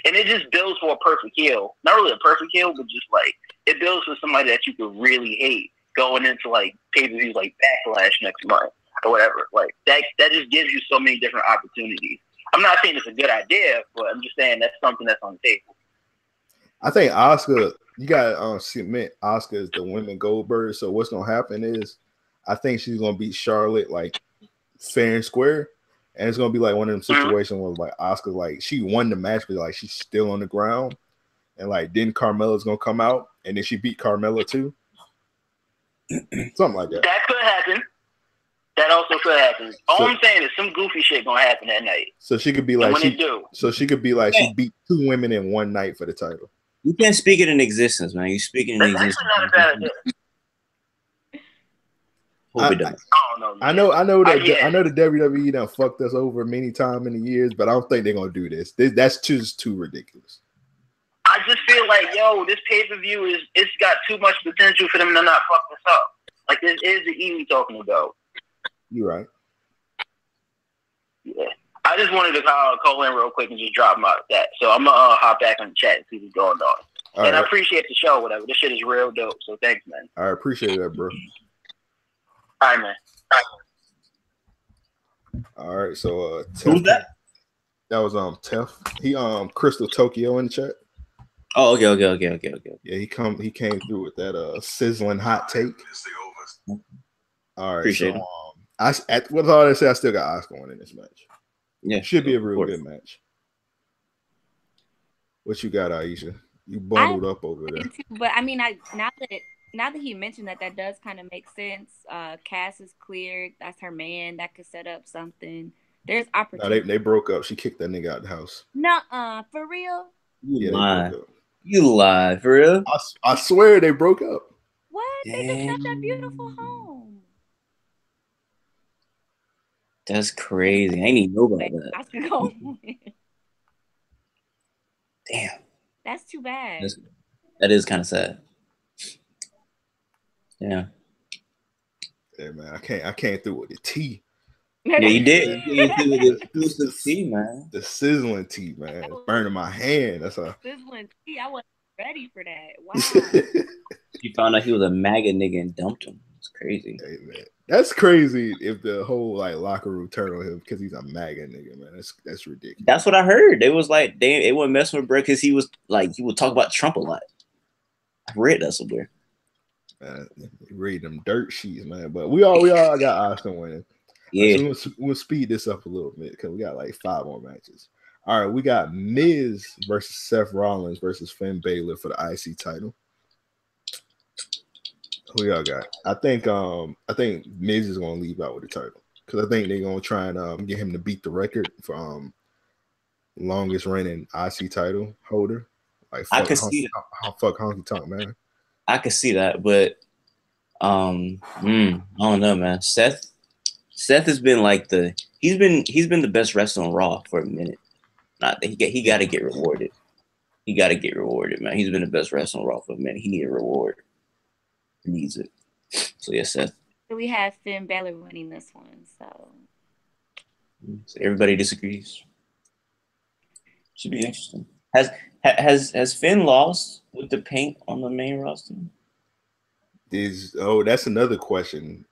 [SPEAKER 7] and it just builds for a perfect heel. Not really a perfect heel, but just like it builds for somebody that you could really hate going into like pay-per-views like Backlash next month or whatever. Like that just gives you so many different opportunities. I'm not saying it's a good idea, but I'm just saying that's something that's on the table.
[SPEAKER 1] I think Asuka, you got to admit Asuka is the women Goldberg. So what's gonna happen is, I think she's gonna beat Charlotte like fair and square, and it's gonna be like one of them situations where like Asuka like she won the match, but like she's still on the ground, and like then Carmella's gonna come out, and then she beat Carmella too. Something like that.
[SPEAKER 7] That could happen. That also could happen. All I'm saying is some goofy shit gonna happen that night.
[SPEAKER 1] So she could be like she beat 2 women in one night for the title.
[SPEAKER 2] You can't speak it in existence, man. You speak it in existence.
[SPEAKER 7] That's not a bad idea.
[SPEAKER 2] Hope it does.
[SPEAKER 1] I know the WWE done fucked us over many times in the years, but I don't think they're gonna do this. That's just too ridiculous.
[SPEAKER 7] I I just feel like, yo, this pay-per-view it's got too much potential for them to not fuck this up. Like, this is the E we talking about.
[SPEAKER 1] You're right.
[SPEAKER 7] Yeah. I just wanted to call in real quick and just drop that. So I'm going to hop back on the chat and see what's going on.
[SPEAKER 1] All
[SPEAKER 7] and
[SPEAKER 1] right.
[SPEAKER 7] I appreciate the show, whatever. This shit is real dope. So thanks, man.
[SPEAKER 1] I appreciate that, bro.
[SPEAKER 7] All right, man.
[SPEAKER 1] All right. So
[SPEAKER 2] who's that?
[SPEAKER 1] That was Tef. He Crystal Tokyo in the chat.
[SPEAKER 2] Oh, okay.
[SPEAKER 1] Yeah, he came through with that sizzling hot take. All right.
[SPEAKER 2] Appreciate
[SPEAKER 1] it. With all that said, I still got Oscar in this match.
[SPEAKER 2] Yeah,
[SPEAKER 1] should be a real good match. What you got, Aisha? You bundled up over there.
[SPEAKER 6] But I mean, now that he mentioned that does kind of make sense. Cass is cleared. That's her man. That could set up something. There's opportunity.
[SPEAKER 1] No, they broke up. She kicked that nigga out the house.
[SPEAKER 6] Nuh-uh, for real?
[SPEAKER 2] You lie, for real?
[SPEAKER 1] I swear they broke up.
[SPEAKER 6] What? They just left that beautiful home.
[SPEAKER 2] That's crazy. I ain't even know about that.
[SPEAKER 6] I could go.
[SPEAKER 2] Damn.
[SPEAKER 6] That's too bad.
[SPEAKER 2] That is kind of sad. Yeah.
[SPEAKER 1] Yeah, man. I came through with the tea.
[SPEAKER 2] Yeah, you did. You came through with the exclusive tea, man.
[SPEAKER 1] The sizzling tea, man. Burning my hand. That's all.
[SPEAKER 6] Sizzling tea. I wasn't ready for that. Wow.
[SPEAKER 2] You found out he was a MAGA nigga and dumped him. It's crazy.
[SPEAKER 1] Hey, man. That's crazy if the whole locker room turned on him because he's a MAGA nigga, man. That's ridiculous.
[SPEAKER 2] That's what I heard. They was like they weren't messing with Brett because he would talk about Trump a lot. I read that somewhere.
[SPEAKER 1] Read them dirt sheets, man. But we all got Austin winning.
[SPEAKER 2] Yeah.
[SPEAKER 1] So we'll speed this up a little bit because we got 5 more matches. All right, we got Miz versus Seth Rollins versus Finn Balor for the IC title. Who y'all got? I think Miz is gonna leave out with the title because I think they're gonna try and get him to beat the record for longest reigning IC title holder.
[SPEAKER 2] I could see
[SPEAKER 1] that. Fuck Honky Tonk Man.
[SPEAKER 2] I could see that, but I don't know, man. Seth has been he's been the best wrestler on Raw for a minute. He got to get rewarded. He got to get rewarded, man. He's been the best wrestler on Raw for a minute. He needs a reward. He needs it. So yeah, Seth.
[SPEAKER 6] We have Finn Balor winning this one, so
[SPEAKER 2] everybody disagrees. Should be interesting. Has Finn lost with the paint on the main roster?
[SPEAKER 1] That's another question.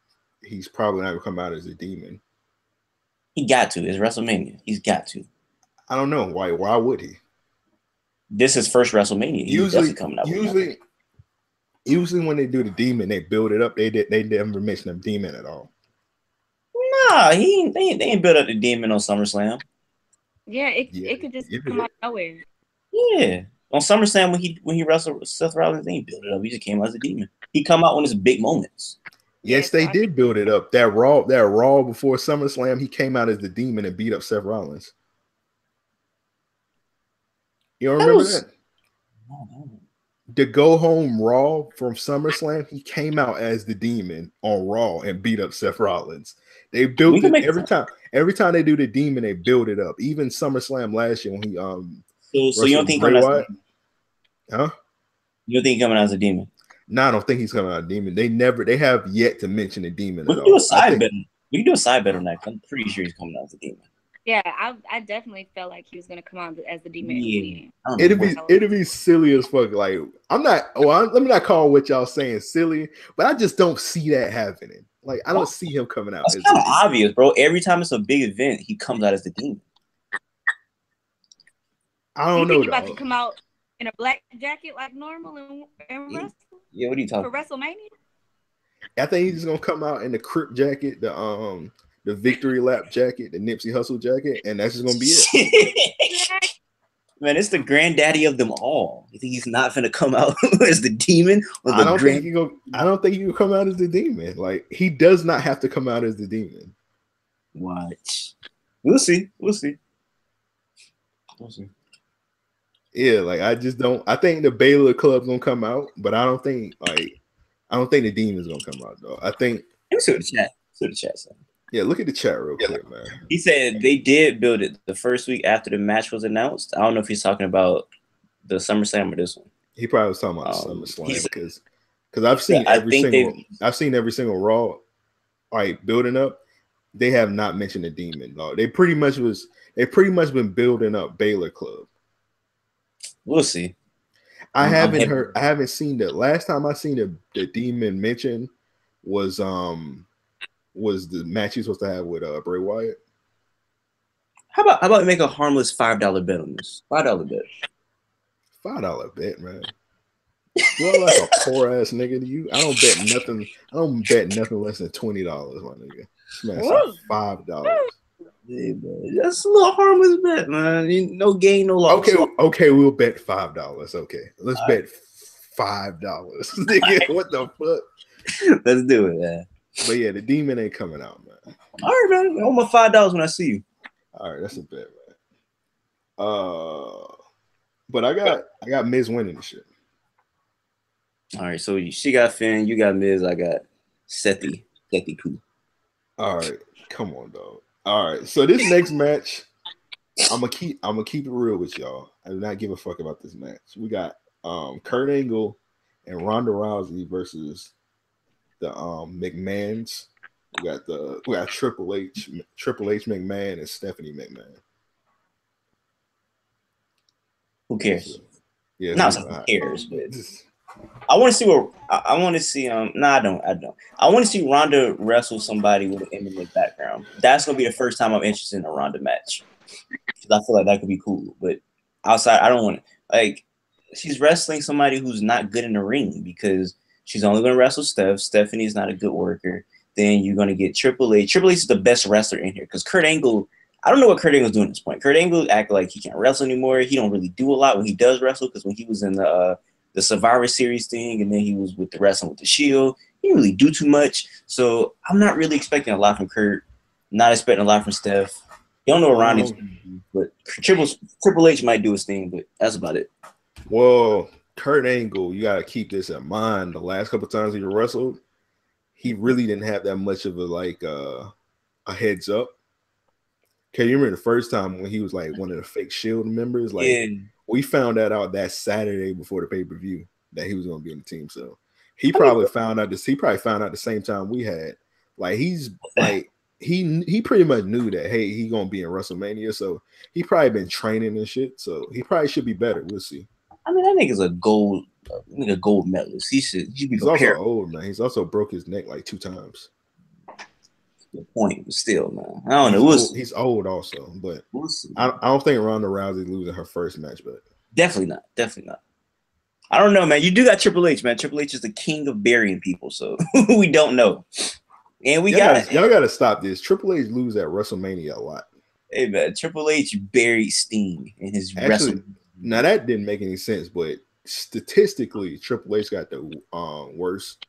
[SPEAKER 1] He's probably not gonna come out as a demon.
[SPEAKER 2] He got to. It's WrestleMania. He's got to.
[SPEAKER 1] I don't know why. Why would he?
[SPEAKER 2] This is first WrestleMania.
[SPEAKER 1] Usually when they do the demon, they build it up. They never mention a demon at all.
[SPEAKER 2] Nah, they ain't built up the demon on SummerSlam.
[SPEAKER 6] Yeah, it could just come out of nowhere.
[SPEAKER 2] Yeah, on SummerSlam when he wrestled with Seth Rollins, they ain't built it up. He just came out as a demon. He come out when it's big moments.
[SPEAKER 1] Yes, they did build it up. That Raw before SummerSlam, he came out as the demon and beat up Seth Rollins. You don't remember that?
[SPEAKER 2] No.
[SPEAKER 1] The go home Raw from SummerSlam, he came out as the demon on Raw and beat up Seth Rollins. They built it every time. Every time they do the demon, they build it up. Even SummerSlam last year when he
[SPEAKER 2] So you don't think
[SPEAKER 1] Bray Wyatt? Huh?
[SPEAKER 2] You don't think he's coming out as a demon?
[SPEAKER 1] No, I don't think he's coming out as a demon. They have yet to mention a demon
[SPEAKER 2] We
[SPEAKER 1] at
[SPEAKER 2] can do
[SPEAKER 1] all.
[SPEAKER 2] a side bet. We can do a side bet on that. I'm pretty sure he's coming out as a demon.
[SPEAKER 6] Yeah, I definitely felt like he was gonna come out as the demon.
[SPEAKER 2] Yeah.
[SPEAKER 1] It'd be silly as fuck. Like let me not call what y'all saying silly, but I just don't see that happening. Like I don't see him coming out.
[SPEAKER 2] It's kind of obvious, bro. Every time it's a big event, he comes out as the demon.
[SPEAKER 1] I don't know.
[SPEAKER 6] He's about to come out in a black jacket like normal and wrestle.
[SPEAKER 2] Yeah, what are you talking
[SPEAKER 6] for WrestleMania?
[SPEAKER 1] I think he's gonna come out in the Crip jacket, the Victory Lap jacket, the Nipsey Hussle jacket, and that's just gonna be it.
[SPEAKER 2] Man, it's the granddaddy of them all. You think he's not gonna come out as the demon?
[SPEAKER 1] I don't think he can come out as the demon. Like he does not have to come out as the demon.
[SPEAKER 2] Watch. We'll see.
[SPEAKER 1] Yeah, like I just don't. I think the Baylor Club's gonna come out, but I don't think the demon's gonna come out though. I think.
[SPEAKER 2] Let me see what the chat. Said.
[SPEAKER 1] Yeah, look at the chat real quick, man.
[SPEAKER 2] He said they did build it the first week after the match was announced. I don't know if he's talking about The SummerSlam or this one?
[SPEAKER 1] He probably was talking about the SummerSlam because I've seen every single Raw, like building up. They have not mentioned the Demon. No, they pretty much been building up Baylor Club.
[SPEAKER 2] We'll see.
[SPEAKER 1] I haven't seen the last time I seen the Demon mentioned was the match he's supposed to have with Bray Wyatt.
[SPEAKER 2] How about we make a harmless $5 bet on this? $5 bet.
[SPEAKER 1] $5 bet, man. Do I like a poor ass nigga to you? I don't bet nothing less than $20, my nigga. Smash $5.
[SPEAKER 2] Yeah, man. That's a little harmless bet, man. No gain, no loss.
[SPEAKER 1] Okay, we'll bet $5. Okay, let's bet $5. Nigga, what the fuck?
[SPEAKER 2] Let's do it, man.
[SPEAKER 1] But yeah, the Demon ain't coming out, man.
[SPEAKER 2] All right, man. I want my $5 when I see you.
[SPEAKER 1] All right, that's a bet, man. But I got Miz winning the shit.
[SPEAKER 2] All right, so she got Finn, you got Miz, I got Sethi Poo.
[SPEAKER 1] All right, come on, dog. All right, so this next match, I'm gonna keep it real with y'all. I do not give a fuck about this match. We got Kurt Angle and Ronda Rousey versus the McMahons. We got Triple H McMahon and Stephanie McMahon.
[SPEAKER 2] Who cares?
[SPEAKER 1] Yeah,
[SPEAKER 2] not who cares, but I want to see what I want to see. I don't. I want to see Ronda wrestle somebody with an MMA background. That's gonna be the first time I'm interested in a Ronda match because I feel like that could be cool. But outside, I don't want to. Like, she's wrestling somebody who's not good in the ring because she's only gonna wrestle Steph. Stephanie's not a good worker. Then you're gonna get Triple H. Triple H is the best wrestler in here because Kurt Angle. I don't know what Kurt Angle's doing at this point. Kurt Angle act like he can't wrestle anymore. He don't really do a lot when he does wrestle because when he was in the Survivor Series thing and then he was with the Wrestling with the Shield, he didn't really do too much. So I'm not really expecting a lot from Kurt. Not expecting a lot from Steph. You don't know what Ronda's going to do, but Triple H might do his thing, but that's about it.
[SPEAKER 1] Well, Kurt Angle, you got to keep this in mind. The last couple of times he wrestled, he really didn't have that much of a heads up. Okay, you remember the first time when he was like one of the fake Shield members? Like, yeah. We found that out that Saturday before the pay-per-view that he was going to be in the team. So he probably found out this. He probably found out the same time we had. Like, he's like he pretty much knew that, hey, he going to be in WrestleMania. So he probably been training and shit. So he probably should be better. We'll see.
[SPEAKER 2] I mean, that nigga's a gold medalist. He should be
[SPEAKER 1] prepared. He's also old, man. He's also broke his neck like 2 times.
[SPEAKER 2] The point, but still, man. I don't know.
[SPEAKER 1] He's old also, but we'll see. I don't think Ronda Rousey losing her first match, but
[SPEAKER 2] definitely not. I don't know, man. You do got Triple H, man. Triple H is the king of burying people, so we don't know. And y'all
[SPEAKER 1] got to stop this. Triple H lose at WrestleMania a lot.
[SPEAKER 2] Hey, man, Triple H buried Sting in his wrestling.
[SPEAKER 1] Now that didn't make any sense, but statistically, Triple H got the worst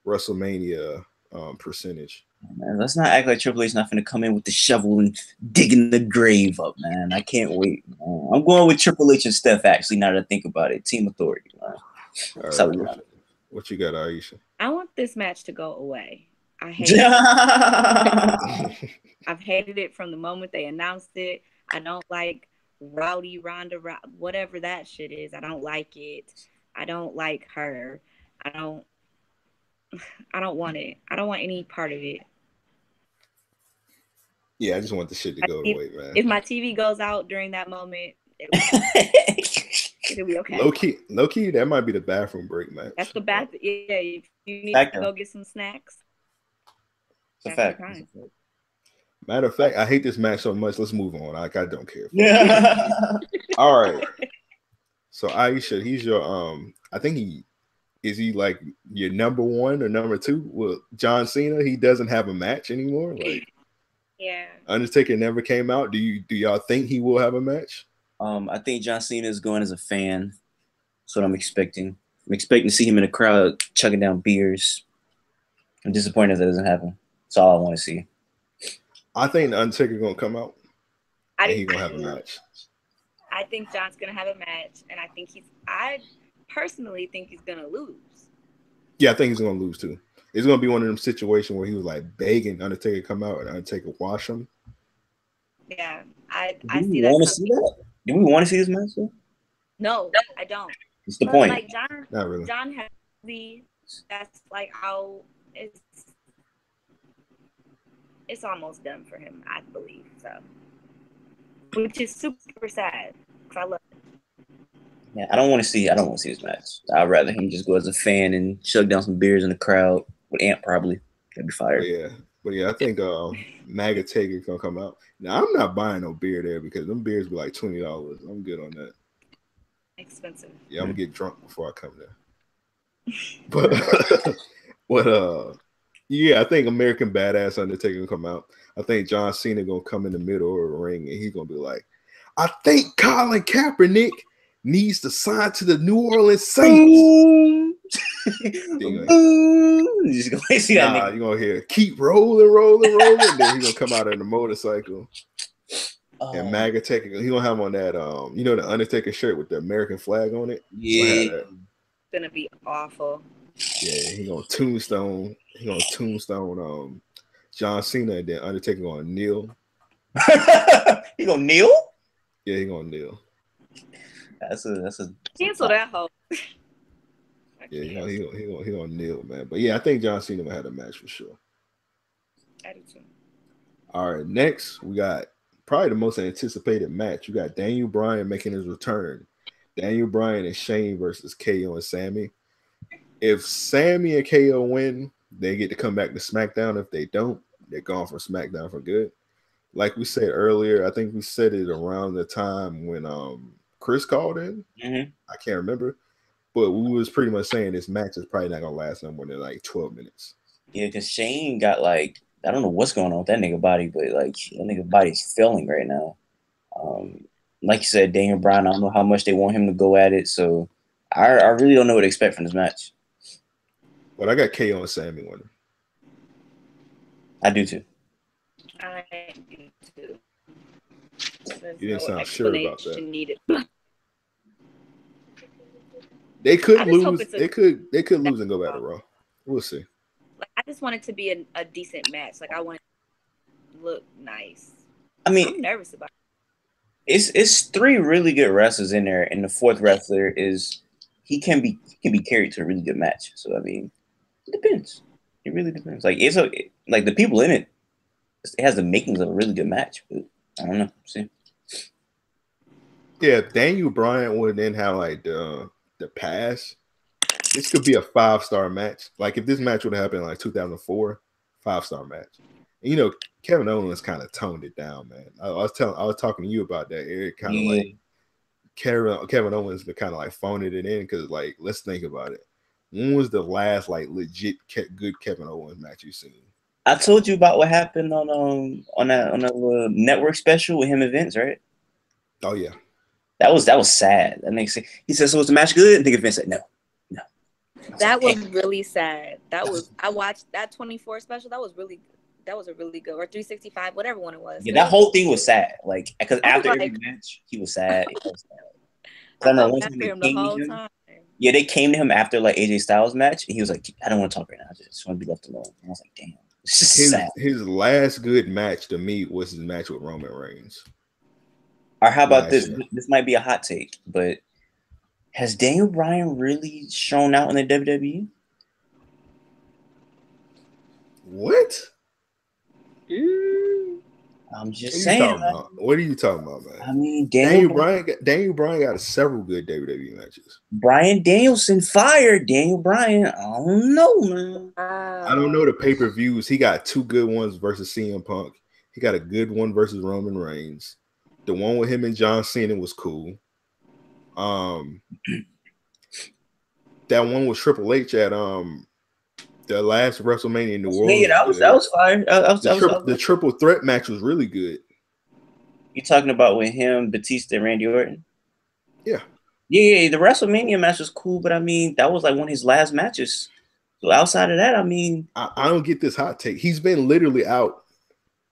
[SPEAKER 1] WrestleMania percentage.
[SPEAKER 2] Man, let's not act like Triple H not going to come in with the shovel and digging the grave up, man. I can't wait, man. I'm going with Triple H and Steph, actually, now that I think about it. Team authority, man.
[SPEAKER 1] All right, what you got, Aisha?
[SPEAKER 6] I want this match to go away. I hate it. I've hated it from the moment they announced it. I don't like Rowdy Ronda, whatever that shit is. I don't like it. I don't like her. I don't want it. I don't want any part of it.
[SPEAKER 1] Yeah, I just want the shit to go away, man.
[SPEAKER 6] If my TV goes out during that moment, it'll be okay.
[SPEAKER 1] Low key, that might be the bathroom break match.
[SPEAKER 6] That's the bath. Yeah, if you need to go get some snacks.
[SPEAKER 2] It's a fact.
[SPEAKER 1] Matter of fact, I hate this match so much. Let's move on. I don't care. Yeah. All right. So Aisha, he's your I think is he like your number 1 or number 2? Well, John Cena, he doesn't have a match anymore. Like,
[SPEAKER 6] yeah.
[SPEAKER 1] Undertaker never came out. Do y'all think he will have a match?
[SPEAKER 2] I think John Cena is going as a fan. That's what I'm expecting. I'm expecting to see him in the crowd chugging down beers. I'm disappointed that doesn't happen. That's all I want to see.
[SPEAKER 1] I think the Undertaker gonna come out. And he's gonna have a match.
[SPEAKER 6] I think John's gonna have a match, and I personally think he's gonna lose.
[SPEAKER 1] Yeah, I think he's gonna lose too. It's gonna be one of them situations where he was like begging Undertaker to come out and Undertaker wash him.
[SPEAKER 6] Yeah, I see that.
[SPEAKER 2] Do we want to see this match? Though?
[SPEAKER 6] No, I don't.
[SPEAKER 2] What's the
[SPEAKER 6] But
[SPEAKER 2] point?
[SPEAKER 6] like John,
[SPEAKER 1] Not really.
[SPEAKER 6] John has the that's like how it's almost done for him, I believe. So, which is super sad because I love it.
[SPEAKER 2] Yeah, I don't want to see this match. I'd rather him just go as a fan and chug down some beers in the crowd with Ant probably. That'd be fire.
[SPEAKER 1] But yeah, I think MAGA Taker gonna come out. Now I'm not buying no beer there because them beers be like $20. I'm good on that.
[SPEAKER 6] Expensive.
[SPEAKER 1] Yeah, I'm gonna get drunk before I come there. But yeah, I think American Badass Undertaker gonna come out. I think John Cena gonna come in the middle of the ring and he's gonna be like, I think Colin Kaepernick needs to sign to the New Orleans Saints. You're gonna hear keep rolling. Then he's gonna come out on the motorcycle. And MAGA Taker, he's gonna have him on that the Undertaker shirt with the American flag on it.
[SPEAKER 2] Yeah.
[SPEAKER 6] It's gonna be awful.
[SPEAKER 1] Yeah, he's gonna tombstone John Cena, and then Undertaker gonna kneel.
[SPEAKER 2] He gonna kneel?
[SPEAKER 1] Yeah, he gonna kneel.
[SPEAKER 2] That's a
[SPEAKER 6] cancel that whole.
[SPEAKER 1] Yeah, he gonna kneel, man. But yeah, I think John Cena will have a match for sure.
[SPEAKER 6] I do too.
[SPEAKER 1] All right, next we got probably the most anticipated match. You got Daniel Bryan making his return. Daniel Bryan and Shane versus KO and Sammy. If Sammy and KO win, they get to come back to SmackDown. If they don't, they're gone from SmackDown for good. Like we said earlier, I think we said it around the time when Chris called in.
[SPEAKER 2] Mm-hmm.
[SPEAKER 1] I can't remember. But we was pretty much saying this match is probably not gonna last no more than like 12 minutes.
[SPEAKER 2] Yeah, because Shane got like, I don't know what's going on with that nigga body, but like that nigga body's failing right now. Like you said, Daniel Bryan, I don't know how much they want him to go at it, so I really don't know what to expect from this match.
[SPEAKER 1] But I got KO and Sammy winning.
[SPEAKER 2] I do too.
[SPEAKER 6] I do too.
[SPEAKER 1] You didn't sound sure about that.
[SPEAKER 6] Needed.
[SPEAKER 1] They could lose. They could lose and go back to Raw. We'll see.
[SPEAKER 6] Like, I just want it to be a decent match. Like I want it to look nice.
[SPEAKER 2] I mean,
[SPEAKER 6] I'm nervous about it.
[SPEAKER 2] It's three really good wrestlers in there, and the fourth wrestler he can be carried to a really good match. So I mean, it depends. It really depends. Like like the people in it has the makings of a really good match, but I don't know. See.
[SPEAKER 1] Yeah, if Daniel Bryan would then have like the pass, this could be a 5-star match. Like if this match would have happened in like 2004, 5-star match. And, Kevin Owens kind of toned it down, man. I was talking to you about that, Eric. Kind of like Kevin Owens been kind of like phoning it in because, like, let's think about it. When was the last like legit good Kevin Owens match you seen?
[SPEAKER 2] I told you about what happened on that network special with him and Vince, right?
[SPEAKER 1] Oh yeah.
[SPEAKER 2] That was sad. That nigga said, he said, so was the match good? Nigga Vince said, no.
[SPEAKER 6] That was really sad. I watched that 24 special. That was a really good, or 365, whatever one it was.
[SPEAKER 2] Yeah, that whole thing was sad. Like, because after every match, he was sad. I know one time yeah, they came to him after like AJ Styles match, and he was like, I don't want to talk right now. I just want to be left alone. And I was like, damn.
[SPEAKER 1] His last good match to me was his match with Roman Reigns.
[SPEAKER 2] Or how about this? This might be a hot take, but has Daniel Bryan really shown out in the WWE?
[SPEAKER 1] What?
[SPEAKER 2] I'm just saying.
[SPEAKER 1] What are you talking about, man?
[SPEAKER 2] I mean,
[SPEAKER 1] Daniel Bryan got several good WWE matches.
[SPEAKER 2] Bryan Danielson fired Daniel Bryan. I don't know, man.
[SPEAKER 1] I don't know the pay-per-views. He got 2 good ones versus CM Punk. He got a good one versus Roman Reigns. The one with him and John Cena was cool. That one with Triple H at the last WrestleMania in New Orleans.
[SPEAKER 2] Yeah, that was fire.
[SPEAKER 1] The triple threat match was really good.
[SPEAKER 2] You talking about with him, Batista, and Randy Orton?
[SPEAKER 1] Yeah.
[SPEAKER 2] Yeah. The WrestleMania match was cool, but I mean, that was like one of his last matches. So outside of that, I mean,
[SPEAKER 1] I don't get this hot take. He's been literally out.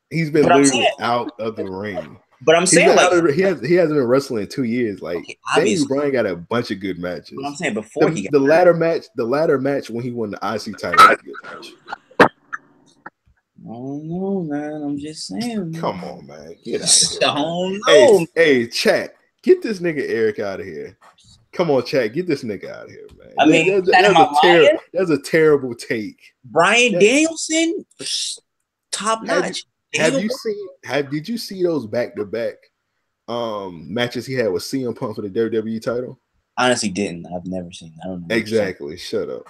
[SPEAKER 1] He's been literally out of the ring.
[SPEAKER 2] But I'm saying, like,
[SPEAKER 1] he hasn't been wrestling in 2 years. Like, okay, Daniel Bryan got a bunch of good matches.
[SPEAKER 2] But I'm saying before
[SPEAKER 1] the latter match when he won the IC title was a good match.
[SPEAKER 2] I don't know, man. I'm just saying.
[SPEAKER 1] Come on, man. Get out of here.
[SPEAKER 2] I don't know.
[SPEAKER 1] Hey, chat. Get this nigga Eric out of here. Come on, Chad, get this nigga out of here, man.
[SPEAKER 2] I mean,
[SPEAKER 1] that's a terrible take.
[SPEAKER 2] Brian Danielson, top notch.
[SPEAKER 1] Did you see those back-to-back matches he had with CM Punk for the WWE title?
[SPEAKER 2] Honestly, didn't. I've never seen. I don't know.
[SPEAKER 1] Exactly. Shut up.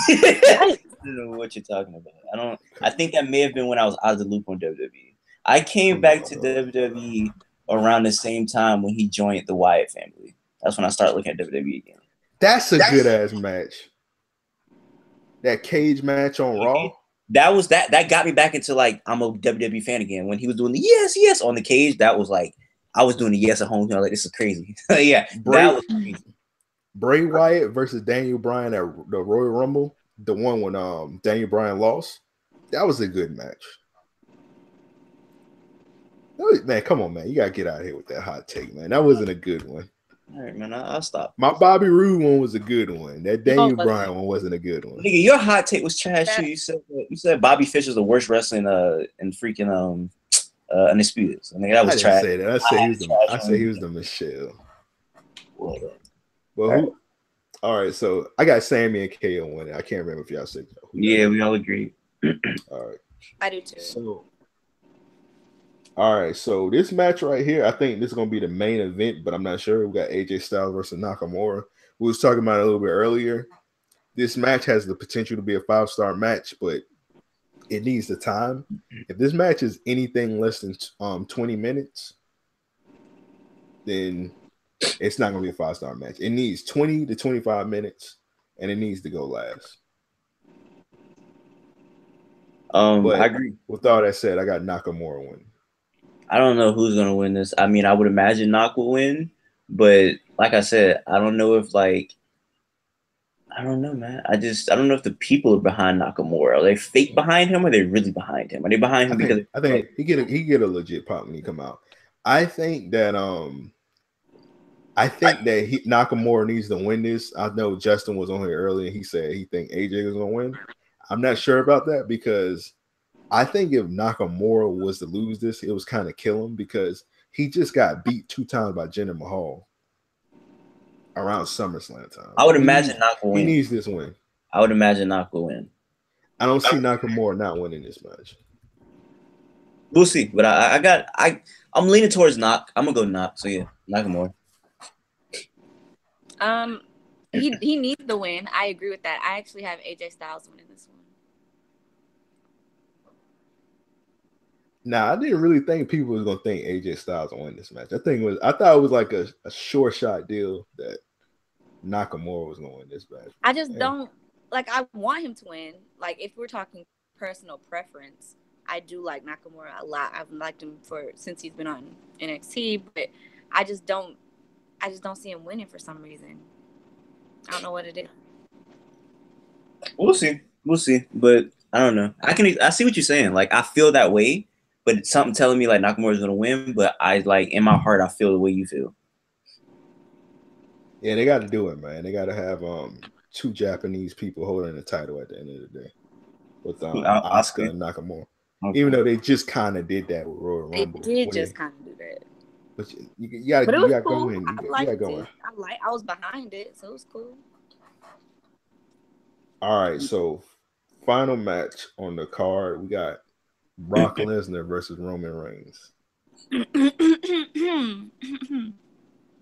[SPEAKER 2] I don't know what you're talking about. I think that may have been when I was out of the loop on WWE. I came back to WWE around the same time when he joined the Wyatt family. That's when I started looking at WWE again.
[SPEAKER 1] That's a good ass match. That cage match on Raw.
[SPEAKER 2] That got me back into like I'm a WWE fan again. When he was doing the yes on the cage, that was like I was doing the yes at home. You know, like this is crazy. Yeah, that was crazy.
[SPEAKER 1] Bray Wyatt versus Daniel Bryan at the Royal Rumble, the one when Daniel Bryan lost. That was a good match. Man, come on, man. You gotta get out of here with that hot take, man. That wasn't a good one.
[SPEAKER 2] All right, man. I'll stop.
[SPEAKER 1] My Bobby Roode one was a good one. That Daniel Bryan one wasn't a good one.
[SPEAKER 2] Nigga, your hot take was trash too. You said Bobby Fish is the worst wrestler in freaking Undisputed. I mean, that was trash.
[SPEAKER 1] Say that. I said he was the Michelle. Well, all right. So I got Sammy and KO winning. I can't remember if y'all said that.
[SPEAKER 2] Yeah, we all agree.
[SPEAKER 1] All right.
[SPEAKER 6] I do too.
[SPEAKER 1] All right, so this match right here, I think this is going to be the main event, but I'm not sure. We got AJ Styles versus Nakamura. We was talking about it a little bit earlier. This match has the potential to be a 5-star match, but it needs the time. If this match is anything less than 20 minutes, then it's not going to be a 5-star match. It needs 20 to 25 minutes, and it needs to go last. But
[SPEAKER 2] I agree.
[SPEAKER 1] With all that said, I got Nakamura winning.
[SPEAKER 2] I don't know who's gonna win this. I mean, I would imagine Knock will win, but like I said, I don't know if I don't know, man. I don't know if the people are behind Nakamura. Are they fake behind him, or are they really behind him? Are they behind him because
[SPEAKER 1] I think he get a legit pop when he come out. I think that Nakamura needs to win this. I know Justin was on here earlier and he said he think AJ was gonna win. I'm not sure about that because I think if Nakamura was to lose this, it was kind of kill him because he just got beat 2 times by Jinder Mahal around SummerSlam time.
[SPEAKER 2] I would imagine Knock will win.
[SPEAKER 1] He needs this win.
[SPEAKER 2] I would imagine Knock will win.
[SPEAKER 1] I don't see Nakamura not winning this match.
[SPEAKER 2] We'll see, but I'm leaning towards Knock. I'm gonna go Knock. So yeah, Nakamura.
[SPEAKER 6] He needs the win. I agree with that. I actually have AJ Styles winning this one.
[SPEAKER 1] Now, I didn't really think people was gonna think AJ Styles would win this match. I thought it was like a short shot deal that Nakamura was gonna win this match.
[SPEAKER 6] I just don't like. I want him to win. Like if we're talking personal preference, I do like Nakamura a lot. I've liked him since he's been on NXT, but I just don't see him winning for some reason. I don't know what it is.
[SPEAKER 2] We'll see, but I don't know. I see what you're saying. Like I feel that way. But it's something telling me like Nakamura is gonna win, but I like in my heart I feel the way you feel.
[SPEAKER 1] Yeah, they got to do it, man. They got to have 2 Japanese people holding the title at the end of the day with Asuka and Nakamura. Okay. Even though they just kind of did that with Royal Rumble.
[SPEAKER 6] They did just kind of do that.
[SPEAKER 1] But you got to go in. You got to go in.
[SPEAKER 6] I was behind it, so it was cool.
[SPEAKER 1] All right, so final match on the card, we got Brock Lesnar versus Roman Reigns.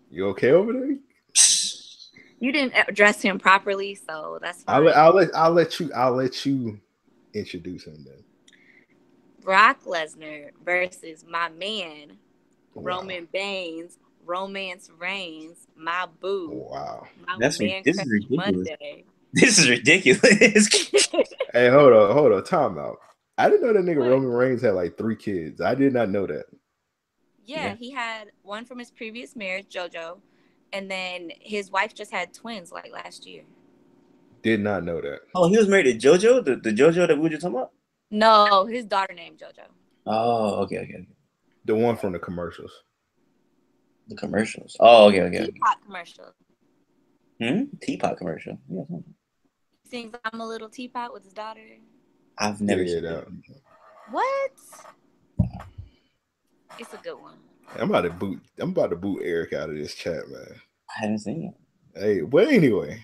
[SPEAKER 1] You okay over there?
[SPEAKER 6] You didn't address him properly, so that's fine.
[SPEAKER 1] I'll let you introduce him then.
[SPEAKER 6] Brock Lesnar versus my man Roman Reigns, Romance Reigns, my boo.
[SPEAKER 1] Wow,
[SPEAKER 2] this is ridiculous. Monday. This is ridiculous.
[SPEAKER 1] Hey, hold on, time out. I didn't know that nigga Roman Reigns had like 3 kids. I did not know that.
[SPEAKER 6] Yeah, he had one from his previous marriage, JoJo, and then his wife just had twins like last year.
[SPEAKER 1] Did not know that.
[SPEAKER 2] Oh, he was married to JoJo? The JoJo that we were just talking about?
[SPEAKER 6] No, his daughter named JoJo.
[SPEAKER 2] Oh, okay.
[SPEAKER 1] The one from the commercials.
[SPEAKER 2] The commercials. Oh, okay.
[SPEAKER 6] Teapot commercial.
[SPEAKER 2] Teapot commercial. Yeah.
[SPEAKER 6] He sings "I'm a Little Teapot" with his daughter.
[SPEAKER 2] I've never seen that.
[SPEAKER 6] What? It's a good one.
[SPEAKER 1] I'm about to boot Eric out of this chat, man.
[SPEAKER 2] I haven't seen it.
[SPEAKER 1] Hey, but anyway,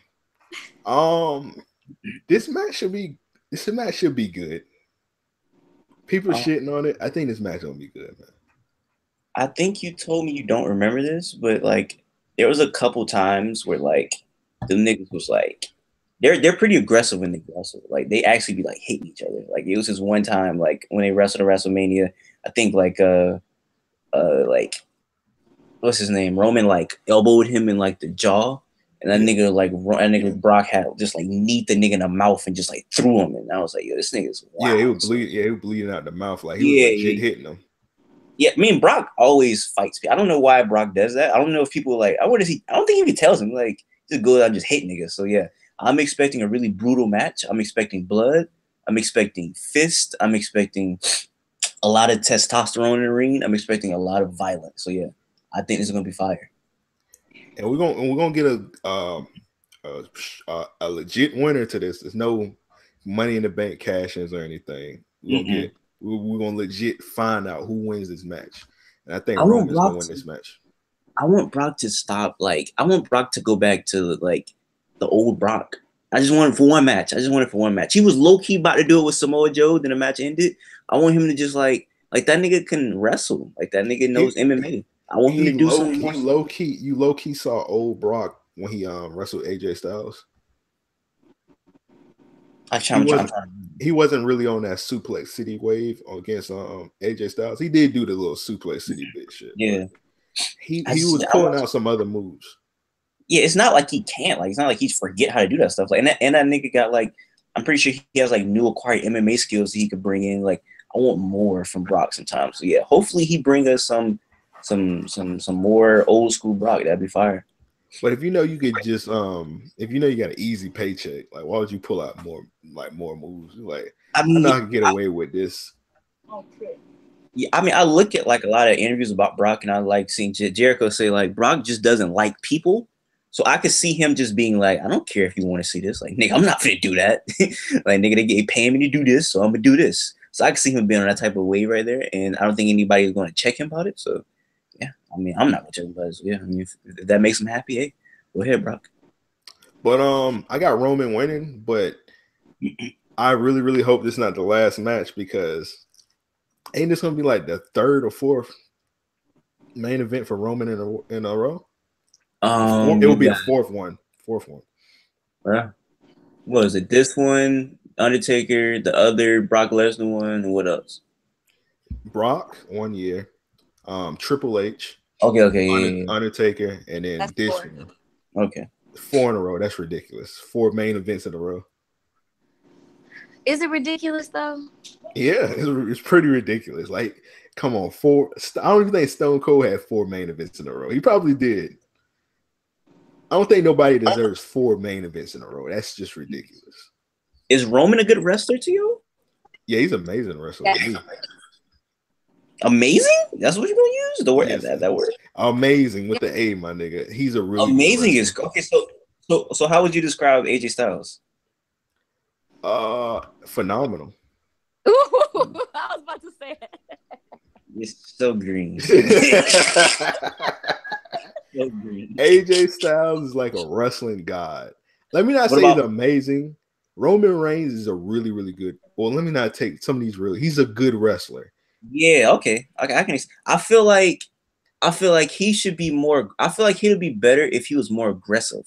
[SPEAKER 1] this match should be good. People shitting on it. I think this match gonna be good, man.
[SPEAKER 2] I think you told me you don't remember this, but like there was a couple times where like the niggas was like they're pretty aggressive when they wrestle. Like they actually be like hitting each other. Like it was this one time like when they wrestled at WrestleMania, I think like what's his name? Roman like elbowed him in like the jaw. And that nigga Brock had just like kneed the nigga in the mouth and just like threw him. And I was like, yo, this nigga's wild.
[SPEAKER 1] Yeah, he was bleeding out the mouth. Like he was legit hitting him.
[SPEAKER 2] Yeah, I mean Brock always fights. I don't know why Brock does that. I don't know if people like. I don't think he even tells him like just go out and just hit niggas. So yeah, I'm expecting a really brutal match. I'm expecting blood. I'm expecting fist. I'm expecting a lot of testosterone in the ring. I'm expecting a lot of violence. So yeah, I think this is gonna be fire.
[SPEAKER 1] And we're gonna get a legit winner to this. There's no money in the bank cash-ins or anything. We're gonna legit find out who wins this match. And I think Roman's gonna win this match.
[SPEAKER 2] I want Brock to stop. Like I want Brock to go back to like the old Brock. I just want it for one match. He was low key about to do it with Samoa Joe. Then the match ended. I want him to just like that nigga can wrestle. Like that nigga knows MMA. I want him to do something.
[SPEAKER 1] You low key saw old Brock when he wrestled AJ Styles. He wasn't really on that Suplex City wave against AJ Styles. He did do the little Suplex City bit shit.
[SPEAKER 2] Yeah,
[SPEAKER 1] he was pulling out some other moves.
[SPEAKER 2] Yeah, it's not like he can't. Like it's not like he forget how to do that stuff. Like and that nigga got like I'm pretty sure he has like new acquired MMA skills that he could bring in. Like I want more from Brock sometimes. So yeah, hopefully he bring us some more old school Brock. That'd be fire.
[SPEAKER 1] But if you know you could just if you know you got an easy paycheck, like why would you pull out more moves? Like I know I can get away with this.
[SPEAKER 2] Okay. Yeah, I mean I look at like a lot of interviews about Brock and I like seeing Jericho say like Brock just doesn't like people. So I could see him just being like, I don't care if you want to see this. Like, nigga, I'm not gonna do that. Like, nigga, they paying me to do this, so I'm gonna do this. So I could see him being on that type of way right there, and I don't think anybody is going to check him about it. So, yeah, I mean, I'm not gonna check him about it. So, yeah, I mean, if that makes him happy, hey, go ahead, Brock.
[SPEAKER 1] But I got Roman winning, but I really, really hope this is not the last match because ain't this gonna be like the third or fourth main event for Roman in a row? It will be the fourth one.
[SPEAKER 2] Yeah. What is it? This one, Undertaker, the other Brock Lesnar one, and what else?
[SPEAKER 1] Brock 1 year, Triple H.
[SPEAKER 2] Okay,
[SPEAKER 1] Undertaker, and then
[SPEAKER 6] That's
[SPEAKER 1] this
[SPEAKER 6] 4.
[SPEAKER 1] one.
[SPEAKER 2] Okay.
[SPEAKER 1] 4 in a row. That's ridiculous. 4 main events in a row.
[SPEAKER 6] Is it ridiculous though?
[SPEAKER 1] Yeah, it's pretty ridiculous. Like, come on, 4. I don't even think Stone Cold had 4 main events in a row. He probably did. I don't think nobody deserves 4 main events in a row. That's just ridiculous.
[SPEAKER 2] Is Roman a good wrestler to you?
[SPEAKER 1] Yeah, he's an amazing wrestler.
[SPEAKER 6] Yeah.
[SPEAKER 2] Amazing? That's what you're gonna use? The word that word?
[SPEAKER 1] Amazing with the A, my nigga. He's a really
[SPEAKER 2] amazing is okay. So how would you describe AJ Styles?
[SPEAKER 1] Phenomenal.
[SPEAKER 6] Ooh, I was about to say it.
[SPEAKER 2] It's so green. So green.
[SPEAKER 1] AJ Styles is like a wrestling god. Let me not say he's amazing. Roman Reigns is a really, really good. Well, let me not take some of these really. He's a good wrestler.
[SPEAKER 2] Yeah, okay. I can. I feel like he should be more. I feel like he would be better if he was more aggressive.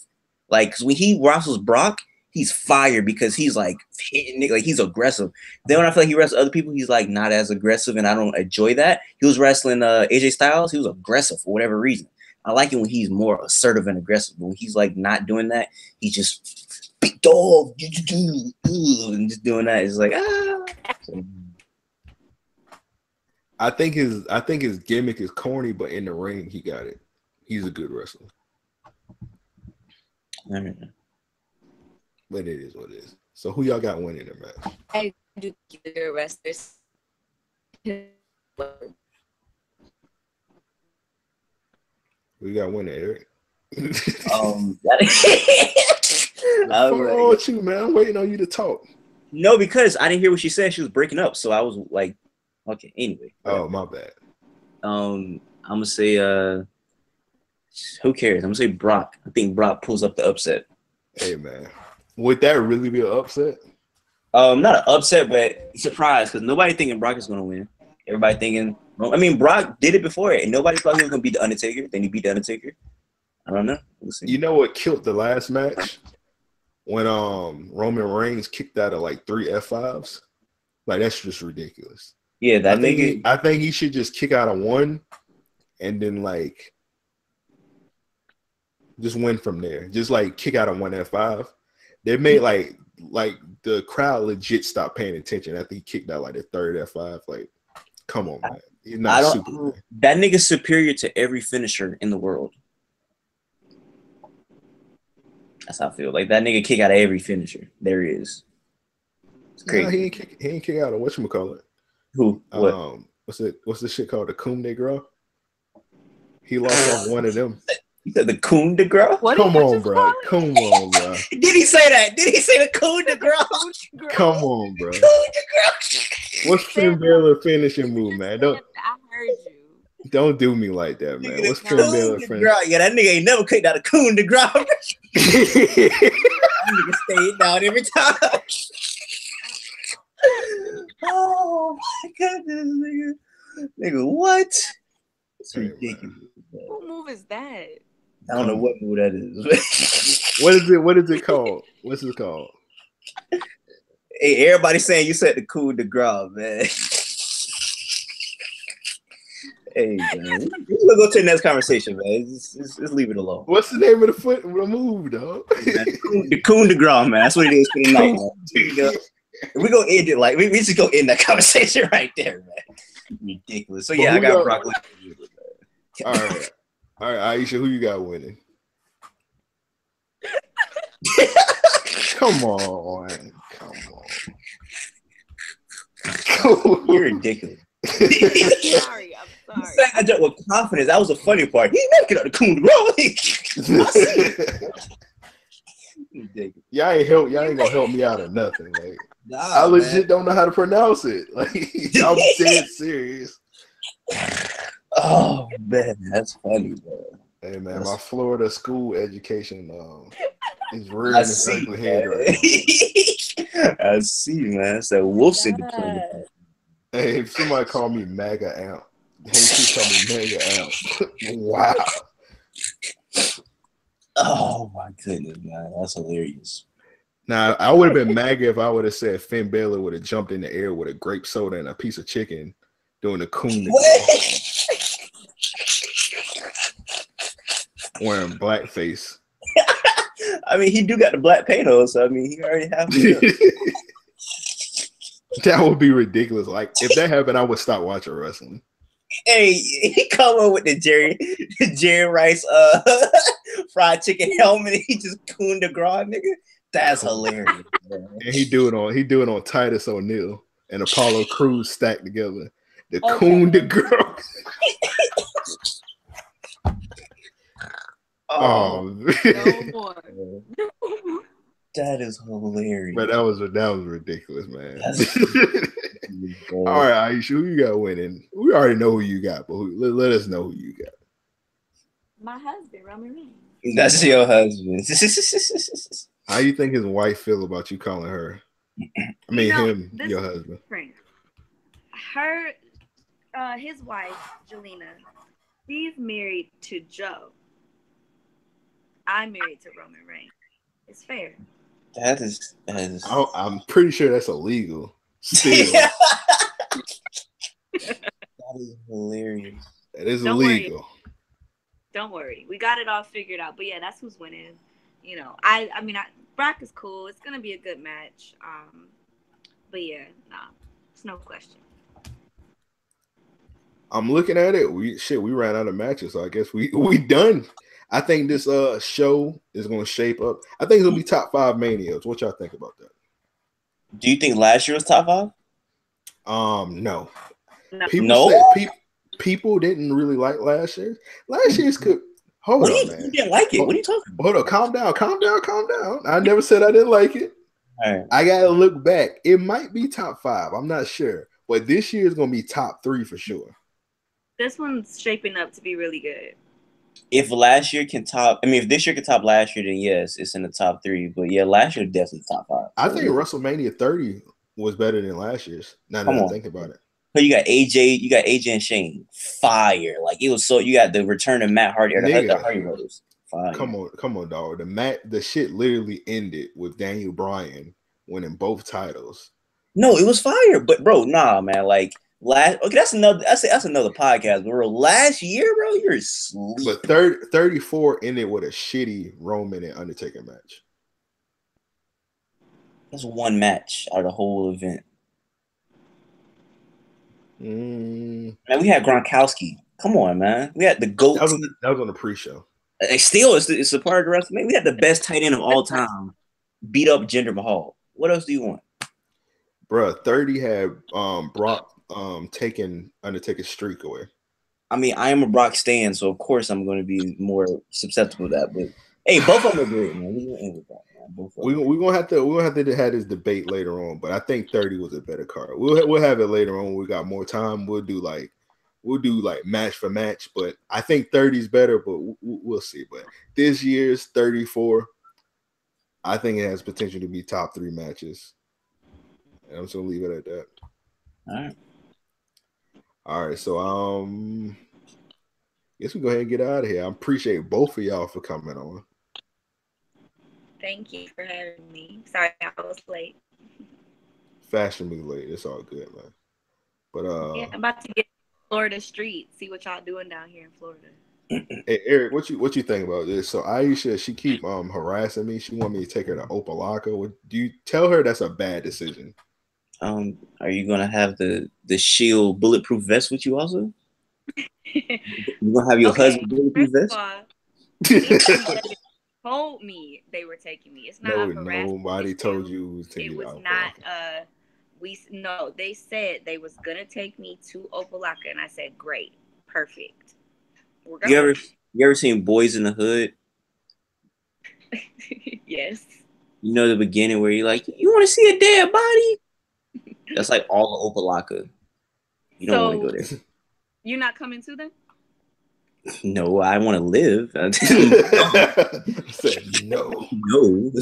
[SPEAKER 2] Like, cause when he wrestles Brock, he's fire because he's like hitting it, like he's aggressive. Then when I feel like he wrestles other people, he's like not as aggressive, and I don't enjoy that. He was wrestling AJ Styles. He was aggressive for whatever reason. I like it when he's more assertive and aggressive. But when he's like not doing that, he's just big dog and just doing that. It's like So,
[SPEAKER 1] I think his gimmick is corny, but in the ring, he got it. He's a good wrestler. But it is what it is. So who y'all got winning the match?
[SPEAKER 6] I do good wrestlers.
[SPEAKER 1] We got winning, Eric.
[SPEAKER 2] What's
[SPEAKER 1] wrong with you, man? I'm waiting on you to talk.
[SPEAKER 2] No, because I didn't hear what she said. She was breaking up, so I was like, okay. Anyway.
[SPEAKER 1] Oh, my bad.
[SPEAKER 2] I'm gonna say Who cares? I'm gonna say Brock. I think Brock pulls up the upset.
[SPEAKER 1] Hey man, would that really be an upset?
[SPEAKER 2] Not an upset, but surprise because nobody thinking Brock is gonna win. Everybody thinking. I mean, Brock did it before, and nobody thought he was gonna beat the Undertaker. Then he beat the Undertaker. I don't know. We'll see.
[SPEAKER 1] You know what killed the last match? When Roman Reigns kicked out of like 3 F5s. Like that's just ridiculous.
[SPEAKER 2] Yeah, that nigga.
[SPEAKER 1] I think he should just kick out of 1 and then like just win from there. Just like kick out of 1 F5. They made like the crowd legit stopped paying attention after he kicked out like the 3rd F5. Like, come on, man. He's not super.
[SPEAKER 2] That nigga's superior to every finisher in the world. That's how I feel. Like that nigga kick out of every finisher. There he is. It's crazy.
[SPEAKER 1] No, he ain't kick out of whatchamacallit.
[SPEAKER 2] Who? What?
[SPEAKER 1] What's the shit called? The Cum de Gras? He lost off one of them.
[SPEAKER 2] You said the Cum de Gras?
[SPEAKER 1] Come on, bro. Come on, bro.
[SPEAKER 2] Did he say that? Did he say the Cum de Gras?
[SPEAKER 1] Come on, bro.
[SPEAKER 2] Cum de Gras.
[SPEAKER 1] What's Finn Balor finishing move, man?
[SPEAKER 4] I heard you.
[SPEAKER 1] Don't do me like that, man. What's Finn Balor finishing?
[SPEAKER 2] Yeah, that nigga ain't never kicked out a Cum de Gras. That nigga stayed down every time. Oh my goodness, nigga. Nigga, what? It's ridiculous.
[SPEAKER 4] What move is that?
[SPEAKER 2] I don't know what move that is.
[SPEAKER 1] What is it called? What's it called?
[SPEAKER 2] Hey, everybody saying you said the coup de grace, man. Hey, man. We'll go to the next conversation, man. Just leave it alone.
[SPEAKER 1] What's the name of the move, dog?
[SPEAKER 2] The coup de grace, man. That's what it is for the night, man. We're going to end it like, we just go end that conversation right there, man. Ridiculous. So, yeah, I got Brock Lesnar.
[SPEAKER 1] All right, Aisha, who you got winning? Come on.
[SPEAKER 2] You're ridiculous.
[SPEAKER 4] I'm sorry.
[SPEAKER 2] I jumped with confidence. That was the funny part. He never get out the coup de grace.
[SPEAKER 1] Y'all ain't gonna help me out or nothing. Like, I legit don't know how to pronounce it. Like, I'm dead serious.
[SPEAKER 2] Oh man, that's funny, bro.
[SPEAKER 1] Hey man, my Florida school education is rearing its ugly head right now.
[SPEAKER 2] I see, man. It's that Wilson diploma.
[SPEAKER 1] Hey, if somebody call me MAGA Amp, hey, she call me MAGA Amp. Wow.
[SPEAKER 2] Oh my goodness, man, that's hilarious.
[SPEAKER 1] Now, I would have been MAGA if I would have said Finn Balor would have jumped in the air with a grape soda and a piece of chicken doing the coon. Wearing blackface.
[SPEAKER 2] I mean, he do got the black paint on, so I mean, he already have it.
[SPEAKER 1] That would be ridiculous. Like, if that happened, I would stop watching wrestling.
[SPEAKER 2] Hey, he come up with the Jerry Rice fried chicken helmet. And he just coon de grace, nigga. That's hilarious. Man.
[SPEAKER 1] And he do it on Titus O'Neil and Apollo Crews stacked together. The coon de grace.
[SPEAKER 2] Oh,
[SPEAKER 4] no more.
[SPEAKER 2] That is hilarious.
[SPEAKER 1] But that was ridiculous, man. All right, Aisha, who you got winning? We already know who you got, but let us know who you got.
[SPEAKER 4] My husband, Roman Reigns.
[SPEAKER 2] That's your husband.
[SPEAKER 1] How you think his wife feel about you calling her? I mean, him, your husband.
[SPEAKER 4] His wife, Jelena, she's married to Joe. I'm married to Roman Reigns. It's fair.
[SPEAKER 2] That is.
[SPEAKER 1] I'm pretty sure that's illegal. Still.
[SPEAKER 2] That is hilarious.
[SPEAKER 1] That is illegal.
[SPEAKER 4] Don't worry. We got it all figured out. But yeah, that's who's winning. You know, I mean, Brock is cool. It's going to be a good match. But yeah, it's no question.
[SPEAKER 1] I'm looking at it. We ran out of matches, so I guess we done. I think this show is going to shape up. I think it'll be top 5 Manias. What y'all think about that?
[SPEAKER 2] Do you think last year was top 5?
[SPEAKER 1] No. People didn't really like last year. Last year's could. Hold on, man.
[SPEAKER 2] You didn't like it. What are you talking about?
[SPEAKER 1] Hold on. Calm down. I never said I didn't like it.
[SPEAKER 2] All right.
[SPEAKER 1] I got to look back. It might be top 5. I'm not sure. But this year is going to be top 3 for sure.
[SPEAKER 4] This one's shaping up to be really good.
[SPEAKER 2] If last year can top, I mean, if this year can top last year, then yes, it's in the top 3. But yeah, last year definitely top 5.
[SPEAKER 1] I think WrestleMania 30 was better than last year's. Now that I think about it.
[SPEAKER 2] So you got AJ and Shane, fire. Like it was so you got the return of Matt Hardy or the Hardy Brothers. Fire.
[SPEAKER 1] Come on, dog. The shit literally ended with Daniel Bryan winning both titles.
[SPEAKER 2] No, it was fire, but bro, nah, man. Like that's another podcast, bro. Last year, bro, you're asleep.
[SPEAKER 1] But 34 ended with a shitty Roman and Undertaker match.
[SPEAKER 2] That's one match out of the whole event.
[SPEAKER 1] Man,
[SPEAKER 2] we had Gronkowski. Come on, man. We had the GOAT.
[SPEAKER 1] That was on the pre-show.
[SPEAKER 2] Still, it's a part of the rest. Man, we had the best tight end of all time. Beat up Jinder Mahal. What else do you want?
[SPEAKER 1] Bruh, 30 had Brock taking Undertaker's streak away.
[SPEAKER 2] I mean, I am a Brock stan, so of course I'm going to be more susceptible to that. But hey, both of them are great, man. We're gonna end with that, man. We're
[SPEAKER 1] gonna have to have this debate later on, but I think 30 was a better card. We'll have it later on when we got more time. We'll do like match for match, but I think 30 is better, but we'll see. But this year's 34, I think it has potential to be top 3 matches. And I'm just gonna leave it at that. All right. So guess we go ahead and get out of here. I appreciate both of y'all for coming on.
[SPEAKER 6] Thank you for having me. Sorry I was late.
[SPEAKER 1] Fashionably late. It's all good, man. But
[SPEAKER 6] yeah, I'm about to get Florida street. See what y'all doing down here in Florida.
[SPEAKER 1] Hey Eric, what you think about this? So Aisha, she keep harassing me. She want me to take her to Opalaka. Do you tell her that's a bad decision?
[SPEAKER 2] Are you gonna have the Shield bulletproof vest with you also? You gonna have your husband bulletproof vest?
[SPEAKER 6] Told me they were taking me. It's not
[SPEAKER 1] nobody told you it was taking you.
[SPEAKER 6] It was not. They said they was gonna take me to Opalaka, and I said, "Great, perfect."
[SPEAKER 2] You ever seen Boys in the Hood?
[SPEAKER 6] Yes.
[SPEAKER 2] You know the beginning where you're like, you want to see a dead body? That's like all of Opalaka. You don't want to go there.
[SPEAKER 6] You're not coming to them?
[SPEAKER 2] No, I want to live. I
[SPEAKER 1] said no.
[SPEAKER 2] No.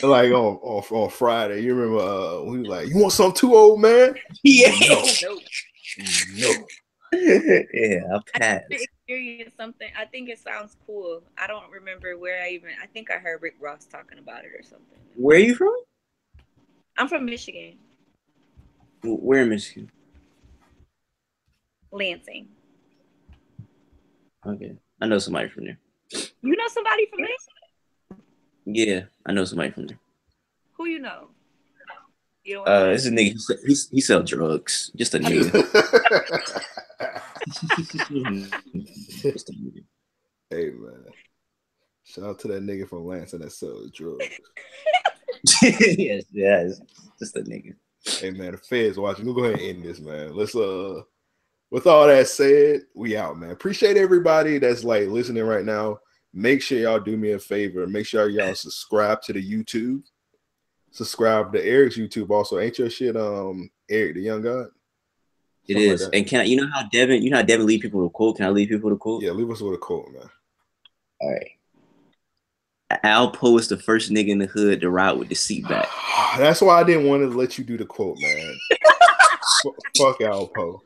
[SPEAKER 1] Like on Friday, you remember we were like, you want something too old, man?
[SPEAKER 2] Yeah.
[SPEAKER 1] No.
[SPEAKER 2] Yeah, I'll pass.
[SPEAKER 6] I experienced something. I think it sounds cool. I don't remember where I think I heard Rick Ross talking about it or something.
[SPEAKER 2] Where are you from?
[SPEAKER 6] I'm from Michigan.
[SPEAKER 2] Where in Michigan?
[SPEAKER 6] Lansing.
[SPEAKER 2] Okay. I know somebody from there.
[SPEAKER 6] You know somebody from there?
[SPEAKER 2] Yeah, I know somebody from there.
[SPEAKER 6] Who you know?
[SPEAKER 2] It's a nigga. He sell drugs. Just a nigga. Just a nigga.
[SPEAKER 1] Hey man, shout out to that nigga from Lansing that sells drugs.
[SPEAKER 2] yes, just a nigga.
[SPEAKER 1] Hey man, the feds watching. We'll go ahead and end this, man. Let's with all that said, we out, man. Appreciate everybody that's like listening right now. Make sure y'all do me a favor. Make sure y'all subscribe to the YouTube. Subscribe to Eric's YouTube also. Ain't your shit Eric the Young God?
[SPEAKER 2] It is. Like, and can I, you know how Devin lead people with a quote? Can I lead people with a quote?
[SPEAKER 1] Yeah, leave us with a quote, man.
[SPEAKER 2] All right. Alpo is the first nigga in the hood to ride with the seat back.
[SPEAKER 1] That's why I didn't want to let you do the quote, man. Fuck Alpo.